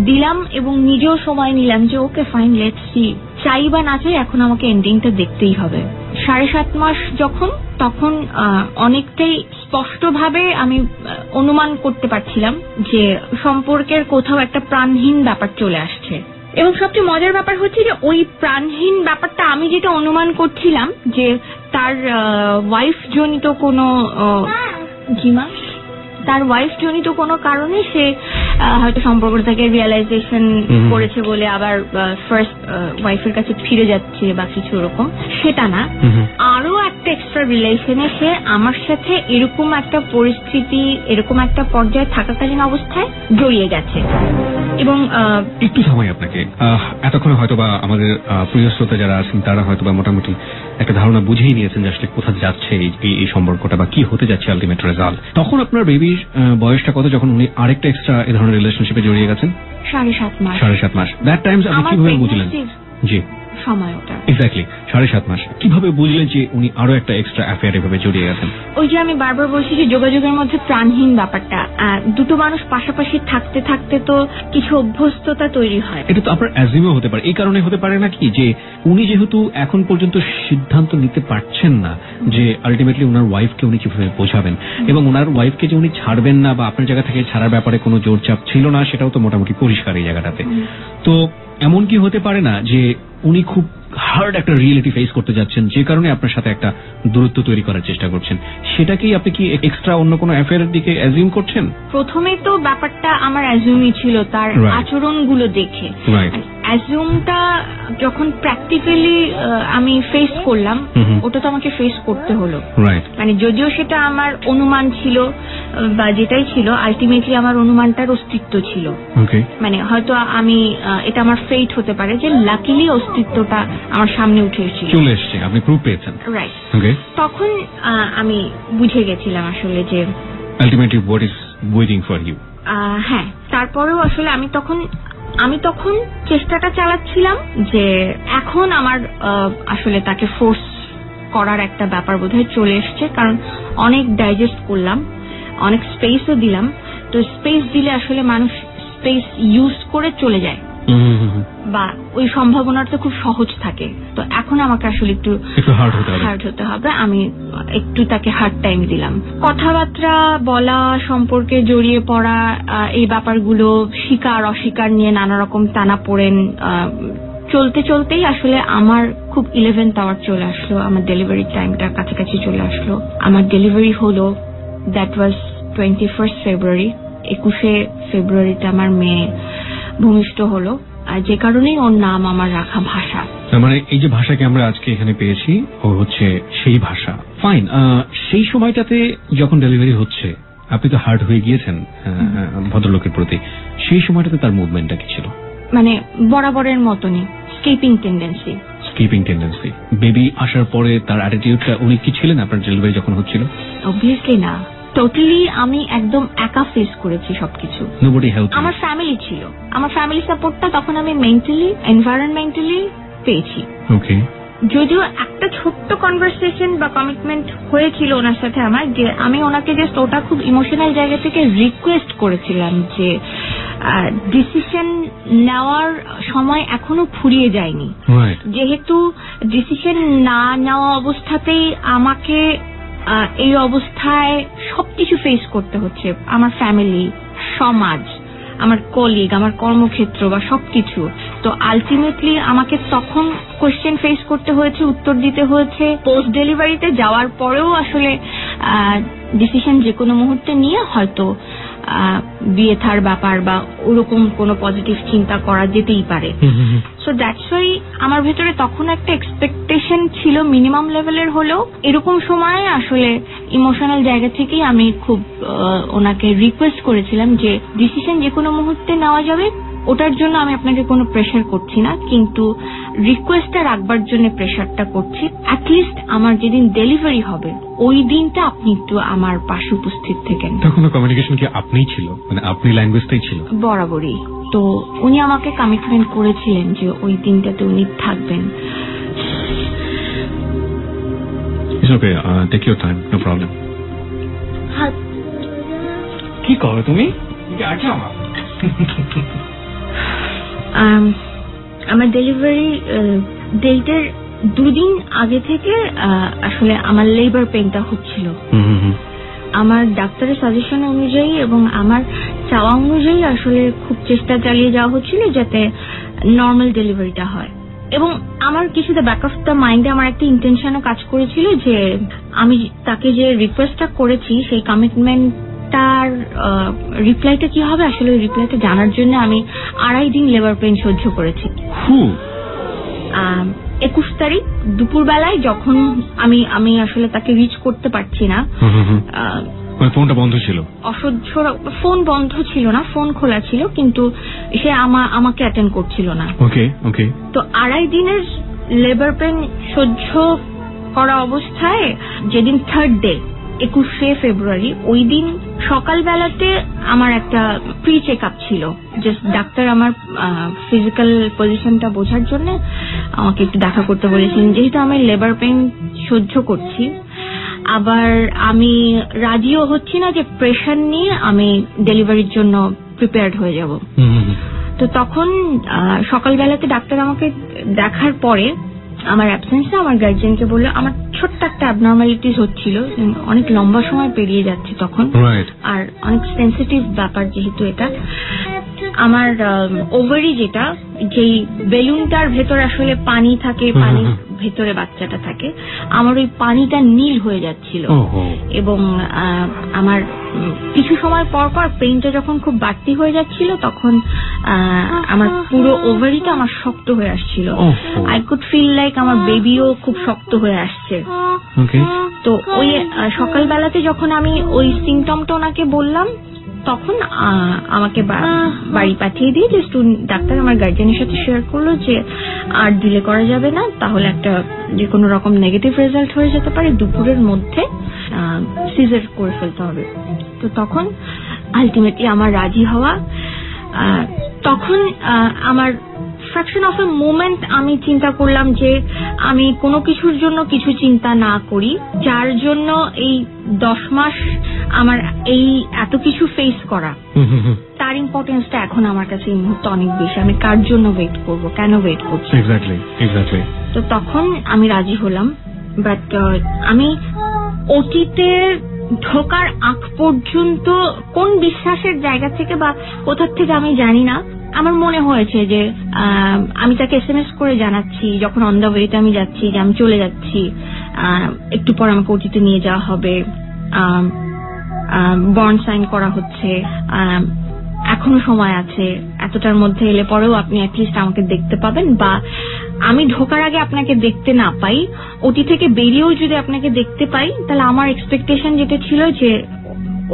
দিলাম এবং নিজেও সময় নিলাম যে ওকে ফাইন, লেটস সি, চাই বা না চাই এখন আমাকে এন্ডিংটা দেখতেই হবে। 7.5 মাস যখন, তখন অনেকটাই স্পষ্টভাবে আমি অনুমান করতে পারছিলাম যে সম্পর্কের কোথাও একটা প্রাণহীন ব্যাপার চলে আসছে। এবং সবচেয়ে মজার ব্যাপার হচ্ছে যে ওই প্রাণহীন ব্যাপারটা আমি যেটা অনুমান করছিলাম যে তার ওয়াইফ জনিত কোনো কোনো কারণে সে হয়তো সম্পর্কটা থেকে রিয়েলাইজেশন করেছে বলে আবার ফার্স্ট ওয়াইফের কাছে ফিরে যাচ্ছে বা কিছু এরকম, সেটা না। আরো একটা এক্সট্রা রিলেশনে সে আমার সাথে এরকম একটা পরিস্থিতি, এরকম একটা পর্যায়ে থাকাকালীন অবস্থায় জড়িয়ে গেছে। এবং একটু সময় আপনাকে এতক্ষণে হয়তোবা আমাদের প্রিয় শ্রোতা যারা আছেন তারা হয়তোবা মোটামুটি একটা ধারণা বুঝেই নিয়েছেন যে আসলে কোথায় যাচ্ছে এই সম্পর্কটা বা কি হতে যাচ্ছে আলটিমেট রেজাল্ট। তখন আপনার বেবির বয়সটা কত যখন উনি আরেকটা এক্সট্রা এই ধরনের রিলেশনশিপে জড়িয়ে গেছেন? 7.5 মাস। 7.5 মাস। দ্যাট টাইমস আপনি কিভাবে বুঝলেন? জি, সময় ওটা এক্স্যাক্টলি 7.5 মাস। কিভাবে বুঝলেন যে উনি আরো একটা এক্সট্রা অ্যাফেয়ার এভাবে জড়িয়ে গেছেন? ওই যে আমি বারবার বলছি যে যোগাযোগের মধ্যে প্রাণহীন ব্যাপারটা, দুটো মানুষ পাশাপাশি থাকতে থাকতে তো কিছু অভ্যস্ততা তৈরি হয়। এটা তো আপনার অ্যাজিউমও হতে পারে। এই কারণে হতে পারে না কি যে উনি যেহেতু এখন পর্যন্ত সিদ্ধান্ত নিতে পারছেন না যে আলটিমেটলি ওনার ওয়াইফকে উনি কিভাবে বোঝাবেন, এবং ওনার ওয়াইফকে যে উনি ছাড়বেন না বা আপনার জায়গা থেকে ছাড়ার ব্যাপারে কোনো জোর চাপ ছিল না, সেটাও তো মোটামুটি পরিষ্কার এই জায়গাটাতে। তো এমন কি হতে পারে না যে উনি খুব হার্ড একটা রিয়েলিটি ফেস করতে যাচ্ছেন, যে কারণে আপনার সাথে একটা দূরত্ব তৈরি করার চেষ্টা করছেন? সেটাকেই আপনি কি এক্সট্রা অন্য কোনো অ্যাফেয়ারের দিকে অ্যাজিউম করছেন? প্রথমেই তো ব্যাপারটা আমার অ্যাজিউমই ছিল তার আচরণগুলো দেখে। অ্যাজিউমটা যখন প্র্যাকটিক্যালি আমি ফেস করলাম, ওটা তো আমাকে ফেস করতে হলো। মানে যদিও সেটা আমার অনুমান ছিল বা যেটাই ছিল, আলটিমেটলি আমার অনুমানটার অস্তিত্ব ছিল। মানে হয়তো আমি এটা আমার ফেট হতে পারে যে লাকিলি অস্তিত্বটা আমার সামনে উঠে চলে এসেছে, আপনি প্রুফ পেয়েছেন। রাইট। তখন আমি বুঝে গেছিলাম আসলে যে ultimately what is waiting for you. হ্যাঁ, তারপরেও আসলে আমি তখন চেষ্টাটা চালাচ্ছিলাম যে এখন আমার আসলে তাকে ফোর্স করার একটা ব্যাপার বোধহয় চলে এসছে, কারণ অনেক ডাইজেস্ট করলাম, অনেক স্পেসও দিলাম। তো স্পেস দিলে আসলে মানুষ স্পেস ইউজ করে চলে যায়। বা ওই সম্ভাবনাটা খুব সহজ থাকে। তো এখন আমাকে আসলে একটু হার্ড হতে হবে। আমি একটু তাকে হার্ড টাইম দিলাম। কথাবার্তা বলা, সম্পর্কে জড়িয়ে পড়া, এই ব্যাপারগুলো স্বীকার অস্বীকার নিয়ে নানা রকম টানাপোড়েন চলতে চলতেই আসলে আমার খুব 11th আওয়ার চলে আসলো। আমার ডেলিভারি টাইমটা কাছাকাছি চলে আসলো। আমার ডেলিভারি হলো, দ্যাট ওয়াজ 21 ফেব্রুয়ারি। 21 ফেব্রুয়ারিতে আমার মেয়ে ভূমিষ্ঠ হলো, আর যে কারণেই ওর নাম আমার রাখা ভাষা। মানে এই যে ভাষাকে আমরা আজকে এখানে পেয়েছি, ও হচ্ছে সেই ভাষা। ফাইন। সেই সময়টাতে যখন ডেলিভারি হচ্ছে, আপনি তো হার্ড হয়ে গিয়েছেন ভদ্রলোকের প্রতি, সেই সময়টাতে তার মুভমেন্টটা কি ছিল? মানে বরাবরের মতনই স্কিপিং টেন্ডেন্সি। বেবি আসার পরে তার অ্যাটিটিউডটা, উনি কি ছিলেন আপনার ডেলিভারি যখন হচ্ছিল? অবভিয়াসলি না, টোটালি আমি একদম একা ফেস করেছি সবকিছু। Nobody help. আমার ফ্যামিলি ছিল, আমার ফ্যামিলি সাপোর্টটা তখন আমি মেন্টালি, এনভায়রনমেন্টালি পেয়েছি। ওকে। যদিও একটা ছোট্ট কনভারসেশন বা কমিটমেন্ট হয়েছিল ওনার সাথে আমার, যে আমি ওনাকে জাস্ট ওটা খুব ইমোশনাল জায়গা থেকে রিকোয়েস্ট করেছিলাম যে ডিসিশন নেওয়ার সময় এখনো ফুরিয়ে যায়নি। যেহেতু ডিসিশন না নেওয়া অবস্থাতেই আমাকে এই অবস্থায় সবকিছু ফেস করতে হচ্ছে, আমার ফ্যামিলি, সমাজ, আমার কলিগ, আমার কর্মক্ষেত্র বা সবকিছু। তো আলটিমেটলি আমাকে তখন কোয়েশ্চেন ফেস করতে হয়েছে, উত্তর দিতে হয়েছে। পোস্ট ডেলিভারিতে যাওয়ার পরেও আসলে ডিসিশন যে কোনো মুহূর্তে নিয়ে হয়তো বিয়ে থার ব্যাপার বা ওরকম কোনো পজিটিভ চিন্তা করা যেতেই পারে। সো দ্যাটস ওয়াই আমার ভেতরে তখন একটা এক্সপেকটেশন ছিল, মিনিমাম লেভেলের হলেও। এরকম সময় আসলে ইমোশনাল জায়গা থেকেই আমি খুব ওনাকে রিকোয়েস্ট করেছিলাম যে ডিসিশন যে কোনো মুহূর্তে নেওয়া যাবে, ওটার জন্য আমি আপনাকে কোনো প্রেশার করছি না, কিন্তু রিকোয়েস্টটা রাখবার জন্য প্রেশারটা করছি। অ্যাটলিস্ট আমার যেদিন ডেলিভারি হবে ওই দিনটা আপনি একটু আমার পাশে উপস্থিত থেকেন। তখন কমিউনিকেশন কি আপনিই ছিল, মানে আপনি ল্যাঙ্গুয়েজটাই ছিল? বরাবরই। তো উনি আমাকে কমিটমেন্ট করেছিলেন যে ওই দিনটাতে উনি থাকবেন। It's okay, take your time, no problem. কি করো তুমি? আমার ডেলিভারি ডেটের 2 দিন আগে থেকে আসলে আমার লেবার পেইনটা হচ্ছিল। আমার ডাক্তারের সাজেশন অনুযায়ী এবং আমার চাওয়া অনুযায়ী আসলে খুব চেষ্টা চালিয়ে যাওয়া হচ্ছিল যাতে নর্মাল ডেলিভারিটা হয়। এবং আমার কিছুটা ব্যাক অফ দ্য মাইন্ডে আমার একটা ইন্টেনশনও কাজ করেছিল যে আমি তাকে যে রিকোয়েস্টটা করেছি সেই কমিটমেন্টটার রিপ্লাইটা কি হবে, আসলে রিপ্লাইটা জানার জন্য আমি 2.5 দিন লেবার পেইন সহ্য করেছি। 21 তারিখ দুপুর বেলায় যখন আমি আসলে তাকে রিচ করতে পারছি না, ফোনটা বন্ধ ছিল, অসহ্য। ফোন বন্ধ ছিল না, ফোন খোলা ছিল, কিন্তু সে আমাকে অ্যাটেন্ড করছিল না। ওকে ওকে। তো 2.5 দিনের লেবার পেন সহ্য করা অবস্থায় যেদিন 3rd ডে 21 ফেব্রুয়ারি, ওই দিন সকালবেলাতে আমার একটা প্রি চেক আপ ছিল। জাস্ট ডাক্তার আমার ফিজিক্যাল পজিশনটা বোঝার জন্য আমাকে একটু দেখা করতে বলেছিলেন। যেহেতু আমি লেবার পেন সহ্য করছি, আবার আমি রাজিও হচ্ছি না যে প্রেশার নিয়ে আমি ডেলিভারির জন্য প্রিপেয়ার্ড হয়ে যাব। তো তখন সকালবেলাতে ডাক্তার আমাকে দেখার পরে আমার অ্যাবসেন্সে আমার গার্জিয়ানকে বললো আমার ছোট্ট একটা অ্যাবনর্মালিটিস হচ্ছিল, অনেক লম্বা সময় পেরিয়ে যাচ্ছে তখন, আর অনেক সেন্সিটিভ ব্যাপার যেহেতু এটা। আমার ওভারি যেটা, যেই বেলুনটার ভেতর আসলে পানি থাকে, পানির ভেতরে বাচ্চাটা থাকে, আমার ওই পানিটা নীল হয়ে যাচ্ছিল। এবং আমার কিছু সময় পর পর পেইনটা যখন খুব বাড়তি হয়ে যাচ্ছিল তখন আমার পুরো ওভারিটা আমার শক্ত হয়ে আসছিল। আই কুড ফিল লাইক আমার বেবিও খুব শক্ত হয়ে আসছে। তো ওই সকালবেলাতে যখন আমি ওই সিমটমটা ওনাকে বললাম, তখন আমাকে বাড়ি পাঠিয়ে দিয়ে জাস্ট ডাক্তার আমার গার্জিয়ানের সাথে শেয়ার করলো যে আর ডিলে করা যাবে না, তাহলে একটা যে কোনো রকম নেগেটিভ রেজাল্ট হয়ে যেতে পারে, দুপুরের মধ্যে সিজার করে ফেলতে হবে। তো তখন আলটিমেটলি আমার রাজি হওয়া, তখন আমার ফ্র্যাকশন অফ এ মোমেন্ট আমি চিন্তা করলাম যে আমি কোনো কিছুর জন্য কিছু চিন্তা না করি, যার জন্য এই 10 মাস আমার এই এত কিছু ফেস করা, তার ইম্পর্টেন্সটা এখন আমার কাছে এই মুহূর্তে অনেক বেশি। আমি কার জন্য ওয়েট করব, কেন ওয়েট করছি। এক্স্যাক্টলি। তো তখন আমি রাজি হলাম। বাট আমি অতীতে ঢোকার আগ পর্যন্ত কোন বিশ্বাসের জায়গা থেকে বা কোথা থেকে আমি জানি না, আমার মনে হয়েছে যে আমি তাকে SMS করে জানাচ্ছি যখন অন দ্য ওয়েতে আমি যাচ্ছি যে আমি চলে যাচ্ছি, একটু পর আমাকে অতীতে নিয়ে যাওয়া হবে, বন্ড সাইন করা হচ্ছে, এখনো সময় আছে, এতটার মধ্যে এলে পরেও আপনি অ্যাটলিস্ট আমাকে দেখতে পাবেন, বা আমি ঢোকার আগে আপনাকে দেখতে না পাই, ওটি থেকে বেরিয়েও যদি আপনাকে দেখতে পাই, তাহলে আমার এক্সপেকটেশন যেটা ছিল যে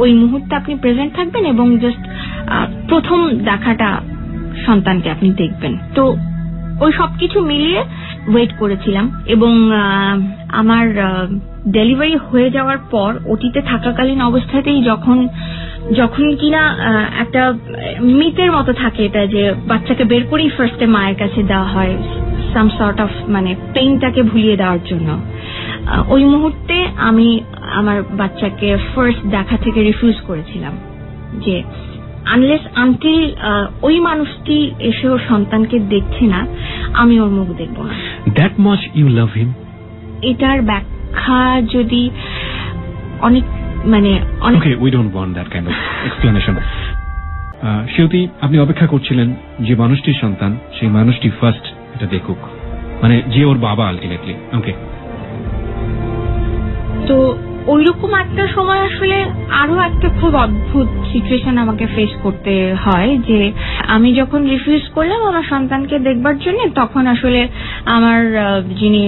ওই মুহূর্তে আপনি প্রেজেন্ট থাকবেন এবং জাস্ট প্রথম দেখাটা সন্তানকে আপনি দেখবেন। তো ওই সবকিছু মিলিয়ে ওয়েট করেছিলাম এবং আমার ডেলিভারি হয়ে যাওয়ার পর ওটিতে থাকাকালীন অবস্থাতেই যখন কিনা একটা মিথের মতো থাকে এটা যে বাচ্চাকে বের করেই ফার্স্টে মায়ের কাছে দেওয়া হয় সাম সর্ট অফ মানে পেইনটাকে ভুলিয়ে দেওয়ার জন্য, ওই মুহূর্তে আমি আমার বাচ্চাকে ফার্স্ট দেখা থেকে রিফিউজ করেছিলাম যে আনলেস আনটিল ওই মানুষটি এসে ওর সন্তানকে দেখছে না, আমি ওর মুখ দেখবো না। দ্যাট মাচ ইউ লাভ হিম? এটার ব্যাখ্যা যদি অনেক Okay, we don't want that kind of explanation. শিউতি, আপনি অপেক্ষা করছিলেন যে মানুষটির সন্তান সেই মানুষটি ফার্স্ট এটা দেখুক, মানে যে ওর বাবা আলটিমেটলি। ওকে, তো ওইরকম একটা সময় আসলে আরো একটা খুব অদ্ভুত সিচুয়েশন আমাকে ফেস করতে হয় যে আমি যখন রিফিউজ করলাম আমার সন্তানকে দেখবার জন্য, তখন আসলে আমার যিনি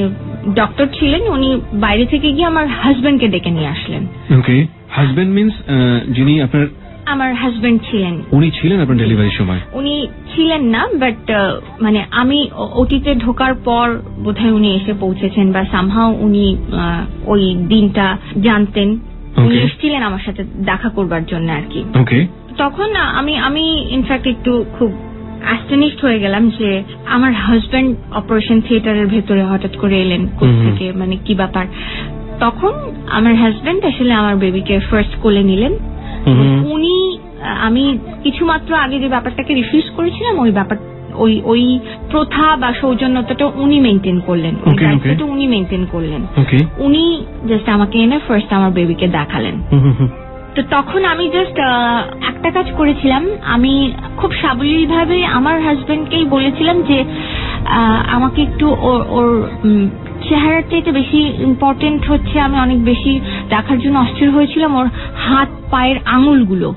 ডক্টর ছিলেন উনি বাইরে থেকে গিয়ে আমার হাজবেন্ডকে ডেকে নিয়ে আসলেন। ওকে, হাজবেন্ড মিন্স যিনি আপনার? আমার হাজবেন্ড ছিলেন। উনি ছিলেন আপনার ডেলিভারির সময়? উনি ছিলেন না, বাট মানে আমি ওটিতে ঢোকার পর বোধহয় উনি এসে পৌঁছেছেন বা সামহাও উনি ওই দিনটা জানতেন, উনি এসেছিলেন আমার সাথে দেখা করবার জন্য আর কি। ওকে, তখন আমি ইনফ্যাক্ট একটু খুব অ্যাস্টনিশড হয়ে গেলাম যে আমার হাজবেন্ড অপারেশন থিয়েটারের ভেতরে হঠাৎ করে এলেন কোত্থেকে, মানে কি ব্যাপার। তখন আমার হাজবেন্ড আসলে আমার বেবিকে ফার্স্ট কোলে নিলেন। উনি আমি কিছু মাত্র আগে যে ব্যাপারটাকে রিফিউজ করেছিলাম ওই ব্যাপার ওই প্রথা বা সৌজন্যতাটা উনি মেনটেন করলেন, ওই দায়িত্বটা উনি মেনটেন করলেন। উনি জাস্ট আমাকে এনে ফার্স্ট আমার বেবিকে দেখালেন। তো তখন আমি জাস্ট একটা কাজ করেছিলাম, আমি খুব সাবলীল ভাবে আমার হাজবেন্ডকেই বলেছিলাম যে আমাকে একটু ওর চেহারার চাইতে বেশি ইম্পর্টেন্ট হচ্ছে, আমি অনেক বেশি দেখার জন্য অস্থির হয়েছিলাম ওর হাত পায়ের আঙুলগুলো।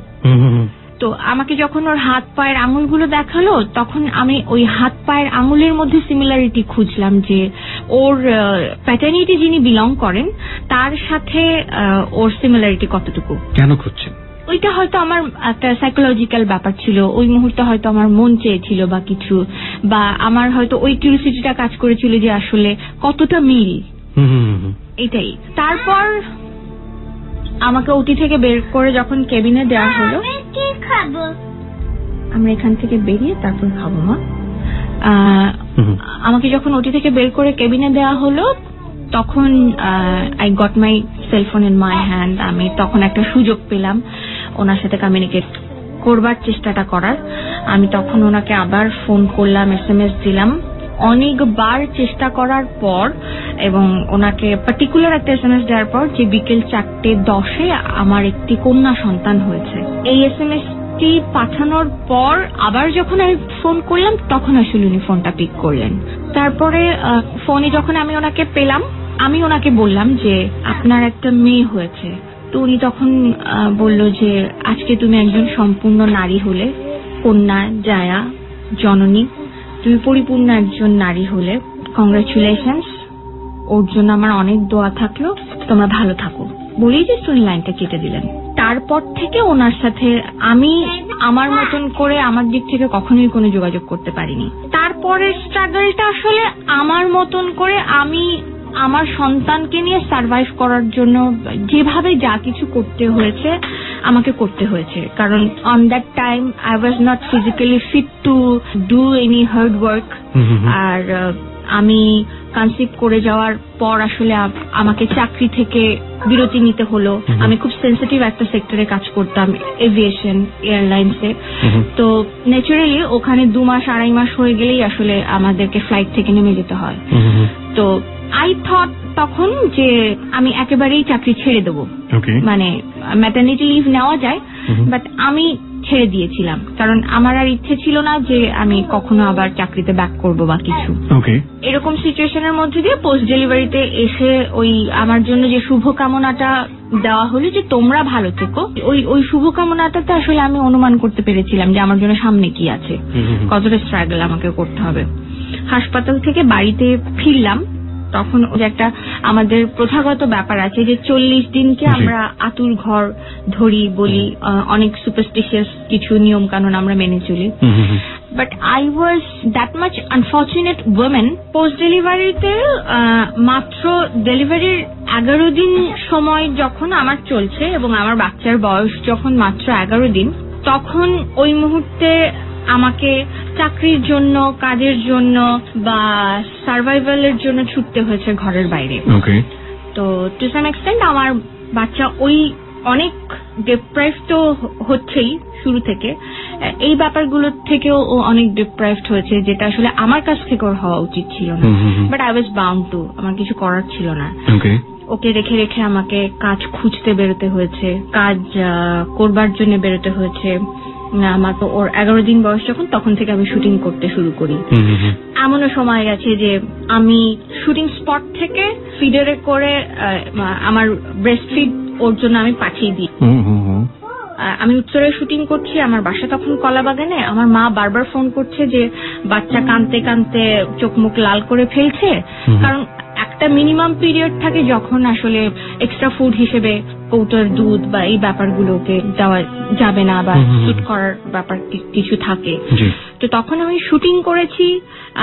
তো আমাকে যখন ওর হাত পায়ের আঙুলগুলো দেখালো তখন আমি ওই হাত পায়ের আঙুলের মধ্যে সিমিলারিটি খুঁজলাম যে ওর প্যাটার্নিটি যিনি বিলং করেন তার সাথে ওর সিমিলারিটি কতটুকু। কেন খুঁজছেন? ওইটা হয়তো আমার একটা সাইকোলজিক্যাল ব্যাপার ছিল, ওই মুহূর্তে হয়তো আমার মন চেয়েছিল বা কিছু, বা আমার হয়তো ওই কিউরিওসিটিটা কাজ করেছিল যে আসলে কতটা মিল, এটাই। তারপর আমাকে ওটি থেকে বের করে যখন কেবিনে দেওয়া হলো, আমরা এখান থেকে বেরিয়ে তারপর খাবো মা। আমাকে যখন ওটি থেকে বের করে কেবিনে দেওয়া হলো তখন I got my cellphone in my hand. আমি তখন একটা সুযোগ পেলাম ওনার সাথে কমিউনিকেট করবার চেষ্টাটা করার। আমি তখন ওনাকে আবার ফোন করলাম, SMS দিলাম। অনেকবার চেষ্টা করার পর এবং ওনাকে পার্টিকুলার একটা SMS দেওয়ার পর যে বিকেল 4:10 আমার একটি কন্যা সন্তান হয়েছে, এই SMS টি পাঠানোর পর আবার যখন আমি ফোন করলাম তখন আসলে উনি ফোনটা পিক করলেন। তারপরে ফোনে যখন আমি ওনাকে পেলাম আমি ওনাকে বললাম যে আপনার একটা মেয়ে হয়েছে। তো উনি তখন বলল যে আজকে তুমি একজন সম্পূর্ণ নারী হলে, কন্যা, জায়া, জননী, তুমি পরিপূর্ণ একজন নারী হলে, কংগ্রাচুলেশনস, ওর জন্য আমার অনেক দোয়া থাকলো, তোমরা ভালো থাকো বলেই যে উনি লাইনটা কেটে দিলেন। তারপর থেকে ওনার সাথে আমি আমার মতন করে আমার দিক থেকে কখনোই কোনো যোগাযোগ করতে পারিনি। তারপরের স্ট্রাগলটা আসলে আমার মতন করে আমি আমার সন্তানকে নিয়ে সার্ভাইভ করার জন্য যেভাবে যা কিছু করতে হয়েছে আমাকে করতে হয়েছে, কারণ on that time I was not physically fit to do any hard work. আর আমি কনসিভ করে যাওয়ার পর আসলে আমাকে চাকরি থেকে বিরতি নিতে হলো। আমি খুব সেন্সিটিভ একটা সেক্টরে কাজ করতাম, এভিয়েশন, এয়ারলাইন্সে। তো ন্যাচারালি ওখানে 2 মাস 2.5 মাস হয়ে গেলেই আসলে আমাদেরকে ফ্লাইট থেকে নেমে যেতে হয়। তো আই থট তখন যে আমি একেবারেই চাকরি ছেড়ে দেবো, মানে ম্যাটারনিটি লিভ নেওয়া যায়, বাট আমি ছেড়ে দিয়েছিলাম, কারণ আমার আর ইচ্ছে ছিল না যে আমি কখনো আবার চাকরিতে ব্যাক করব বা কিছু। এরকম সিচুয়েশনের মধ্যে দিয়ে পোস্ট ডেলিভারিতে এসে ওই আমার জন্য যে শুভকামনাটা দেওয়া হলো যে তোমরা ভালো থেকো, ওই শুভকামনাটাতে আসলে আমি অনুমান করতে পেরেছিলাম যে আমার জন্য সামনে কি আছে, কতটা স্ট্রাগল আমাকে করতে হবে। হাসপাতাল থেকে বাড়িতে ফিরলাম, তখন যে একটা আমাদের প্রথাগত ব্যাপার আছে যে 40 দিনকে আমরা আতুর ঘর ধরি বলি, অনেক সুপারস্টিশিয়াস কিছু নিয়ম কানুন আমরা মেনে চলি। But I was that much unfortunate women, post ডেলিভারিতে মাত্র ডেলিভারির 11 দিন সময় যখন আমার চলছে এবং আমার বাচ্চার বয়স যখন মাত্র 11 দিন, তখন ওই মুহূর্তে আমাকে চাকরির জন্য, কাজের জন্য বা সার্ভাইভালের জন্য ছুটতে হয়েছে ঘরের বাইরে। তো টু সাম এক্সটেন্ট আমার বাচ্চা ওই অনেক ডিপ্রাইভড তো হচ্ছেই শুরু থেকে, এই ব্যাপারগুলোর থেকেও ও অনেক ডিপ্রাইভড হয়েছে, যেটা আসলে আমার কাছ থেকে ওর হওয়া উচিত ছিল না। But I was bound to, আমার কিছু করার ছিল না। ওকে রেখে রেখে আমাকে কাজ খুঁজতে বেরোতে হয়েছে, কাজ করবার জন্য বেরোতে হয়েছে। আমার তো ওর 11 দিন বয়স যখন, তখন থেকে আমি শুটিং করতে শুরু করি। এমনও সময় গেছে যে আমি শুটিং স্পট থেকে ফিডারে করে আমার ব্রেস্ট ফিড ওর জন্য আমি পাঠিয়ে দিই। আমি উত্তরায় শুটিং করছি, আমার বাসা তখন কলাবাগানে। আমার মা বারবার ফোন করছে যে বাচ্চা কাঁদতে কাঁদতে চোখ মুখ লাল করে ফেলছে, কারণ একটা মিনিমাম পিরিয়ড থাকে যখন আসলে এক্সট্রা ফুড হিসেবে কৌটার দুধ বা এই ব্যাপারগুলোকে দেওয়া যাবে না বা শুট করার ব্যাপার কিছু থাকে। তো তখন আমি শুটিং করেছি,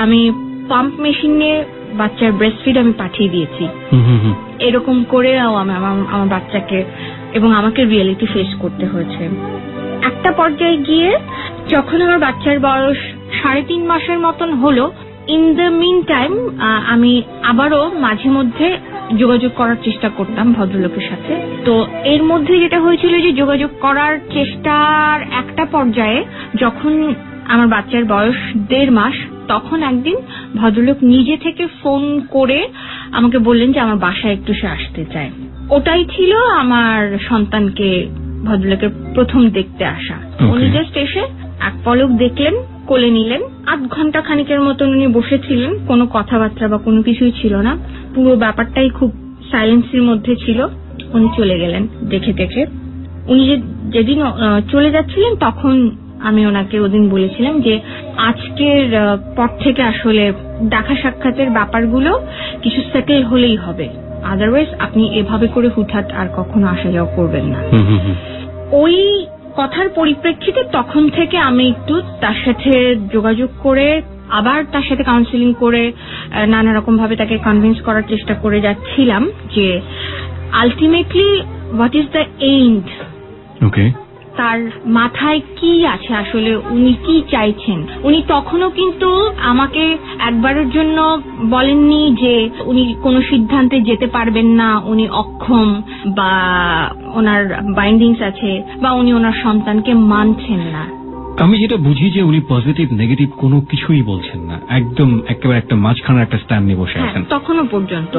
আমি পাম্প মেশিন নিয়ে বাচ্চার ব্রেস্ট ফিড আমি পাঠিয়ে দিয়েছি। এরকম করেও আমি আমার বাচ্চাকে এবং আমাকে রিয়েলিটি ফেস করতে হয়েছে। একটা পর্যায়ে গিয়ে যখন আমার বাচ্চার বয়স 3.5 মাসের মতন হলো, ইন দ্য মিন টাইম আমি আবারও মাঝে মধ্যে যোগাযোগ করার চেষ্টা করতাম ভদ্রলোকের সাথে। তো এর মধ্যে যেটা হয়েছিল যে যোগাযোগ করার চেষ্টার একটা পর্যায়ে যখন আমার বাচ্চার বয়স 1.5 মাস, তখন একদিন ভদ্রলোক নিজে থেকে ফোন করে আমাকে বললেন যে আমার বাসায় একটু সে আসতে চায়। ওটাই ছিল আমার সন্তানকে ভদ্রলোকের প্রথম দেখতে আসা। উনি জাস্ট এসে এক পলক দেখলেন, কোলে নিলেন, 8 ঘন্টা খানিকের মতন উনি বসেছিলেন, কোনো কথাবার্তা বা কোনো কিছুই ছিল না, পুরো ব্যাপারটাই খুব সাইলেন্সের মধ্যে ছিল। উনি চলে গেলেন দেখে দেখে। উনি যেদিন চলে যাচ্ছিলেন তখন আমি ওনাকে ওদিন বলেছিলাম যে আজকের পর থেকে আসলে দেখা সাক্ষাতের ব্যাপারগুলো কিছু সেটেল হলেই হবে, আদারওয়াইজ আপনি এভাবে করে হুটহাট আর কখনো আসা যাওয়া করবেন না। ওই কথার পরিপ্রেক্ষিতে তখন থেকে আমি একটু তার সাথে যোগাযোগ করে, আবার তার সাথে কাউন্সিলিং করে, নানা রকম ভাবে তাকে কনভিন্স করার চেষ্টা করে যাচ্ছিলাম যে ultimately what is the end, তার মাথায় কি আছে, আসলে উনি কি চাইছেন। উনি তখনও কিন্তু আমাকে একবারের জন্য বলেননি যে উনি কোনো সিদ্ধান্তে যেতে পারবেন না, উনি অক্ষম বা ওনার বাইন্ডিংস আছে বা উনি ওনার সন্তানকে মানছেন না। আমি যেটা বুঝি যে উনি পজিটিভ নেগেটিভ কোনো কিছুই বলছেন না, একদম একেবারে একটা মাঝখানে একটা স্ট্যান্ড নিয়ে বসে আছেন তখনও পর্যন্ত।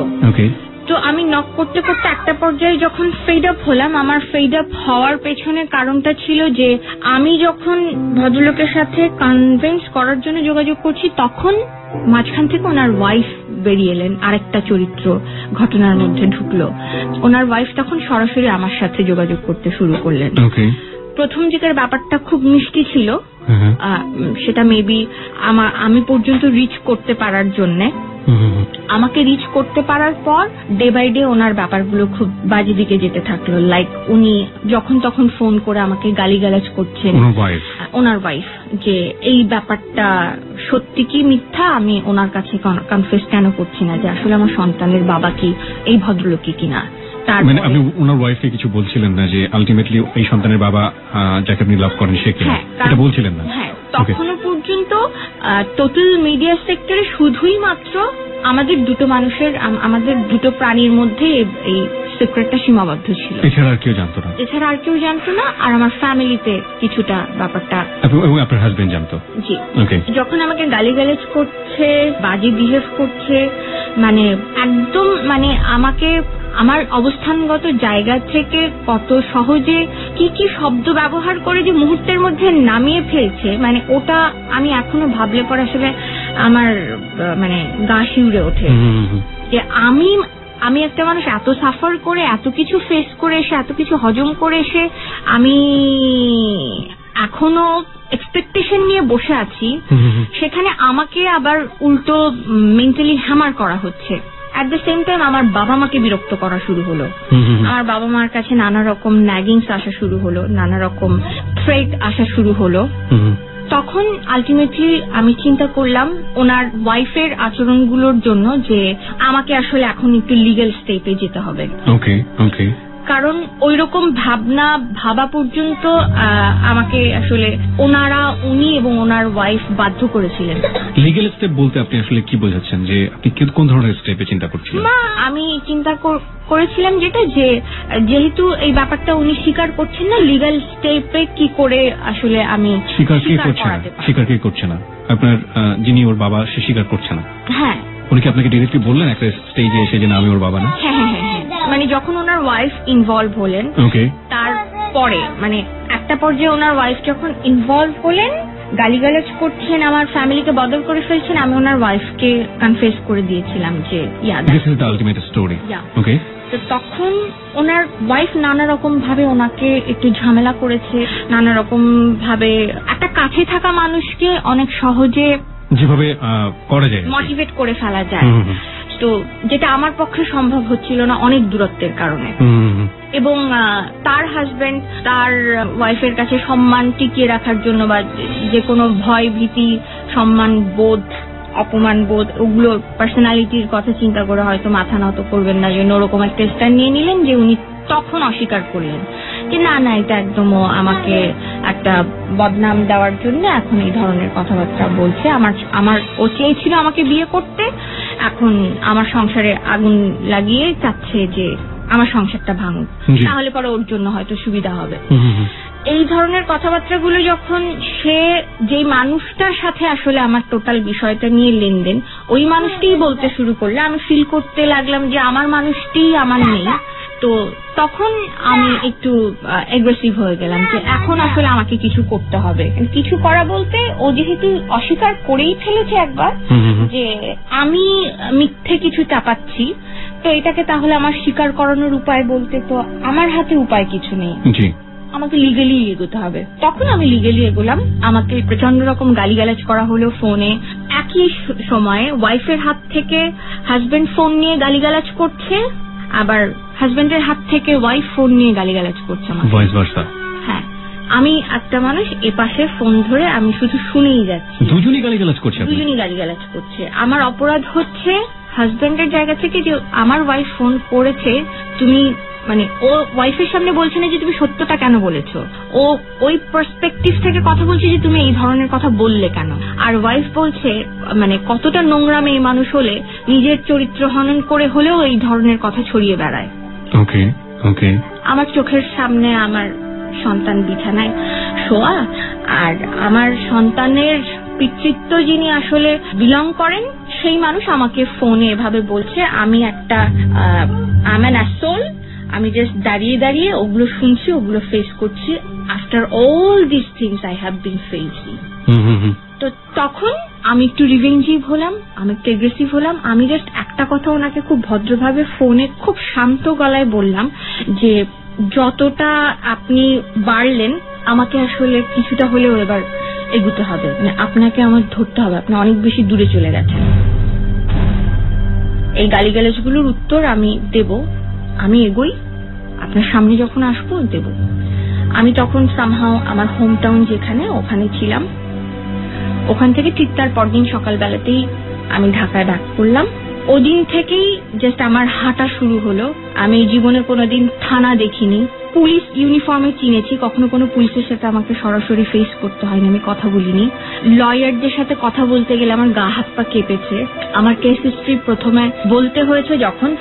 তো আমি নক করতে করতে একটা পর্যায়ে যখন ফেড আপ হলাম, আমার ফেড আপ হওয়ার পেছনে কারণটা ছিল যে আমি যখন ভদ্রলোকের সাথে কনভিন্স করার জন্য যোগাযোগ করছি, তখন মাঝখান থেকে ওনার ওয়াইফ বেরিয়ে এলেন, আরেকটা চরিত্র ঘটনার মধ্যে ঢুকলো। ওনার ওয়াইফ তখন সরাসরি আমার সাথে যোগাযোগ করতে শুরু করলেন। প্রথম দিকের ব্যাপারটা খুব মিষ্টি ছিল, সেটা মেবি আমি পর্যন্ত রিচ করতে পারার জন্যে। আমাকে রিচ করতে পারার পর ডে বাই ডে ওনার ব্যাপারগুলো খুব বাজে দিকে যেতে থাকলো। লাইক উনি যখন তখন ফোন করে আমাকে গালিগালাজ করছেন, ওনার ওয়াইফ, যে এই ব্যাপারটা সত্যি কি মিথ্যা, আমি ওনার কাছে কনফেস কেন করছি না যে আসলে আমার সন্তানের বাবা কি এই ভদ্রলোকই কিনা। মানে আপনি ওনার ওয়াইফকে কিছু বলছিলেন না যে আলটিমেটলি এই সন্তানের বাবা যাকে আপনি লাভ করেন সে কিনা, এটা বলছিলেন না? হ্যাঁ, তখনো পর্যন্ত টোটাল মিডিয়া সেক্টরে শুধুই মাত্র আমাদের দুটো মানুষের, আমাদের দুটো প্রাণীর মধ্যে এই সিক্রেটটা সীমাবদ্ধ ছিল। এছাড়া আর কেউ জানতো না? এছাড়া আর কেউ জানতো না। আর আমার ফ্যামিলিতে কিছুটা ব্যাপারটা, এবং আপনার হাজবেন্ড জানতো? জি। ওকে। যখন আমাকে গালিগালাজ করছে, বাজে বিহেভ করছে, মানে একদম মানে আমাকে আমার অবস্থানগত জায়গা থেকে কত সহজে কি কি শব্দ ব্যবহার করে যে মুহূর্তের মধ্যে নামিয়ে ফেলছে, মানে ওটা আমি এখনো ভাবলে পরে আসলে আমার মানে গা শিউরে ওঠে যে আমি একটা মানুষ এত সাফার করে, এত কিছু ফেস করে এসে, এত কিছু হজম করে এসে আমি এখনো এক্সপেকটেশন নিয়ে বসে আছি, সেখানে আমাকে আবার উল্টো মেন্টালি হ্যামার করা হচ্ছে। অ্যাট দ্য সেম টাইম আমার বাবা মাকে বিরক্ত করা শুরু হলো। আমার বাবা মার কাছে নানা রকম ন্যাগিংস আসা শুরু হলো, নানা রকম থ্রেট আসা শুরু হলো। তখন আলটিমেটলি আমি চিন্তা করলাম ওনার ওয়াইফের আচরণগুলোর জন্য যে আমাকে আসলে এখন একটু লিগ্যাল স্টেপে যেতে হবে। ওকে ওকে। কারণ ওইরকম ভাবা পর্যন্ত আমাকে আসলে উনি এবং ওনার ওয়াইফ বাধ্য করেছিলেন। লিগ্যাল স্টেপ বলতে আপনি আসলে কি বোঝাচ্ছেন, যে আপনি কোন ধরনের স্টেপে চিন্তা করছিলেন? আমি চিন্তা করেছিলাম যেটা, যে যেহেতু এই ব্যাপারটা উনি স্বীকার করছেন না, লিগ্যাল স্টেপে কি করে আসলে আমি স্বীকার কে করছে না? আপনার যিনি ওর বাবা, সে স্বীকার করছে না? হ্যাঁ। উনি কি আপনাকে ডিরেক্টলি বললেন একটা স্টেজে এসে যে না আমি ওর বাবা না? হ্যাঁ, মানে যখন ওনার ওয়াইফ ইনভলভ হলেন, ওকে, তারপরে মানে একটা পর্যায়ে ওনার ওয়াইফ যখন ইনভলভ হলেন, গালিগালাজ করছেন, আমার ফ্যামিলিকে বদল করে ফেলছেন, আমি ওনার ওয়াইফকে কনফেস করে দিয়েছিলাম যে this is the ultimate story. Okay. তো তখন ওনার ওয়াইফ নানা রকম ভাবে ওনাকে একটু ঝামেলা করেছে, নানা রকম ভাবে একটা কাছে থাকা মানুষকে অনেক সহজে যেভাবে করা যায় মোটিভেট করে ফেলা যায়, তো যেটা আমার পক্ষে সম্ভব হচ্ছিল না অনেক দূরত্বের কারণে। এবং তার হাজবেন্ড তার ওয়াইফের কাছে সম্মান টিকিয়ে রাখার জন্য বা যে কোনো ভয় ভীতি, সম্মান বোধ, অপমান বোধ, ওগুলো পার্সোনালিটির কথা চিন্তা করে হয়তো মাথা নত করবেন না জন্য ওরকম একটা স্ট্যান্ড নিয়ে নিলেন, যে উনি তখন অস্বীকার করলেন যে না এটা একদম আমাকে একটা বদনাম দেওয়ার জন্য এখন এই ধরনের কথাবার্তা বলছে। আমার ও চেয়েছিল আমাকে বিয়ে করতে, এখন আমার সংসারে আগুন লাগিয়ে চাচ্ছে যে আমার সংসারটা ভাঙুক, তাহলে পরে ওর জন্য হয়তো সুবিধা হবে। এই ধরনের কথাবার্তাগুলো যখন সে যেই মানুষটার সাথে আসলে আমার টোটাল বিষয়টা নিয়ে লেনদেন, ওই মানুষটিই বলতে শুরু করলে, আমি ফিল করতে লাগলাম যে আমার মানুষটিই আমার নেই। তো তখন আমি একটু এগ্রেসিভ হয়ে গেলাম যে এখন আসলে আমাকে কিছু করতে হবে। কিছু করা বলতে, ও যেহেতু অস্বীকার করেই ফেলেছে একবার যে আমি মিথ্যে কিছু চাপাচ্ছি, তো এটাকে তাহলে আমার স্বীকার করানোর উপায় বলতে তো আমার হাতে উপায় কিছু নেই, আমাকে লিগালি এগোতে হবে। তখন আমি লিগালি এগোলাম। আমাকে প্রচন্ড রকম গালিগালাজ করা হলো ফোনে। একই সময়ে ওয়াইফের হাত থেকে হাজবেন্ড ফোন নিয়ে গালিগালাজ করছে, আবার হাজবেন্ডের হাত থেকে ওয়াইফ ফোন নিয়ে গালিগালাজ করছে। হ্যাঁ, আমি একটা মানুষ, এপাশে ফোন ধরে আমি শুধু শুনেই যাচ্ছি। দুজনই গালিগালাজ করছে। আমার অপরাধ হচ্ছে হাজবেন্ডের জায়গা থেকে যে আমার ওয়াইফ ফোন করেছে, তুমি মানে ও ওয়াইফের সামনে বলছে না যে তুমি সত্যটা কেন বলেছো, ও ওই পার্সপেক্টিভ থেকে কথা বলছে যে তুমি এই ধরনের কথা বললে কেন। আর ওয়াইফ বলছে মানে কতটা নোংরা মেয়ে মানুষ হলে নিজের চরিত্র হনন করে হলেও এই ধরনের কথা ছড়িয়ে বেড়ায়। ওকে ওকে। আমার চোখের সামনে আমার সন্তান বিছানায় শোয়া, আর আমার সন্তানের পিতৃত্ব যিনি আসলে বিলং করেন সেই মানুষ আমাকে ফোনে এভাবে বলছে আমি একটা অ্যান অ্যাসোল, আমি জাস্ট দাঁড়িয়ে দাঁড়িয়ে ওগুলো শুনছি, ওগুলো ফেস করছি। After all this things I have been facing. তো তখন আমি একটু রিভেঞ্জিভ হলাম, আমি একটু এগ্রেসিভ হলাম। আমি জাস্ট একটা কথা ওনাকে খুব ভদ্রভাবে ফোনে খুব শান্ত গলায় বললাম যে যতটা আপনি বাড়লেন আমাকে আসলে কিছুটা হলেও এবার এগুতে হবে, মানে আপনাকে আমার ধরতে হবে, আপনি অনেক বেশি দূরে চলে গেছেন। এই গালিগালাজগুলোর উত্তর আমি দেব, আমি এগোই, আপনার সামনে যখন আসবো দেব। আমি তখন সামহাও আমার হোম টাউন যেখানে, ওখানে ছিলাম। ওখান থেকে ঠিক তার পরদিন সকালবেলাতেই আমি ঢাকায় ব্যাক করলাম। ওদিন থেকেই জাস্ট আমার হাঁটা শুরু হলো। আমি জীবনে কোনোদিন থানা দেখিনি, পুলিশ ইউনিফর্মে চিনেছি, কখনো কোনো পুলিশের সাথে আমাকে সরাসরি ফেস করতে হয়নি, আমি কথা বলিনি। লয়ারদের সাথে কথা বলতে গেলে আমার গা হাত পা কেঁপেছে। আমার কেস হিস্ট্রি প্রথমে বলতে হয়েছে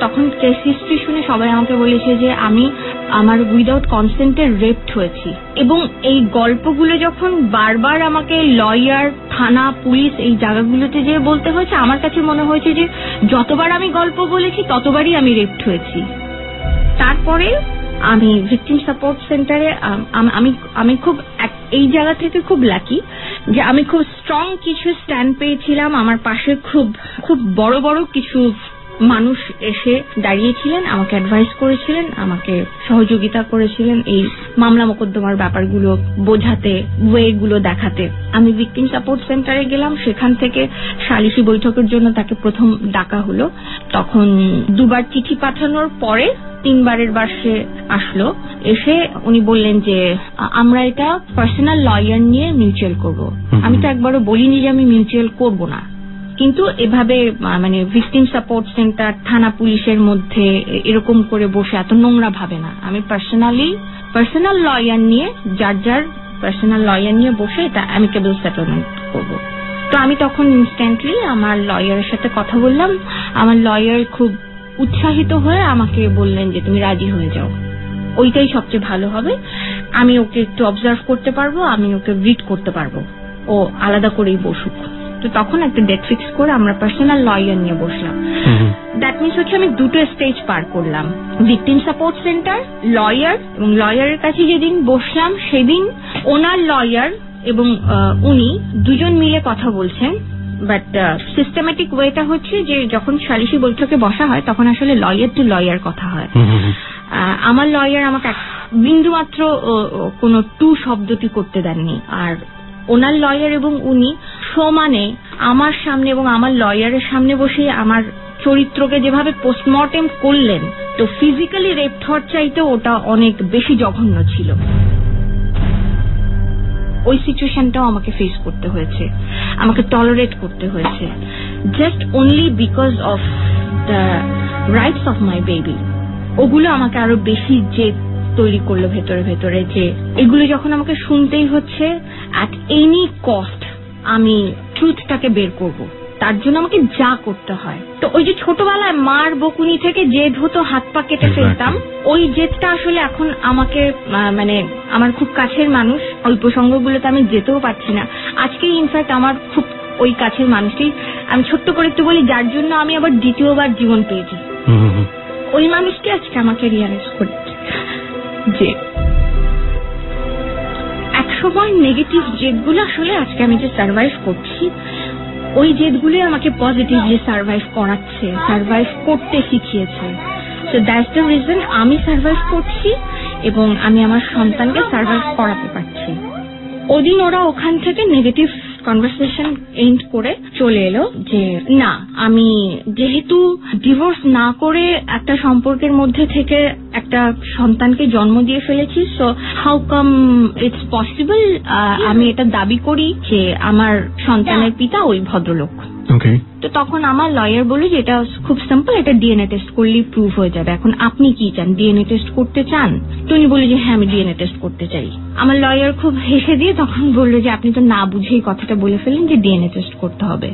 তখন কেস হিস্ট্রি শুনে সবাই আমাকে বলেছে যে আমি আমার উইদাউট কনসেন্টে রেপড হয়েছি। এবং এই গল্পগুলো যখন বারবার আমাকে লয়ার, থানা, পুলিশ এই জায়গাগুলোতে যে বলতে হয়েছে, আমার কাছে মনে হয়েছে যে যতবার আমি গল্প বলেছি ততবারই আমি রেপড হয়েছি। তারপরে আমি ভিকটিম সাপোর্ট সেন্টারে আমি খুব এই জায়গা থেকে খুব লাকি যে আমি খুব স্ট্রং কিছু স্ট্যান্ড পেয়েছিলাম। আমার পাশে খুব বড় বড় কিছু মানুষ এসে দাঁড়িয়েছিলেন, আমাকে অ্যাডভাইস করেছিলেন, আমাকে সহযোগিতা করেছিলেন এই মামলা মোকদ্দমার ব্যাপারগুলো বোঝাতে, ওয়েগুলো দেখাতে। আমি ভিকটিম সাপোর্ট সেন্টারে গেলাম, সেখান থেকে সালিশি বৈঠকের জন্য তাকে প্রথম ডাকা হলো। তখন 2বার চিঠি পাঠানোর পরে 3বারের বার সে আসলো। এসে উনি বললেন যে আমরা এটা পার্সোনাল লয়ার নিয়ে মিউচুয়াল করব। আমি তো একবারও বলিনি যে আমি মিউচুয়াল করব না, কিন্তু এভাবে মানে ভিকটিম সাপোর্ট সেন্টার, থানা, পুলিশের মধ্যে এরকম করে বসে এত নোংরা ভাবে না। আমি পার্সোনাল লয়ার নিয়ে, যার পার্সোনাল লয়ার নিয়ে বসে এটা অ্যামিকেবল সেটেলমেন্ট করব। তো আমি তখন ইনস্ট্যান্টলি আমার লয়ারের সাথে কথা বললাম। আমার লয়ার খুব উৎসাহিত হয়ে আমাকে বললেন যে তুমি রাজি হয়ে যাও, ওইটাই সবচেয়ে ভালো হবে। আমি ওকে একটু অবজার্ভ করতে পারবো, আমি ওকে রিড করতে পারবো, ও আলাদা করেই বসুক। তো তখন একটা ডেট ফিক্স করে আমরা পার্সোনাল লয়ার নিয়ে বসলাম। দ্যাট মিনস হচ্ছে আমি 2টো স্টেজ পার করলাম, ভিকটিম সাপোর্ট সেন্টার, লয়ার, এবং লয়ারের কাছে যেদিন বসলাম সেদিন ওনার লয়ার এবং উনি দুজন মিলে কথা বলছেন। বাট সিস্টেমেটিক ওয়েটা হচ্ছে যে যখন সালিশি বৈঠকে বসা হয় তখন আসলে লয়ার টু লয়ার কথা হয়। আমার লয়ার আমাকে বিন্দুমাত্র কোনো টু শব্দটি করতে দেননি, আর ওনার লয়ার এবং উনি সমানে আমার সামনে এবং আমার লয়ারের সামনে বসে আমার চরিত্রকে যেভাবে পোস্টমর্টেম করলেন, তো ফিজিক্যালি রেপ হওয়ার চাইতে ওটা অনেক বেশি জঘন্য ছিল। ওই সিচুয়েশনটাও আমাকে ফেস করতে হয়েছে, আমাকে টলারেট করতে হয়েছে, just only because of the rights of my baby. ওগুলো আমাকে আরো বেশি জেদ তৈরি করলো ভেতরে ভেতরে, যে এগুলো যখন আমাকে শুনতেই হচ্ছে, অ্যাট এনি কস্ট আমি ট্রুথটাকে বের করব, তার জন্য আমাকে যা করতে হয়। তো ওই যে ছোটবেলায় মার বকুনি থেকে জেদ হতো, হাত পা কেটে ফেলতাম, ওই জেদটা আসলে এখন আমাকে মানে আমার খুব কাছের মানুষ, ওই প্রসঙ্গগুলোতে আমি যেতেও পারছি না। আজকে ইনফ্যাক্ট আমার খুব ওই কাছের মানুষটি, আমি ছোট্ট করে একটু বলি, যার জন্য আমি আবার দ্বিতীয়বার জীবন পেয়েছি, ওই মানুষটি আজকে আমাকে রিয়ালাইজ করছে যে একসময় নেগেটিভ জেদগুলো আসলে আজকে আমি যে সার্ভাইভ করছি, ওই জেদগুলো আমাকে পজিটিভলি সার্ভাইভ করাচ্ছে, সার্ভাইভ করতে শিখিয়েছে। সো দ্যাটস দ্য রিজন আমি সার্ভাইভ করছি এবং আমি আমার সন্তানকে সার্ভাইভ করাতে পারছি। ওদিন ওরা ওখান থেকে নেগেটিভ কনভারসেশন এন্ড করে চলে এলো যে না, আমি যেহেতু ডিভোর্স না করে একটা সম্পর্কের মধ্যে থেকে একটা সন্তানকে জন্ম দিয়ে ফেলেছি, so how come it's possible আমি এটা দাবি করি যে আমার সন্তানের পিতা ওই ভদ্রলোক। তো তখন আমার লয়ার বলে যে এটা খুব সিম্পল, এটা ডিএনএ টেস্ট করলেই প্রুভ হয়ে যাবে। এখন আপনি কি চান, ডিএনএ টেস্ট করতে চান? তো উনি বলে যে হ্যাঁ আমি ডিএনএ টেস্ট করতে চাই। আমার লয়ার খুব হেসে দিয়ে তখন বললো যে আপনি তো না বুঝেই কথাটা বলে ফেললেন যে ডিএনএ টেস্ট করতে হবে।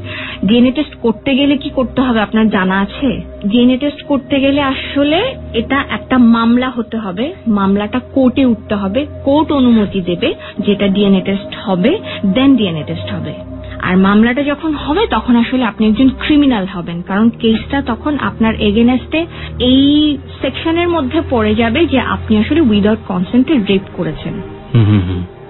ডিএনএ টেস্ট করতে গেলে কি করতে হবে আপনার জানা আছে? ডিএনএ টেস্ট করতে গেলে আসলে এটা একটা মামলা হতে হবে, মামলাটা কোর্টে উঠতে হবে, কোর্ট অনুমতি দেবে যেটা ডিএনএ টেস্ট হবে, দেন ডিএনএ টেস্ট হবে। আর মামলাটা যখন হবে তখন আসলে আপনি একজন ক্রিমিনাল হবেন, কারণ কেসটা তখন আপনার এগেনস্টে এই সেকশনের মধ্যে পড়ে যাবে যে আপনি আসলে উইদাউট কনসেন্টে রেপ করেছেন।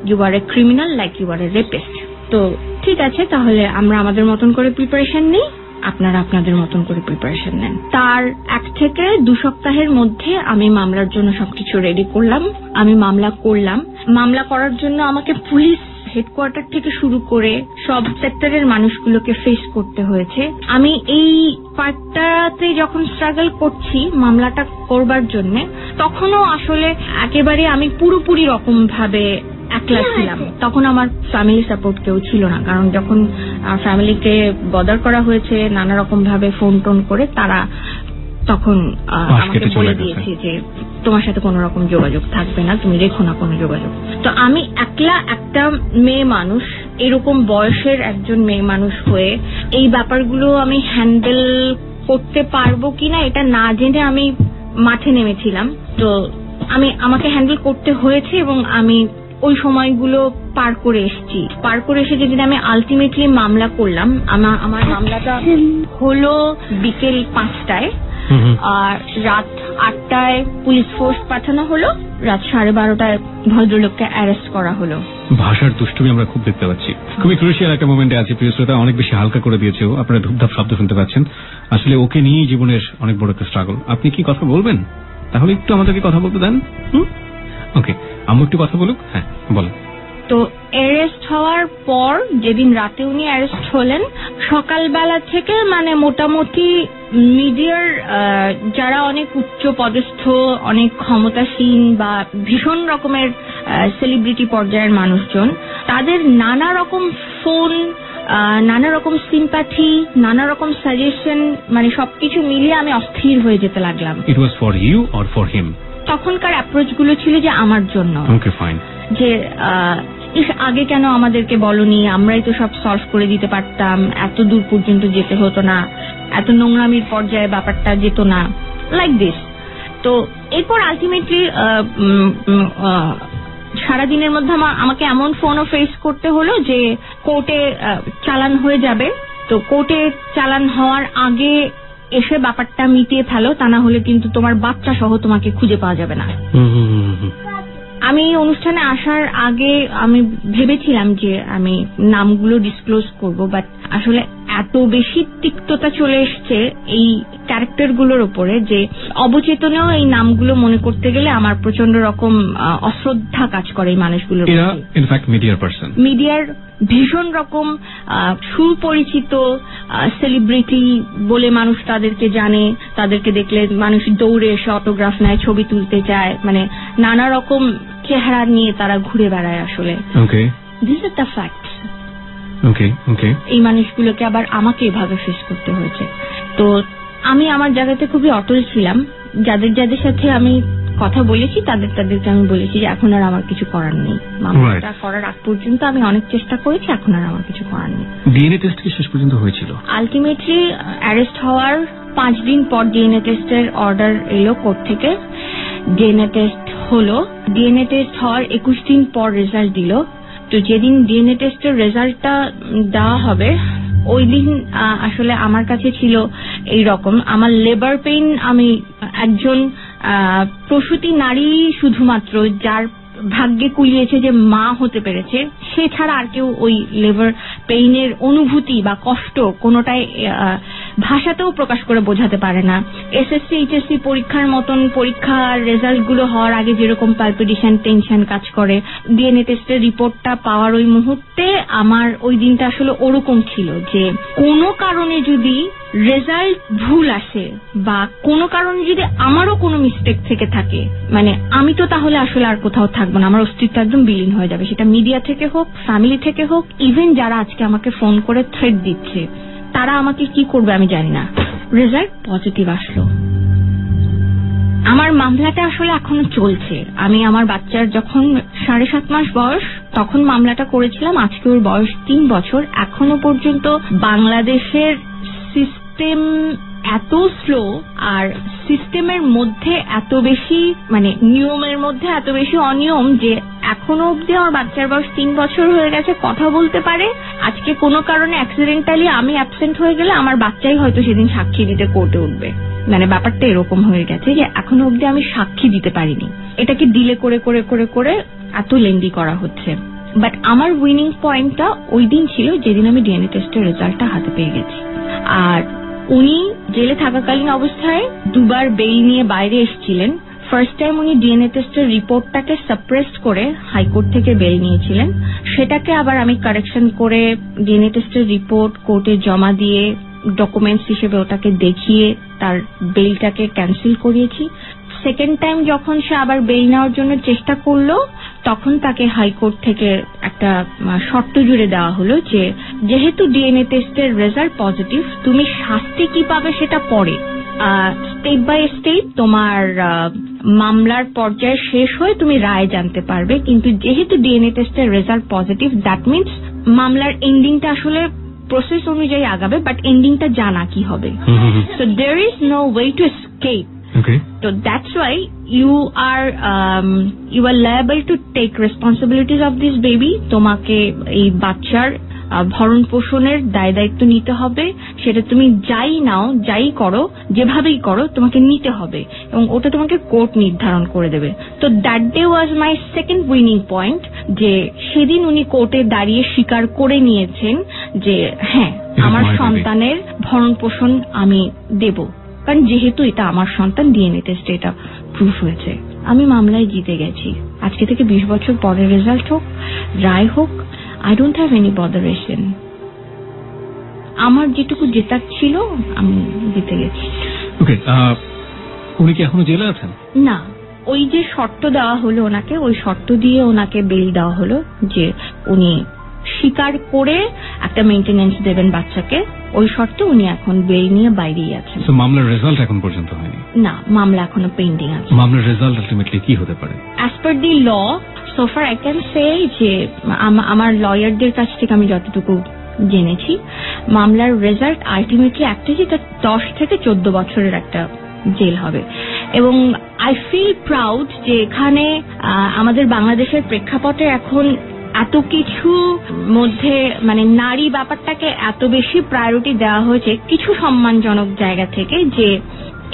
You are a criminal like you are a rapist. তো ঠিক আছে, তাহলে আমরা আমাদের মতন করে প্রিপারেশন নেই, আপনারা আপনাদের মতন করে প্রিপারেশন নেন। তার 1 থেকে 2 সপ্তাহের মধ্যে আমি মামলার জন্য সবকিছু রেডি করলাম, আমি মামলা করলাম। মামলা করার জন্য আমাকে পুলিশ হেডকোয়ার্টার থেকে শুরু করে সব সেক্টরের মানুষগুলোকে ফেস করতে হয়েছে। আমি এই পার্টটাতে যখন স্ট্রাগল করছি মামলাটা করবার জন্য, তখনও আসলে একেবারে আমি পুরোপুরি রকম ভাবে একলা ছিলাম। তখন আমার ফ্যামিলি সাপোর্ট কেউ ছিল না, কারণ যখন ফ্যামিলিকে বদার করা হয়েছে নানা রকম ভাবে ফোন টোন করে। তারা তখন আমাকে বলে দিয়েছে যে তোমার সাথে কোনো রকম যোগাযোগ থাকবে না, তুমি রেখো না কোনো যোগাযোগ। তো আমি একলা একটা মেয়ে মানুষ, এরকম বয়সের একজন মেয়ে মানুষ হয়ে এই ব্যাপারগুলো আমি হ্যান্ডেল করতে পারবো কিনা এটা না জেনে আমি মাঠে নেমেছিলাম। তো আমাকে হ্যান্ডেল করতে হয়েছে এবং আমি ওই সময়গুলো পার করে এসে যেদিন আমি আলটিমেটলি মামলা করলাম, আমার মামলাটা হলো বিকেল 5টায়, আর রাত 8টায় পুলিশ ফোর্স পাঠানো হলো, রাত 12:30টায় ভদ্রলোককে অ্যারেস্ট করা হলো। ভাষার দুষ্টুমি আমরা খুব দেখতে পাচ্ছি, খুবই ক্রুশিয়াল একটা মোমেন্টে আছে। প্রিয় শ্রোতা, অনেক বেশি হালকা করে দিয়েছে, আপনারা ধূপধাপ শব্দ শুনতে পাচ্ছেন। আসলে ওকে নিয়েই জীবনের অনেক বড় একটা স্ট্রাগল। আপনি কি কথা বলবেন? তাহলে একটু আমাদেরকে কথা বলতে দেন। ওকে, আমি একটু কথা বলুক। হ্যাঁ, বলেন। তো অ্যারেস্ট হওয়ার পর যেদিন রাতে উনি অ্যারেস্ট হলেন, সকালবেলা থেকে মানে মোটামুটি মিডিয়ার যারা অনেক উচ্চ পদস্থ, অনেক ক্ষমতাসীন বা ভীষণ রকমের সেলিব্রিটি পর্যায়ের মানুষজন, তাদের নানা রকম ফোন, নানা রকম সিম্প্যাথি, নানা রকম সাজেশন, মানে সবকিছু মিলিয়ে আমি অস্থির হয়ে যেতে লাগলাম। It was for you or for him? তখনকার অ্যাপ্রোচ গুলো ছিল যে আমার জন্য। Okay, fine. যে আগে কেন আমাদেরকে বলনি, আমরাই তো সব সলভ করে দিতে পারতাম, এত দূর পর্যন্ত যেতে হতো না, এত নোংরামির পর্যায়ে ব্যাপারটা যেত না, লাইক দিস। তো এরপর আলটিমেটলি সারাদিনের মধ্যে আমাকে এমন ফোনও ফেস করতে হলো যে কোর্টে চালান হয়ে যাবে, তো কোর্টে চালান হওয়ার আগে এসে ব্যাপারটা মিটিয়ে ফেলো, তা না হলে কিন্তু তোমার বাচ্চা সহ তোমাকে খুঁজে পাওয়া যাবে না। আমি অনুষ্ঠানে আসার আগে আমি ভেবেছিলাম যে আমি নামগুলো ডিসক্লোজ করব, বাট আসলে এত বেশি তিক্ততা চলে এসছে এই ক্যারেক্টারগুলোর উপরে যে অবচেতনেও এই নামগুলো মনে করতে গেলে আমার প্রচন্ড রকম অশ্রদ্ধা কাজ করে এই মানুষগুলোর প্রতি। ইনফ্যাক্ট মিডিয়ার পারসন, মিডিয়ার ভীষণ রকম সুপরিচিত সেলিব্রিটি বলে মানুষ তাদেরকে জানে, তাদেরকে দেখলে মানুষ দৌড়ে এসে অটোগ্রাফ নেয়, ছবি তুলতে চায়, মানে নানা রকম চেহারা নিয়ে তারা ঘুরে বেড়ায়। আসলে দিস ইজ দ্য ফ্যাক্টস। এই মানুষগুলোকে আবার আমাকে এভাবে ফেস করতে হয়েছে। তো আমি আমার জায়গাতে খুবই অটল ছিলাম। যাদের সাথে আমি কথা বলেছি তাদেরকে আমি বলেছি যে এখন আর আমার কিছু করার নেই। মামলাটা করার আগ পর্যন্ত আমি অনেক চেষ্টা করেছি, এখন আর আমার কিছু করার নেই। ডিএনএ টেস্ট কি শেষ পর্যন্ত হয়েছিল? আলটিমেটলি অ্যারেস্ট হওয়ার 5 দিন পর ডিএনএ টেস্টের অর্ডার এলো কোর্ট থেকে। ডিএনএ টেস্ট হলো, ডিএনএ টেস্ট হওয়ার 21 দিন পর রেজাল্ট দিল। তো যেদিন ডিএনএ টেস্টের রেজাল্টটা দেওয়া হবে ওই দিন আসলে আমার কাছে ছিল এই রকম, আমার লেবার পেইন, আমি একজন প্রসূতি নারী শুধুমাত্র যার ভাগ্যে কুলিয়েছে যে মা হতে পেরেছে, সে ছাড়া আর কেউ ওই লেবার পেইনের অনুভূতি বা কষ্ট কোনোটাই ভাষাতেও প্রকাশ করে বোঝাতে পারে না। এসএসসি এইচএসসি পরীক্ষার মতন পরীক্ষার রেজাল্ট গুলো হওয়ার আগে যেরকম পালপিটেশন, টেনশন কাজ করে, ডিএনএ টেস্টের রিপোর্টটা পাওয়ার ওই মুহূর্তে আমার ওই দিনটা আসলে ওরকম ছিল যে কোনো কারণে যদি রেজাল্ট ভুল আসে বা কোনো কারণে যদি আমারও কোনো মিস্টেক থেকে থাকে, মানে আমি তো তাহলে আসলে আর কোথাও থাকবো না, আমার অস্তিত্ব একদম বিলীন হয়ে যাবে। সেটা মিডিয়া থেকে হোক, ফ্যামিলি থেকে হোক, ইভেন যারা আজকে আমাকে ফোন করে থ্রেট দিচ্ছে তারা আমাকে কি করবে আমি জানি না। রেজাল্ট পজিটিভ আসলো। আমার মামলাটা আসলে এখনো চলছে। আমি আমার বাচ্চার যখন 7.5 মাস বয়স তখন মামলাটা করেছিলাম, আজকে ওর বয়স 3 বছর। এখনো পর্যন্ত বাংলাদেশের সিস্টেম এত স্লো আর সিস্টেমের মধ্যে এত বেশি, মানে নিয়মের মধ্যে এত বেশি অনিয়ম যে এখনো অব্দি আমার বাচ্চার বয়স 3 বছর হয়ে গেছে, কথা বলতে পারে। আজকে কোনো কারণে অ্যাক্সিডেন্টালি আমি অ্যাবসেন্ট হয়ে গেলে আমার বাচ্চাই হয়তো সেদিন সাক্ষী দিতে কোর্টে উঠবে। মানে ব্যাপারটা এরকম হয়ে গেছে যে এখনো অব্দি আমি সাক্ষী দিতে পারিনি। এটাকে ডিলে করে করে করে করে এত লেন্দি করা হচ্ছে। বাট আমার উইনিং পয়েন্টটা ওই দিন ছিল যেদিন আমি ডিএনএ টেস্টের রেজাল্টটা হাতে পেয়ে গেছি। আর উনি জেলে থাকাকালীন অবস্থায় 2 বার বেইল নিয়ে বাইরে এসেছিলেন। ফার্স্ট টাইম উনি ডিএনএ টেস্টের রিপোর্টটাকে সাপ্রেস করে হাইকোর্ট থেকে বেল নিয়েছিলেন, সেটাকে আবার আমি কারেকশন করে ডিএনএ টেস্টের রিপোর্ট কোর্টে জমা দিয়ে ডকুমেন্টস হিসেবে ওটাকে দেখিয়ে তার বেলটাকে ক্যান্সেল করিয়েছি। সেকেন্ড টাইম যখন সে আবার বেল নেওয়ার জন্য চেষ্টা করলো তখন তাকে হাইকোর্ট থেকে একটা শর্ত জুড়ে দেওয়া হলো যে যেহেতু ডিএনএ টেস্টের রেজাল্ট পজিটিভ, তুমি শাস্তি কি পাবে সেটা পরে, স্টেপ বাই স্টেপ তোমার মামলার পর্যায়ে শেষ হয়ে তুমি রায় জানতে পারবে, কিন্তু যেহেতু ডিএনএ টেস্টের রেজাল্ট পজিটিভ, দ্যাট মিনস মামলার এন্ডিংটা আসলে প্রসেস অনুযায়ী আগাবে, বাট এন্ডিংটা জানা কি হবে। So there is no way to escape. So that's why you are liable to take responsibilities of this baby. তোমাকে এই বাচ্চার ভরণ পোষণের দায় দায়িত্ব নিতে হবে, সেটা তুমি যাই নাও, যাই করো, যেভাবেই করো, তোমাকে নিতে হবে, এবং ওটা তোমাকে কোর্ট নির্ধারণ করে দেবে। তো that day was my second winning point, যে সেদিন উনি কোর্টে দাঁড়িয়ে স্বীকার করে নিয়েছেন যে হ্যাঁ, আমার সন্তানের ভরণ পোষণ আমি দেব, কারণ যেহেতু এটা আমার সন্তান, ডিএনএ টেস্টে এটা প্রুফ হয়েছে। আমি মামলায় জিতে গেছি। আজকে থেকে 20 বছর পরে রেজাল্ট হোক, রায় হোক, আই ডোন্ট হ্যাভ এনি বদারেশন। আমার যেটুকু জেতার ছিল আমি জিতে গেছি। ওকে, উনি কি এখনো জেলে আছেন? না, ওই যে শর্ত দেওয়া হলো ওনাকে, ওই শর্ত দিয়ে ওনাকে বেল দেওয়া হলো যে উনি স্বীকার করে একটা মেইনটেনেন্স দেবেন বাচ্চাকে, ওই শর্তে উনি এখন বেল নিয়ে বাইরেই আছেন। মামলার রেজাল্ট এখন পর্যন্ত হয়নি? না, মামলা এখনো পেন্ডিং আছে। মামলার রেজাল্ট আলটিমেটলি কি হতে পারে? As per the law, so far I can say যে আমার লয়ারদের কাছ থেকে আমি যতটুকু জেনেছি, মামলার রেজাল্ট আলটিমেটলি একটা, যেটা 10 থেকে 14 বছরের একটা জেল হবে। এবং আই ফিল প্রাউড যে এখানে আমাদের বাংলাদেশের প্রেক্ষাপটে এখন এত কিছু মধ্যে মানে নারী ব্যাপারটাকে এত বেশি প্রায়োরিটি দেওয়া হয়েছে কিছু সম্মানজনক জায়গা থেকে, যে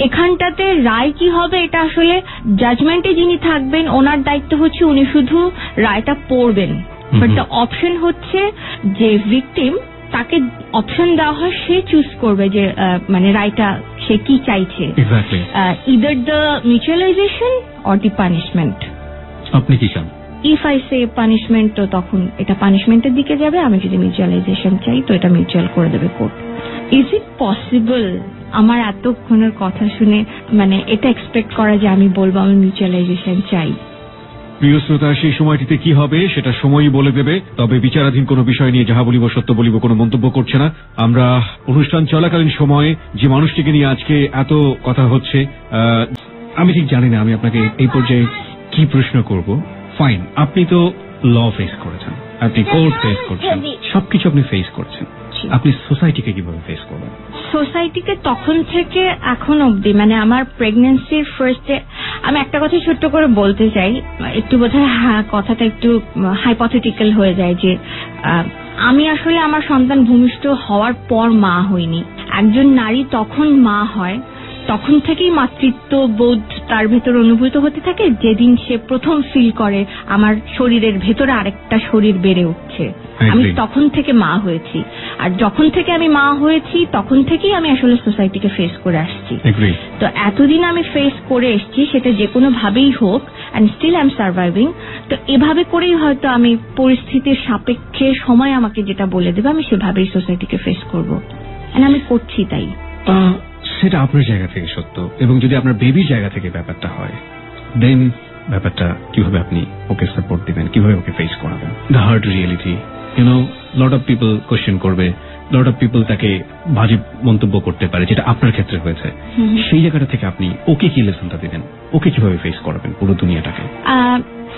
এখানটাতে রায় কি হবে এটা আসলে জাজমেন্টে যিনি থাকবেন ওনার দায়িত্ব হচ্ছে উনি শুধু রায়টা পড়বেন, বাট দ্য অপশন হচ্ছে যে ভিকটিম, তাকে অপশন দেওয়া হয়, সে চুজ করবে যে মানে রায়টা সে কি চাইছে, either the mutualization or the punishment. আপনি কি চান? ইফ আই সে পানিশমেন্ট, তো তখন এটা পানিশমেন্টের দিকে যাবে। আমি যদি মিউচুয়ালাইজেশন চাই তো এটা মিউচুয়াল করে দেবে কোর্ট। ইজ ইট পসিবল আমার এতক্ষণের কথা শুনে মানে এটা এক্সপেক্ট করা যে আমি বলবো আমি মিউচুয়ালাইজেশন চাই? প্রিয় শ্রোতা, সেই সময়টিতে কি হবে সেটা সময়ই বলে দেবে। তবে বিচারাধীন কোনো বিষয় নিয়ে যাহা বলিব সত্য বলিব কোনো মন্তব্য করছে না। আমরা অনুষ্ঠান চলাকালীন সময়ে যে মানুষটিকে নিয়ে আজকে এত কথা হচ্ছে, আমি ঠিক জানি না আমি আপনাকে এই পর্যায়ে কি প্রশ্ন করব। ফাইন, আপনি তো ল ফেস করেছেন, আপনি কোর্ট ফেস করছেন, সবকিছু আপনি ফেস করছেন, আপনি সোসাইটিকে কিভাবে ফেস করবেন? সোসাইটিকে তখন থেকে এখন অবধি, মানে আমার প্রেগন্যান্সির ফার্স্টে, আমি একটা কথা ছোট্ট করে বলতে চাই, একটু বোধহয় কথাটা একটু হাইপোথেটিক্যাল হয়ে যায়, যে আমি আসলে আমার সন্তান ভূমিষ্ঠ হওয়ার পর মা হইনি। একজন নারী তখন মা হয়, তখন থেকেই মাতৃত্ব বোধ তার ভেতর অনুভূত হতে থাকে, যেদিন সে প্রথম ফিল করে আমার শরীরের ভেতরে আরেকটা শরীর বেড়ে উঠছে। আমি তখন থেকে মা হয়েছি, আর যখন থেকে আমি মা হয়েছি তখন থেকেই আমি আসলে সোসাইটিকে ফেস করে আসছি। তো এতদিন আমি ফেস করে এসছি, সেটা যে কোনো ভাবেই হোক, and still I am surviving. তো এভাবে করেই হয়তো আমি পরিস্থিতির সাপেক্ষে সময় আমাকে যেটা বলে দেবে আমি সেভাবেই সোসাইটিকে ফেস করব, এন্ড আমি করছি তাই। সেটা আপনার জায়গা থেকে সত্য, এবং যদি আপনার বেবির জায়গা থেকে ব্যাপারটা হয়, দেন ব্যাপারটা কিভাবে আপনি ওকে সাপোর্ট দিবেন, কিভাবে ওকে ফেস করাবেন? The hard reality, lot of people question করবে, লট অফ পিপল তাকে বাজে মন্তব্য করতে পারে, যেটা আপনার ক্ষেত্রে হয়েছে। সেই জায়গাটা থেকে আপনি ওকে কি লেসনটা দিবেন, ওকে কিভাবে ফেস করাবেন পুরো দুনিয়াটাকে?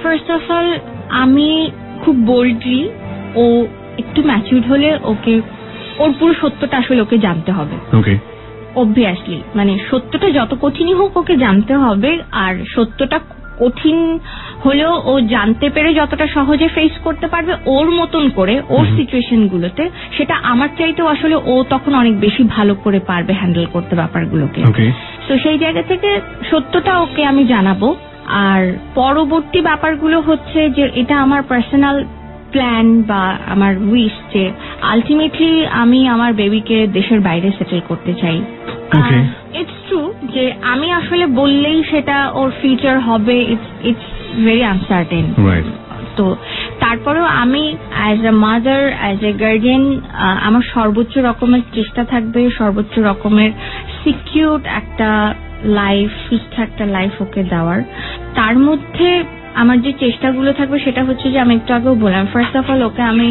ফার্স্ট অফ অল, আমি খুব বোল্ডলি, ও একটু ম্যাচিউরড হলে ওকে ওর পুরো সত্যটা আসলে ওকে জানতে হবে। ওকে, অবভিয়াসলি, মানে সত্যটা যত কঠিনই হোক ওকে জানতে হবে, আর সত্যটা কঠিন হলেও ও জানতে পেরে যতটা সহজে ফেস করতে পারবে ওর মতন করে ওর সিচুয়েশন গুলোতে, সেটা আমার চাইতেও আসলে ও তখন অনেক বেশি ভালো করে পারবে হ্যান্ডেল করতে ব্যাপারগুলোকে। তো সেই জায়গা থেকে সত্যটা ওকে আমি জানাবো। আর পরবর্তী ব্যাপারগুলো হচ্ছে যে এটা আমার পার্সোনাল প্ল্যান বা আমার উইশ, যে আলটিমেটলি আমি আমার বেবিকে দেশের বাইরে সেটেল করতে চাই। ইটস ট্রু যে আমি আসলে বললেই সেটা ওর ফিউচার হবে, ইটস ভেরি আনসার্টেন। তো তারপরেও আমি as a mother, as a guardian, আমার সর্বোচ্চ রকমের চেষ্টা থাকবে, সর্বোচ্চ রকমের সিকিউর একটা লাইফ, সুস্থ একটা লাইফ ওকে দেওয়ার। তার মধ্যে আমার যে চেষ্টাগুলো থাকবে সেটা হচ্ছে যে আমি একটু আগেও বললাম, ফার্স্ট অফ অল ওকে আমি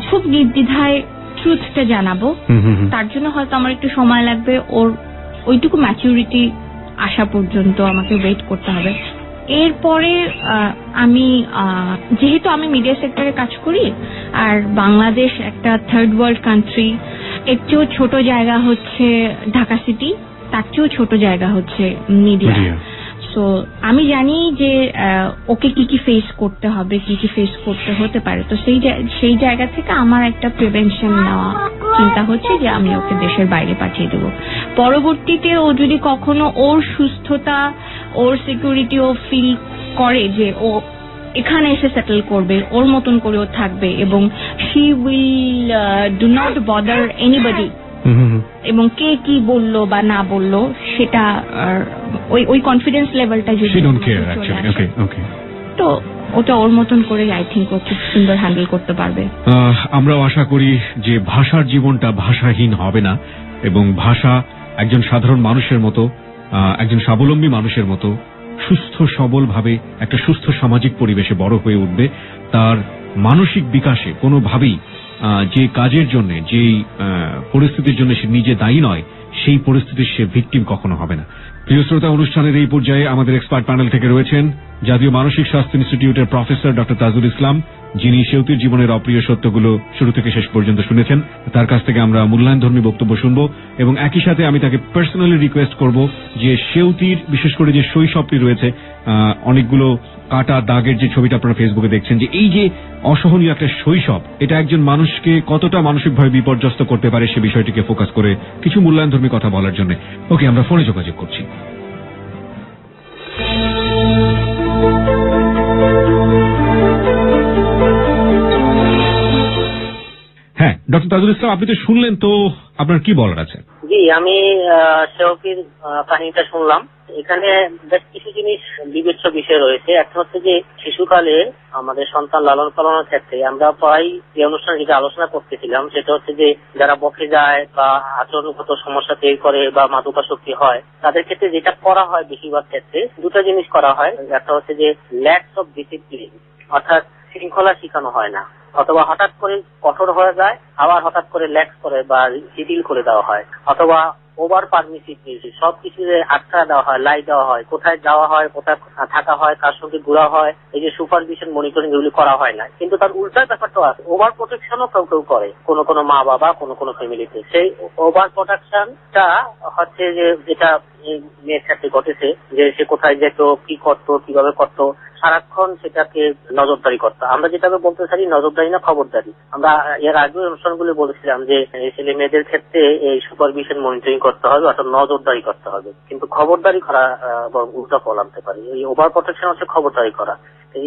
খুব নির্দ্বিধায় ট্রুথটা জানাবো। তার জন্য হয়তো আমার একটু সময় লাগবে, ওর ওইটুকু ম্যাচুরিটি আসা পর্যন্ত আমাকে ওয়েট করতে হবে। এরপরে আমি যেহেতু আমি মিডিয়া সেক্টরে কাজ করি, আর বাংলাদেশ একটা থার্ড ওয়ার্ল্ড কান্ট্রি, এর চেয়েও ছোট জায়গা হচ্ছে ঢাকা সিটি, তার চেয়েও ছোট জায়গা হচ্ছে মিডিয়া। সো আমি জানি যে ওকে কি কি ফেস করতে হবে, কি কি ফেস করতে হতে পারে। তো সেই জায়গা থেকে আমার একটা প্রিভেনশন নেওয়া চিন্তা হচ্ছে যে আমি ওকে দেশের বাইরে পাঠিয়ে দেবো। পরবর্তীতে ও যদি কখনো ওর সুস্থতা, ওর সিকিউরিটি ও ফিল করে যে ও এখানে এসে সেটেল করবে, ওর মতন করে ও থাকবে, এবং she will do not bother anybody, এবং কে কি বললো বা না বললো সেটা ওই কনফিডেন্স লেভেলটা যদি তো ওটা ওর মতন করে আই থিঙ্ক ও খুব সুন্দর হ্যান্ডেল করতে পারবে। আমরাও আশা করি যে ভাষার জীবনটা ভাষাহীন হবে না, এবং ভাষা একজন সাধারণ মানুষের মতো, একজন স্বাবলম্বী মানুষের মতো সুস্থ সবল ভাবে একটা সুস্থ সামাজিক পরিবেশে বড় হয়ে উঠবে। তার মানসিক বিকাশে কোনোভাবেই যে কাজের জন্য, যেই পরিস্থিতির জন্য সে নিজে দায়ী নয়, সেই পরিস্থিতির সে ভিকটিম কখনো হবে না। প্রিয় শ্রোতা, অনুষ্ঠানের এই পর্যায়ে আমাদের এক্সপার্ট প্যানেল থেকে রয়েছেন জাতীয় মানসিক স্বাস্থ্য ইনস্টিটিউটের প্রফেসর ডক্টর তাজুল ইসলাম, যিনি সেউতির জীবনের অপ্রিয় সত্যগুলো শুরু থেকে শেষ পর্যন্ত শুনেছেন। তার কাছ থেকে আমরা মূল্যায়নধর্মী বক্তব্য শুনবো, এবং একই সাথে আমি তাকে পার্সোনালি রিকোয়েস্ট করব যে সেউতির বিশেষ করে যে শৈশবটি রয়েছে, অনেকগুলো কাটা দাগের যে ছবিটা আপনারা ফেসবুকে দেখছেন, যে এই যে অসহনীয় একটা শৈশব, এটা একজন মানুষকে কতটা মানসিকভাবে বিপর্যস্ত করতে পারে সে বিষয়টিকে ফোকাস করে কিছু মূল্যায়নধর্মী কথা বলার জন্য। ওকে, আমরা ফোনে যোগাযোগ করছি। হ্যাঁ, ডক্টর তাজুল ইসলাম, আপনি তো শুনলেন, তো আপনার কি বলার আছে? জি, আমি সেউতির কাহিনীটা শুনলাম। এখানে বেশ কিছু জিনিস বিবেচ্য বিষয় রয়েছে। একটা হচ্ছে যে শিশুকালে আমাদের সন্তান লালন পালনের ক্ষেত্রে আমরা প্রায় যে অনুষ্ঠানে যেটা আলোচনা করতেছিলাম, সেটা হচ্ছে যে যারা বকে যায় বা আচরণগত সমস্যা তৈরি করে বা মাদকাসক্তি হয়, তাদের ক্ষেত্রে যেটা করা হয় বেশিরভাগ ক্ষেত্রে দুটো জিনিস করা হয়। একটা হচ্ছে যে ল্যাকস অফ ডিসিপ্লিন, অর্থাৎ শৃঙ্খলা শিখানো হয় না, অথবা হঠাৎ করে কঠোর হয়ে যায়, আবার হঠাৎ করে ল্যাক্স করে বা শিথিল করে দেওয়া হয়, অথবা ওভার পারমিসিভ সবকিছু আটকা দেওয়া হয়, লাই দেওয়া হয়, কোথায় যাওয়া হয়, কোথায় থাকা হয়, কার সঙ্গে ঘোরা হয়, এই যে সুপারভিশন মনিটরিং এগুলি করা হয় না। কিন্তু তার উল্টা ব্যাপারটা আছে, ওভার প্রোটেকশনও কেউ কেউ করে, কোনো মা বাবা কোনো ফ্যামিলিতে। সেই ওভার প্রোটেকশনটা হচ্ছে যে যেটা মেয়ের ক্ষেত্রে ঘটেছে, যে সে কোথায় যেত, কি করতো, কিভাবে করতো, সারাক্ষণ সেটাকে নজরদারি করতো। আমরা যেটাকে বলতে চাই নজরদারি না খবরদারি। আমরা এর আগে অনুষ্ঠানগুলো বলেছিলাম যে ছেলে মেয়েদের ক্ষেত্রে এই সুপারভিশন মনিটরিং করতে হবে, অর্থাৎ নজরদারি করতে হবে, কিন্তু খবরদারি করা উল্টা ফল আনতে পারে। এই ওভার প্রোটেকশন হচ্ছে খবরদারি করা।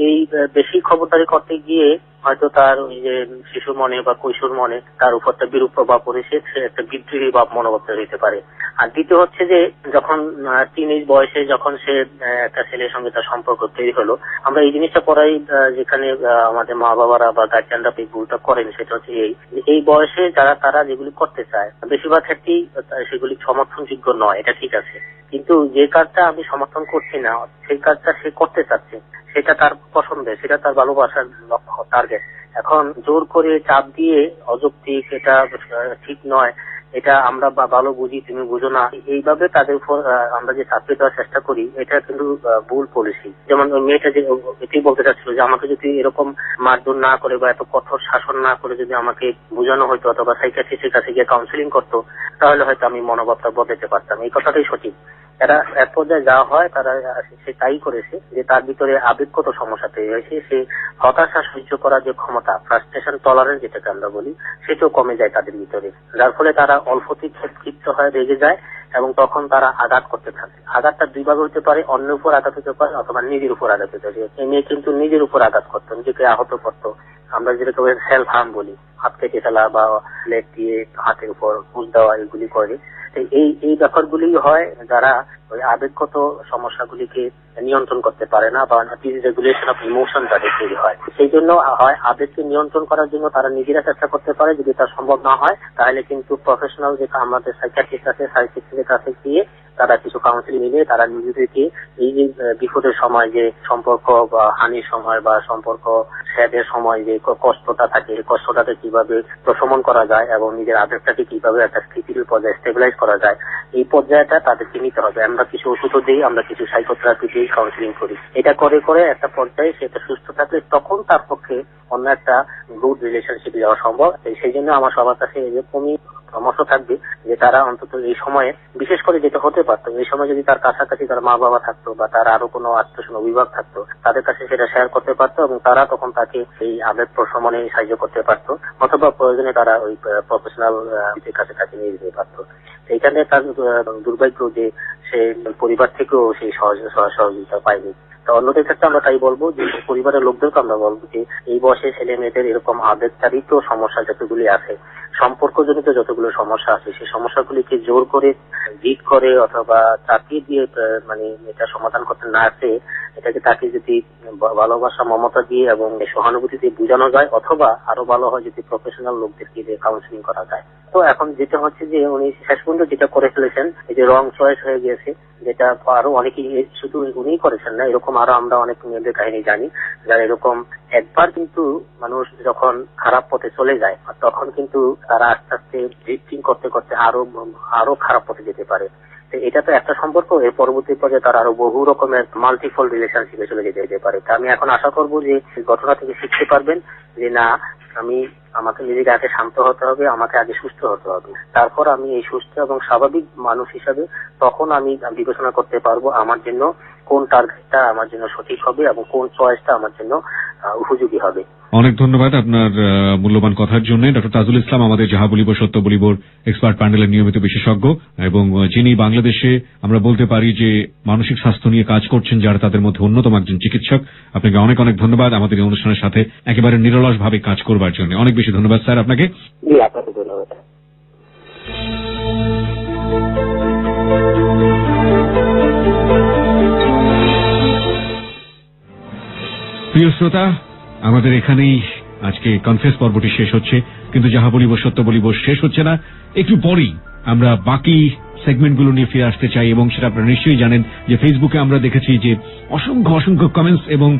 এই বেশি খবরদারি করতে গিয়ে হয়তো তার ওই যে শিশু মনে বা কৈশোর মনে তার উপর একটা বিরূপ প্রভাব পড়েছে, সে একটা বিদ্রোহী ভাব মনোভাব তৈরি হতে পারে। আর দ্বিতীয় হচ্ছে যে যখন টিনেজ বয়সে যখন সে একটা ছেলের সঙ্গে তার সম্পর্ক তৈরি হলো, আমরা এই জিনিসটা পড়াই যেখানে আমাদের মা বাবারা বা গার্জিয়ানরা এই ভুলটা করেন, সেটা হচ্ছে এই বয়সে তারা যেগুলি করতে চায় বেশিরভাগ ক্ষেত্রেই সেগুলি সমর্থনযোগ্য নয়। এটা ঠিক আছে, কিন্তু যে কাজটা আমি সমর্থন করছি না, সেই কাজটা সে করতে চাচ্ছে, সেটা তার পছন্দের, সেটা তার ভালোবাসার লক্ষ্য, টার্গেট। এখন জোর করে চাপ দিয়ে অযৌক্তিক, এটা ঠিক নয়, এটা আমরা ভালো বুঝি, তুমি বুঝো না, এইভাবে তাদের উপর আমরা যে চাপিয়ে দেওয়ার চেষ্টা করি, এটা কিন্তু ভুল পলিসি। যেমন ওই মেয়েটা যে এটাই বলতে চাচ্ছিল যে আমাকে যদি এরকম মারধর না করে বা এত কঠোর শাসন না করে যদি আমাকে বোঝানো হতো অথবা সাইকিয়াট্রিস্টের কাছে গিয়ে কাউন্সিলিং করতো, তাহলে হয়তো আমি মনোভাবটা বদলাতে পারতাম। এই কথাটাই সঠিক। এরা এক পর্যায়ে যাওয়া হয়, তারা সে তাই করেছে যে তার ভিতরে আবেগগত সমস্যা তৈরি হয়েছে, সে হতাশা সহ্য করার যে ক্ষমতা, ফ্রাস্ট্রেশন টলারেন্স যেটাকে আমরা বলি, সেটাও কমে যায় তাদের ভিতরে। যার ফলে তারা অল্পতেই ক্ষিপ্ত হয়, রেগে যায়, এবং তখন তারা আঘাত করতে থাকে। আঘাতটা দুই ভাবে হতে পারে, অন্যের উপর আঘাত হতে পারে অথবা নিজের উপর আঘাত হতে পারে। এই মেয়ে কিন্তু নিজের উপর আঘাত করতো, নিজেকে আহত করতো। আমরা যেটাকে সেলফ হার্ম বলি, হাত কেটে ফেলা বা লেগ দিয়ে হাতের উপর ঘুষ দেওয়া, এগুলি করে। এই ব্যাপারগুলি হয় যারা ওই আবেগগত সমস্যাগুলিকে নিয়ন্ত্রণ করতে পারে না, বা রেগুলেশন অফ ইমোশন তাদের তৈরি হয়। সেই জন্য হয় আবেগকে নিয়ন্ত্রণ করার জন্য তারা নিজেরা চেষ্টা করতে পারে, যদি তা সম্ভব না হয় তাহলে কিন্তু প্রফেশনাল যে আমাদের সাইকিয়াট্রিস্ট আছে, সাইকিয়াট্রিস্টের কাছে গিয়ে তারা কিছু কাউন্সিলিং নিলে তারা নিজেদেরকে এই যে বিপদের সময় যে সম্পর্ক বা হানির সময় বা সম্পর্ক ছেদের সময় যে কষ্টটা থাকে, এই কষ্টটাকে কিভাবে প্রশমন করা যায় এবং নিজের আবেগটাকে কিভাবে একটা স্থিতির পর্যায়ে স্টেবিলাইজ করা যায়, এই পর্যায়টা তাদেরকে নিতে হবে। আমরা কিছু ওষুধও দিই, আমরা কিছু সাইকোথেরাপি দিই, কাউন্সিলিং করি। এটা করে করে একটা পর্যায়ে সেটা সুস্থ থাকলে তখন তার পক্ষে অন্য একটা গুড রিলেশনশিপ যাওয়া সম্ভব। সেই জন্য আমার সবার কাছে এরকমই পরামর্শ থাকবে যে তারা অন্তত এই সময়ে, বিশেষ করে যেটা হতে পারতো, এই সময় যদি তার কাছাকাছি তার মা বাবা থাকতো বা তার আরো কোনো আত্মীয় অভিভাবক থাকতো, তাদের কাছে সেটা শেয়ার করতে পারতো এবং তারা তখন তাকে এই আবেগ প্রশমনে সাহায্য করতে পারতো, অথবা প্রয়োজনে তারা ওই প্রফেশনাল কাছে তাকে নিয়ে যেতে পারতো। এইখানে তার দুর্ভাগ্য যে সে পরিবার থেকেও সেই সহযোগিতা পায়নি। তো অন্যদের ক্ষেত্রে আমরা তাই বলবো যে পরিবারের লোকদেরকে আমরা বলবো যে এই বয়সে ছেলে মেয়েদের এরকম আবেগচারিত সমস্যা যতগুলি আছে, সম্পর্কজনিত যতগুলো সমস্যা আছে, সেই সমস্যাগুলিকে জোর করে জিদ করে অথবা চাপিয়ে দিয়ে মানে এটা সমাধান করতে না আসে, এটাকে তাকে যদি ভালোবাসা মমতা দিয়ে এবং সহানুভূতি দিয়ে বোঝানো যায়, অথবা আরো ভালো হয় যদি প্রফেশনাল লোকদেরকে দিয়ে কাউন্সিলিং করা যায়। তো এখন যেটা হচ্ছে যে উনি শেষ পর্যন্ত যেটা করে ফেলেছেন, এই যে রং চয়েস হয়ে গিয়েছে, যেটা আরো অনেকেই, শুধু উনিই করেছেন না, এরকম আরো আমরা অনেক মেয়েদের কাহিনী জানি যারা এরকম একবার কিন্তু মানুষ যখন খারাপ পথে চলে যায় তখন কিন্তু তারা আস্তে আস্তে ড্রিফটিং করতে করতে আরো খারাপ পথে যেতে পারে। এটা তো একটা সম্পর্ক, এর পরবর্তী পর্যায়ে তারা আরো বহু রকমের মাল্টিপল রিলেশনশিপে চলে যেতে পারে। তা আমি এখন আশা করবো যে ঘটনা থেকে শিখতে পারবেন যে না, আমাকে নিজেকে আগে শান্ত হতে হবে, আমাকে আগে সুস্থ হতে হবে, তারপর আমি এই সুস্থ এবং স্বাভাবিক মানুষ হিসাবে তখন আমি বিবেচনা করতে পারবো আমার জন্য কোন টার্গেটটা আমার জন্য সঠিক হবে এবং কোন চয়েসটা আমার জন্য উপযোগী হবে। অনেক ধন্যবাদ আপনার মূল্যবান কথার জন্য। ডক্টর তাজুল ইসলাম আমাদের যাহা বলিব সত্য বলিবর এক্সপার্ট প্যানেলের নিয়মিত বিশেষজ্ঞ এবং যিনি বাংলাদেশে আমরা বলতে পারি যে মানসিক স্বাস্থ্য নিয়ে কাজ করছেন, যারা তাদের মধ্যে অন্যতম একজন চিকিৎসক। আপনাকে অনেক অনেক ধন্যবাদ আমাদের এই অনুষ্ঠানের সাথে একেবারে নিরলস ভাবে কাজ করবার জন্য। অনেক বেশি ধন্যবাদ স্যার আপনাকে। আপনাকে ধন্যবাদ। প্রিয় শ্রোতা, আমাদের এখানেই আজকে কনফেস পর্বটি শেষ হচ্ছে, কিন্তু যাহা বলিব সত্য বলিব শেষ হচ্ছে না। একটু পরেই আমরা বাকি সেগমেন্টগুলো নিয়ে ফিরে আসতে চাই এবং সেটা আপনারা নিশ্চয়ই জানেন যে ফেসবুকে আমরা দেখেছি যে অসংখ্য অসংখ্য কমেন্টস এবং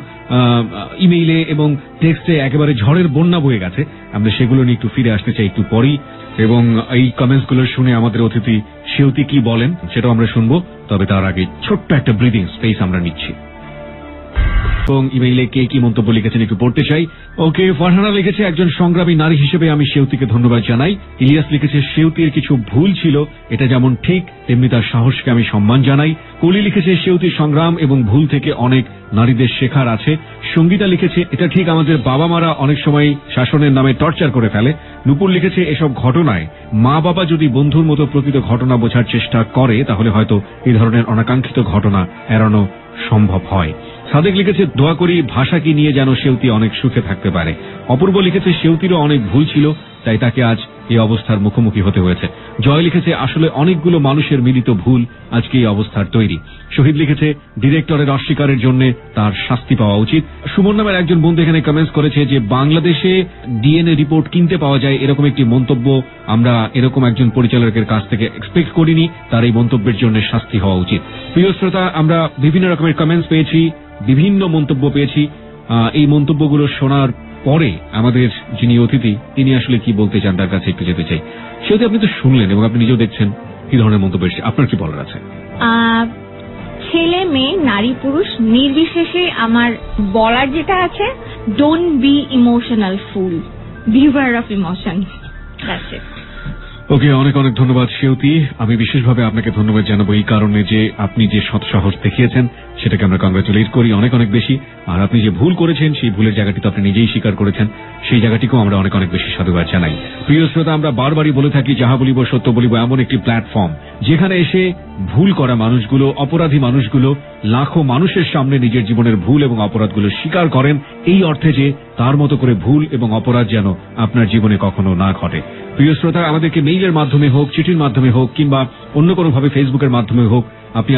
ইমেইলে এবং টেক্সটে একেবারে ঝড়ের বন্যা বয়ে গেছে। আমরা সেগুলো নিয়ে একটু ফিরে আসতে চাই একটু পরেই, এবং এই কমেন্টসগুলো শুনে আমাদের অতিথি সেউতি কি বলেন সেটাও আমরা শুনবো। তবে তার আগে ছোট্ট একটা ব্রিদিং স্পেস আমরা নিচ্ছি এবং ইমেইলে কে কি মন্তব্য লিখেছেন একটু পড়তে চাই। ওকে, ফারহানা লিখেছে, একজন সংগ্রামী নারী হিসেবে আমি সেউতিকে ধন্যবাদ জানাই। ইলিয়াস লিখেছে, সেউতির কিছু ভুল ছিল, এটা যেমন ঠিক তেমনি তার সাহসকে আমি সম্মান জানাই। কলি লিখেছে, সেউতির সংগ্রাম এবং ভুল থেকে অনেক নারীদের শেখার আছে। সঙ্গীতা লিখেছে, এটা ঠিক, আমাদের বাবা মারা অনেক সময় শাসনের নামে টর্চার করে ফেলে। নুপুর লিখেছে, এসব ঘটনায় মা বাবা যদি বন্ধুর মতো প্রকৃত ঘটনা বোঝার চেষ্টা করে তাহলে হয়তো এই ধরনের অনাকাঙ্ক্ষিত ঘটনা এড়ানো সম্ভব হয়। সাদেক লিখেছে, দোয়া করি ভাষাকে নিয়ে যেন সেউতি অনেক সুখে থাকতে পারে। অপূর্ব লিখেছে, সেউতিরও অনেক ভুল ছিল, তাই তাকে আজ এই অবস্থার মুখোমুখি হতে হয়েছে। জয় লিখেছে, আসলে অনেকগুলো মানুষের মিলিত ভুল আজকে এই অবস্থার তৈরি। শহীদ লিখেছে, ডিরেক্টরের অস্বীকারের জন্য তার শাস্তি পাওয়া উচিত। সুমন নামের একজন বন্ধু এখানে কমেন্টস করেছে যে বাংলাদেশে ডিএনএ রিপোর্ট কিনতে পাওয়া যায়, এরকম একটি মন্তব্য আমরা এরকম একজন পরিচালকের কাছ থেকে এক্সপেক্ট করিনি, তার এই মন্তব্যের জন্য শাস্তি হওয়া উচিত। প্রিয় শ্রোতা, আমরা বিভিন্ন রকমের কমেন্টস পেয়েছি, বিভিন্ন মন্তব্য পেয়েছি। এই মন্তব্যগুলো শোনার পরে আমাদের যিনি অতিথি তিনি আসলে কি বলতে চান তার কাছে একটু যেতে চাই। সেটা আপনি তো শুনলেন এবং আপনি নিজেও দেখছেন কি ধরনের মন্তব্য এসেছে, আপনার কি বলার আছে? ছেলে মেয়ে নারী পুরুষ নির্বিশেষে আমার বলার যেটা আছে, don't be emotional fool, beware of emotion. Okay, অনেক অনেক ধন্যবাদ সেউতি। আমি বিশেষভাবে আপনাকে ধন্যবাদ জানাবো এই কারণে যে আপনি যে সৎ সাহস দেখিয়েছেন সেটাকে আমরা কংগ্রাচুলেট করি অনেক অনেক বেশি। আর আপনি যে ভুল করেছেন সেই ভুলের জায়গাটি তো আপনি নিজেই স্বীকার করেছেন, সেই জায়গাটিকেও আমরা অনেক অনেক বেশি সাধুবাদ জানাই। প্রিয় শ্রোতা, আমরা বারবারই বলে থাকি যাহা বলিব সত্য বলিব এমন একটি প্ল্যাটফর্ম যেখানে এসে ভুল করা মানুষগুলো, অপরাধী মানুষগুলো লাখো মানুষের সামনে নিজের জীবনের ভুল এবং অপরাধগুলো স্বীকার করেন, এই অর্থে যে তার মতো করে ভুল এবং অপরাধ যেন আপনার জীবনে কখনো না ঘটে। প্রিয় শ্রোতা, আমাদেরকে মেইলের মাধ্যমে হোক, চিঠির মাধ্যমে হোক, কিংবা অন্য কোনোভাবে ফেসবুকের মাধ্যমে হোক, আপনি